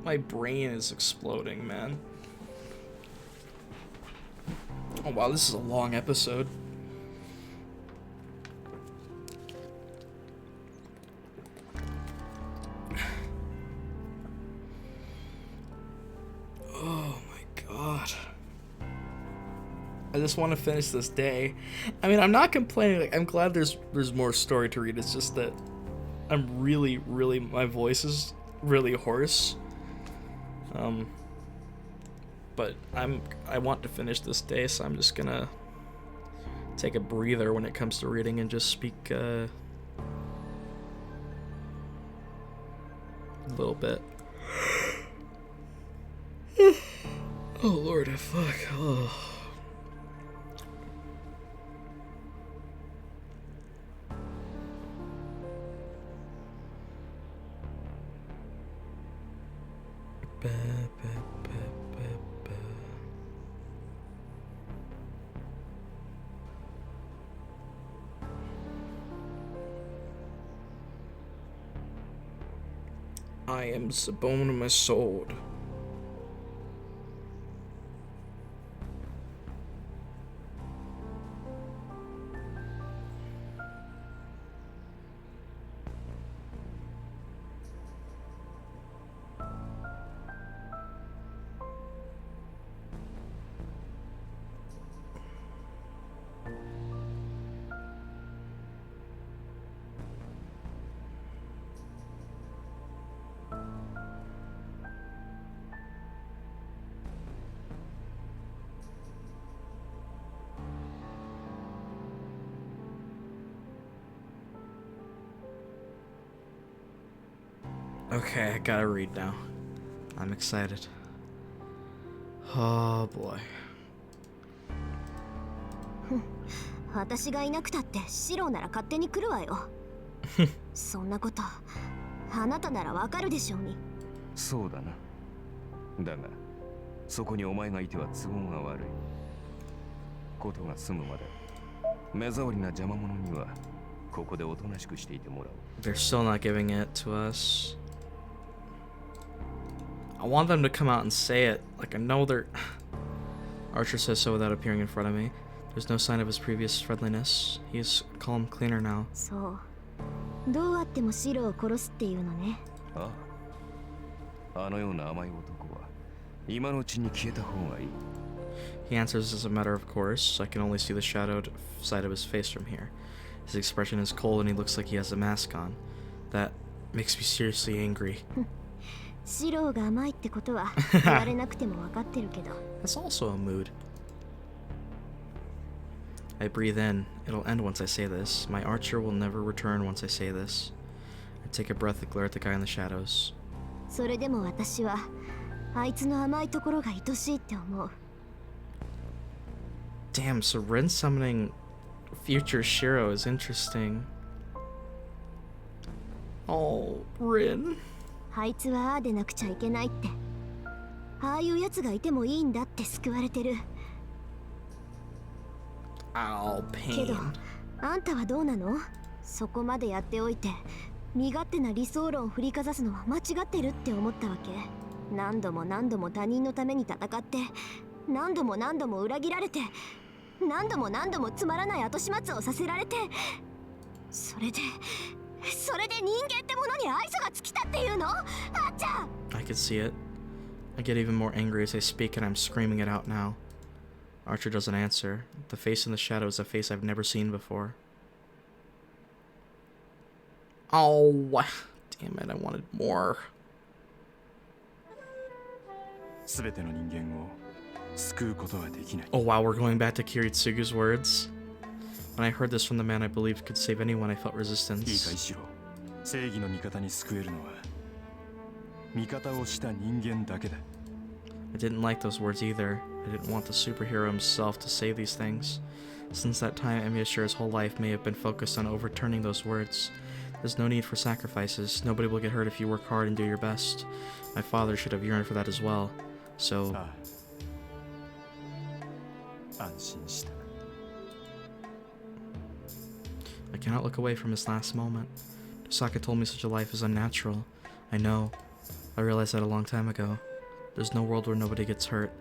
My brain is exploding, man. Oh wow, this is a long episode. Oh my god. I just want to finish this day. I mean, I'm not complaining. Like, I'm glad there's more story to read. It's just that I'm really, my voice is really hoarse. But I want to finish this day, so I'm just gonna take a breather when it comes to reading and just speak a little bit. Oh Lord, fuck. Oh. I am the bone of my sword. Okay, I gotta read now. I'm excited. Oh boy. 私がいなくたってシローなら勝手に来るわよ。そんなことあなたならわかるでしょうに。そうだな。だがそこにお前がいては都合が悪い。ことが済むまで目障りな邪魔者にはここでおとなしくしていてもらおう。 They're still not giving it to us. I want them to come out and say it. Like, I know they're... Archer says so without appearing in front of me. There's no sign of his previous friendliness. He's calm, cleaner now. そう。どうあってもシローを殺すっていうのね。ああ。あのような甘い男は今のうちに消えた方がいい。 He answers as a matter of course. I can only see the shadowed side of his face from here. His expression is cold and he looks like he has a mask on. That makes me seriously angry. シローが甘いってことは言われなくても分かってるけど。That's also a mood. I breathe in. It'll end once I say this. My archer will never return once I say this. I take a breath and glare at the guy in the shadows. それでも私はあいつの甘いところが愛しいって思う。Damn, so Rin summoning future Shirou is interesting. Oh, Rin. あいつはああでなくちゃいけないって。ああいうやつがいてもいいんだって救われてる。Ow, けど pain. あんたはどうなの？そこまでやっておいて身勝手な理想論を振りかざすのは間違ってるって思ったわけ。何度も何度も他人のために戦って何度も何度も裏切られて何度も何度もつまらない後始末をさせられてそれで人間ってものに愛想が尽きたっていうの？あっちゃん I can see it. I get even more angry as I speak and I'm screaming it out now. Archer doesn't answer. The face in the shadow is a face I've never seen before. Oh, damn it, I wanted more. 全ての人間を救うことはできない。 Oh wow, we're going back to Kiritsugu's words. When I heard this from the man I believed could save anyone, I felt いいか resistance. 石郎、正義の味方に救えるのは味方をした人間だけだ。I didn't like those words either. I didn't want the superhero himself to say these things. Since that time, Emiya whole life may have been focused on overturning those words. There's no need for sacrifices. Nobody will get hurt if you work hard and do your best. My father should have yearned for that as well. So... I cannot look away from his last moment. Tosaka told me such a life is unnatural. I know. I realized that a long time ago. There's no world where nobody gets hurt,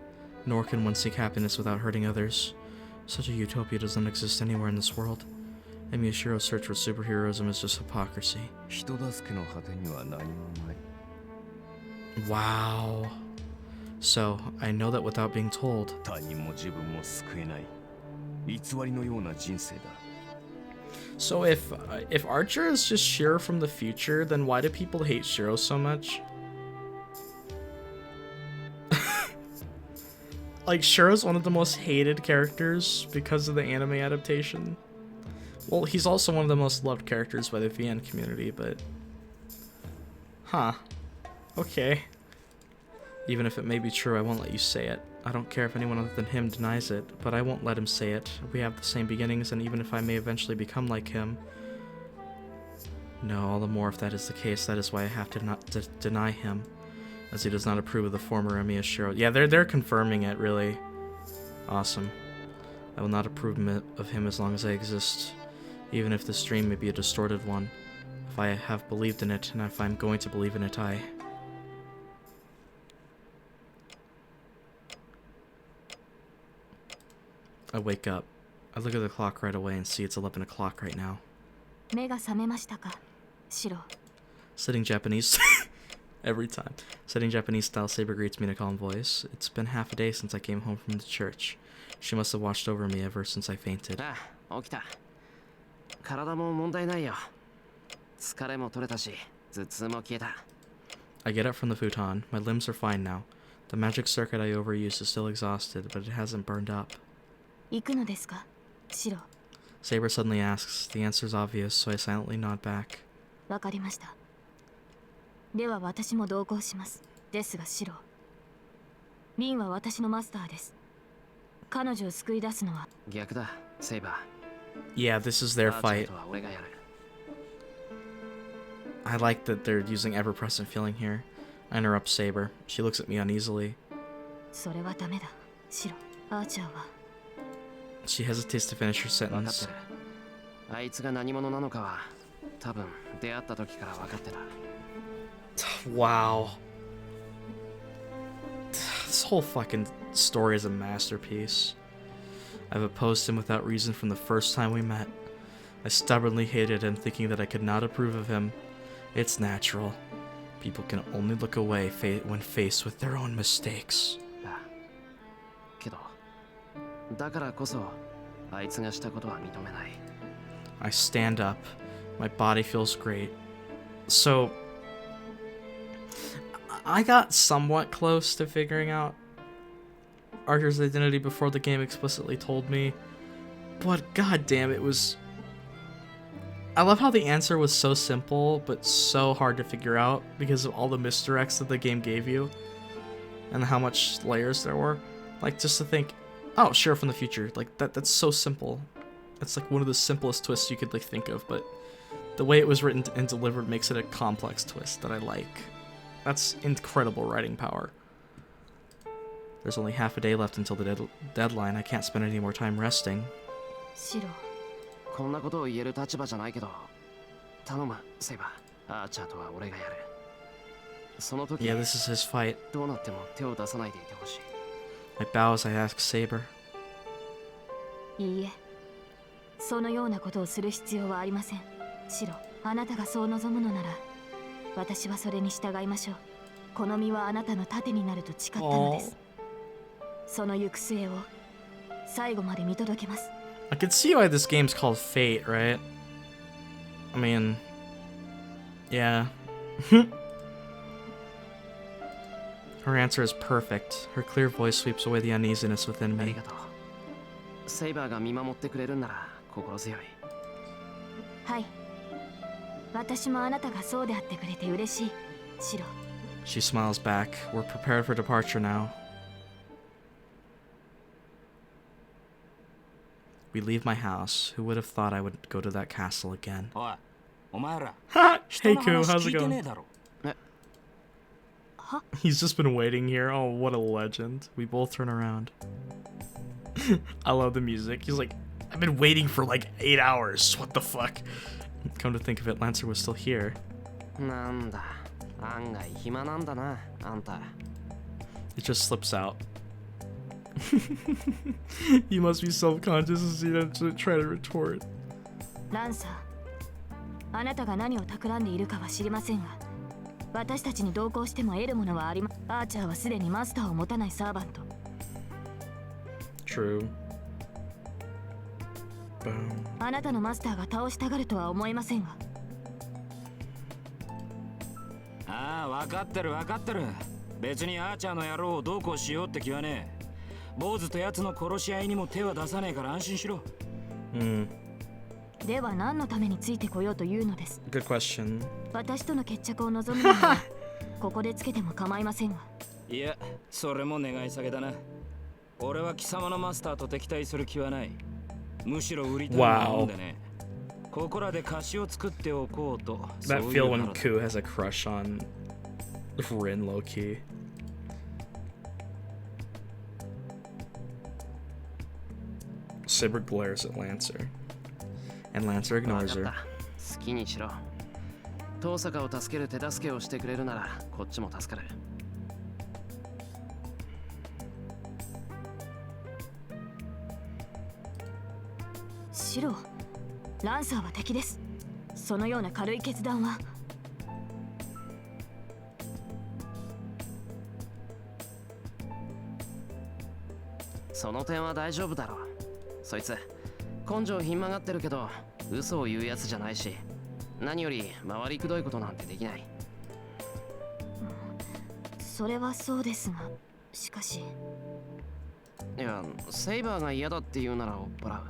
nor can one seek happiness without hurting others. Such a utopia doesn't exist anywhere in this world. Emiya search for superheroism is just hypocrisy. Wow. So, I know that without being told. So if Archer is just Shirou from the future, then why do people hate Shirou so much? Like, Shirou's one of the most hated characters because of the anime adaptation. Well, he's also one of the most loved characters by the VN community, but... Huh. Okay. Even if it may be true, I won't let you say it. I don't care if anyone other than him denies it, but I won't let him say it. We have the same beginnings, and even if I may eventually become like him... No, all the more if that is the case, that is why I have to not deny him. As he does not approve of the former Emiya Shirou. Yeah, they're confirming it, really. Awesome. I will not approve of him as long as I exist. Even if this dream may be a distorted one. If I have believed in it, and if I'm going to believe in it, I wake up. I look at the clock right away and see it's 11 o'clock right now. 目が覚めましたか、シロ。 Sitting Japanese... Every time. Sitting Japanese style, Saber greets me in a calm voice. It's been half a day since I came home from the church. She must have watched over me ever since I fainted. 起きた。体も問題ないよ。疲れも取れたし、頭痛も消えた。I get up from the futon. My limbs are fine now. The magic circuit I overused is still exhausted, but it hasn't burned up. 行くのですか、シロ。 Saber suddenly asks. The answer is obvious, so I silently nod back. わかりました。では私も同行します。ですがシロ。リンは私のマスターです。彼女を救い出すのは逆だ、セイバー。 Yeah, this is their fight. は俺がやる。 I like that they're using ever-present feeling here. I interrupt Saber. She looks at me uneasily. それはダメだ、シロ。アーチャーは。 She hesitates to finish her 分かって sentence. る。あいつが何者なのかは、多分出会った時から分かってた。 Wow. This whole fucking story is a masterpiece. I've opposed him without reason from the first time we met. I stubbornly hated him, thinking that I could not approve of him. It's natural. People can only look away when faced with their own mistakes. けど、だからこそ、あいつがしたことは認めない。 I stand up. My body feels great. So... I got somewhat close to figuring out Archer's identity before the game explicitly told me, but goddamn, it was... I love how the answer was so simple, but so hard to figure out because of all the misdirects that the game gave you and how much layers there were. Like, just to think, oh, Shirou from the future, like, that's so simple. It's like one of the simplest twists you could, like, think of, but the way it was written and delivered makes it a complex twist that I like. That's incredible writing power. There's only half a day left until the deadline. I can't spend any more time resting. シロ。こんなことを言える立場じゃないけど、頼む、セイバー。アーチャーとは俺がやる。その時、 Yeah, this is his fight. どうなっても手を出さないでいてほしい。 I bow as I ask Saber. いいえ。そのようなことをする必要はありません。シロ、あなたがそう望むのなら、私はそれに従いましょう。この身はあなたの盾になると誓ったのです。その行く末を最後まで見届けます。 I can see why this game's called Fate, right? I mean, yeah. Her answer is perfect. Her clear voice sweeps away the uneasiness within あり me. がとう。セイバーが見守ってくれるんなら心強い。はい。私もあなたがそうであってくれて嬉しい。シロ。 She smiles back. We're prepared for departure now. We leave my house. Who would have thought I would go to that castle again? おい、お前ら。 Hey, 人の Ku, 話 how's 聞 it いてねえ going? だろ。 He's just been waiting here. Oh, what a legend. We both turn around. I love the music. He's like, I've been waiting for like 8 hours. What the fuck? Come to think of it, Lancer was still here. なんだ、案外暇なんだな、あんた。 It just slips out. He must be self-conscious as he doesn't try to retort. ランサー、あなたが何を企んでいるかは知りませんが、私たちに同行しても得るものはありません。アーチャーはすでにマスターを持たないサーバント。 True. Boom. あなたのマスターが倒したがるとは思えませんが。ああ、分かってる分かってる。別にアーチャーの野郎をどうこうしようって気はねえ。坊主と奴の殺し合いにも手は出さねえから安心しろ。では何のためについてこようというのです。 Good question. 私との決着を望むのならここでつけても構いませんが。いや、それも願い下げだな。俺は貴様のマスターと敵対する気はない。むしろ売りたいもんでね。ここらで菓子を作っておこうと。 That feel when Ku has a crush on Rin low-key. Saber glares at Lancer. And Lancer ignores her. 好きにしろ。遠坂を助ける手助けをしてくれるならこっちも助かる。シロ、ランサーは敵です。そのような軽い決断は。その点は大丈夫だろう。そいつ根性ひん曲がってるけど嘘を言うやつじゃないし、何より回りくどいことなんてできない。それはそうですが、しかし。いや、セイバーが嫌だって言うなら追っ払う。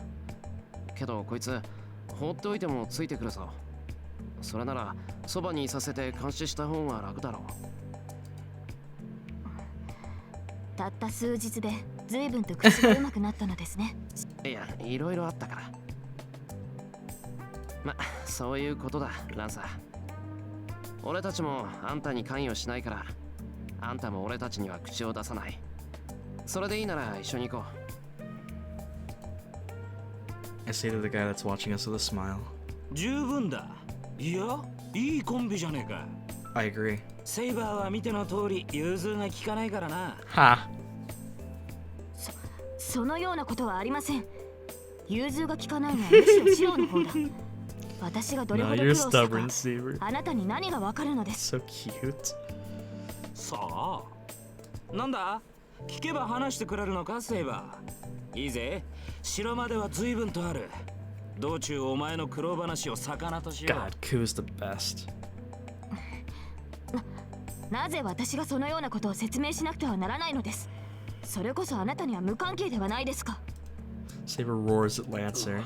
けどこいつ放っておいてもついてくるぞ。それならそばにいさせて監視した方が楽だろう。たった数日で随分と口が上手くなったのですね。いや、いろいろあったから。ま、そういうことだ、ランサー。俺たちもあんたに関与しないから、あんたも俺たちには口を出さない。それでいいなら一緒に行こう。I say to the guy that's watching us with a smile. 十分だ。いや、いいコンビじゃねえか。 I agree. セイバーは見ての通り融通が利かないからな。Ha! そのようなことはありません。融通が利かないのはむしろシロの方だ。私がどれほ No, ど苦 you're 労したか stubborn, Saber. あなたに何がわかるのです。 So cute. さあ、なんだ、聞けば話してくれるのか、セイバー。いいぜ、城までは随分とある。道中お前の苦労話を魚としよう。 God, Ku's the best. なぜ私がそのようなことを説明しなくてはならないのです。それこそあなたには無関係ではないですか。 Saber roars at Lancer.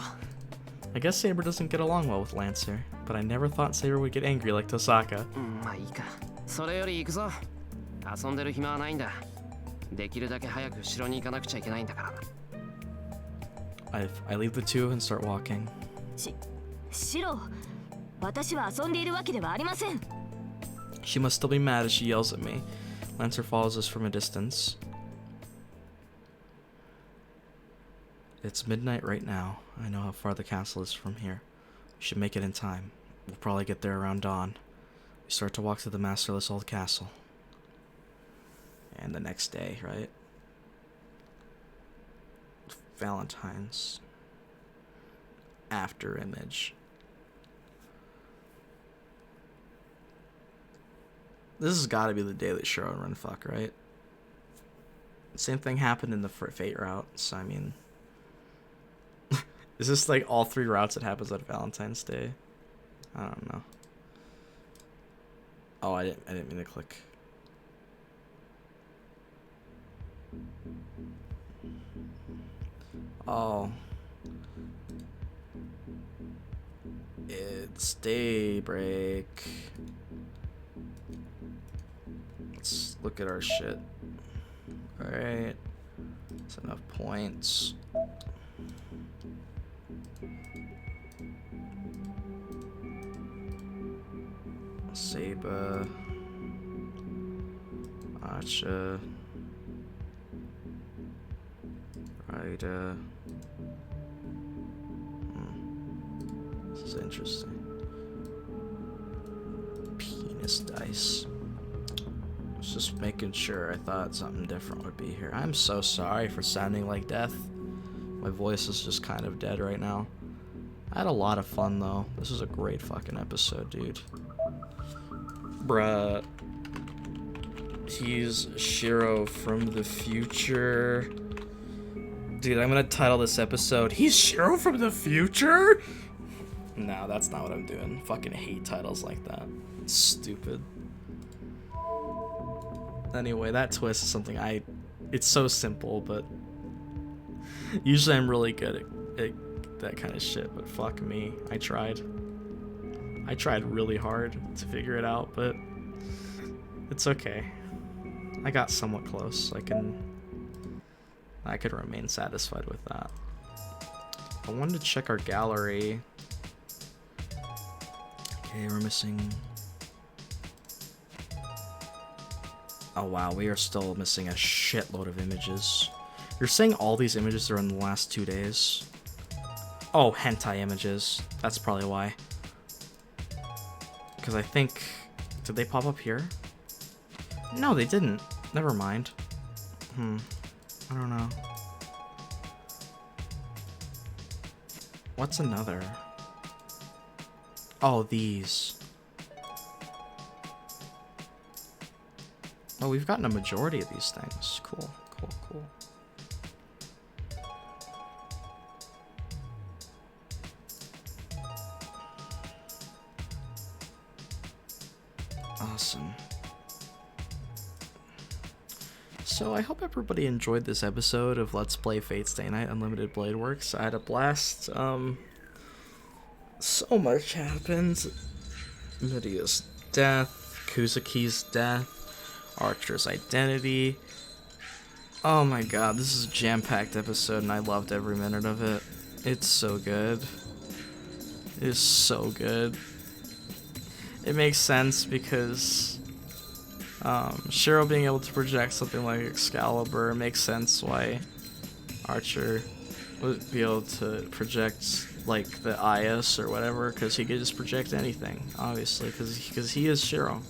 I guess Saber doesn't get along well with Lancer, but I never thought Saber would get angry like Tosaka. まあいいか。それより行くぞ。遊んでる暇はないんだ。できるだけ早く城に行かなくちゃいけないんだから。I leave the two and start walking. シロ、私は遊んでいるわけではありません。 She must still be mad as she yells at me. Lancer follows us from a distance. It's midnight right now. I know how far the castle is from here. We should make it in time. We'll probably get there around dawn. We start to walk through the masterless old castle. And the next day, right? Valentine's. After image. This has got to be the day that Shirou and Ren fuck, right? Same thing happened in the Fate route, so I mean... Is this like all 3 routes that happens on Valentine's Day? I don't know. Oh, I didn't mean to click. Oh. It's daybreak. Let's look at our shit. Alright. That's enough points. Saber. Archer. Rider. This is interesting. Penis dice. I was just making sure. I thought something different would be here. I'm so sorry for sounding like death. My voice is just kind of dead right now. I had a lot of fun though. This was a great fucking episode, dude. Bruh. He's Shirou from the future. Dude, I'm gonna title this episode, He's Shirou from the Future? No, that's not what I'm doing. Fucking hate titles like that. It's stupid. Anyway, that twist is something it's so simple, but usually I'm really good at that kind of shit, but fuck me. I tried really hard to figure it out, but it's okay. I got somewhat close. I could remain satisfied with that. I wanted to check our gallery. Okay, we're missing... Oh wow, we are still missing a shitload of images. You're saying all these images are in the last 2 days? Oh, hentai images. That's probably why. Because I think... Did they pop up here? No, they didn't. Never mind. I don't know. What's another? Oh, these. Oh, we've gotten a majority of these things. Cool, cool, cool. Awesome. So I hope everybody enjoyed this episode of Let's Play Fate Stay Night Unlimited Blade Works. I had a blast. So much happened. Lydia's death, Kuzuki's death, Archer's identity. Oh my god, this is a jam-packed episode and I loved every minute of it. It's so good. It is so good. It makes sense because Shirou being able to project something like Excalibur makes sense why Archer would be able to project like the Ias or whatever, because he could just project anything, obviously, because he is Shirou.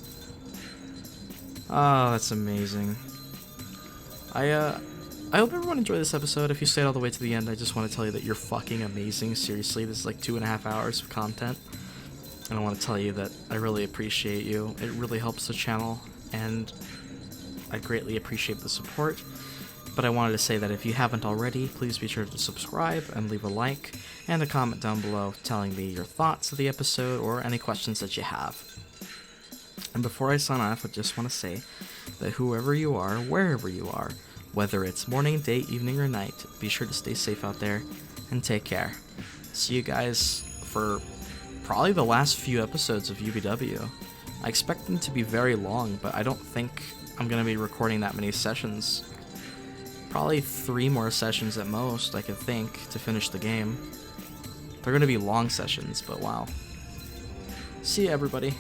Oh, that's amazing. I hope everyone enjoyed this episode. If you stayed all the way to the end, I just want to tell you that you're fucking amazing. Seriously, this is like 2.5 hours of content. And I want to tell you that I really appreciate you. It really helps the channel, and I greatly appreciate the support. But I wanted to say that if you haven't already, please be sure to subscribe and leave a like and a comment down below telling me your thoughts of the episode or any questions that you have. And before I sign off, I just want to say that whoever you are, wherever you are, whether it's morning, day, evening, or night, be sure to stay safe out there and take care. See you guys for probably the last few episodes of UBW. I expect them to be very long, but I don't think I'm going to be recording that many sessions. Probably 3 more sessions at most, I could think, to finish the game. They're going to be long sessions, but wow. See ya, everybody.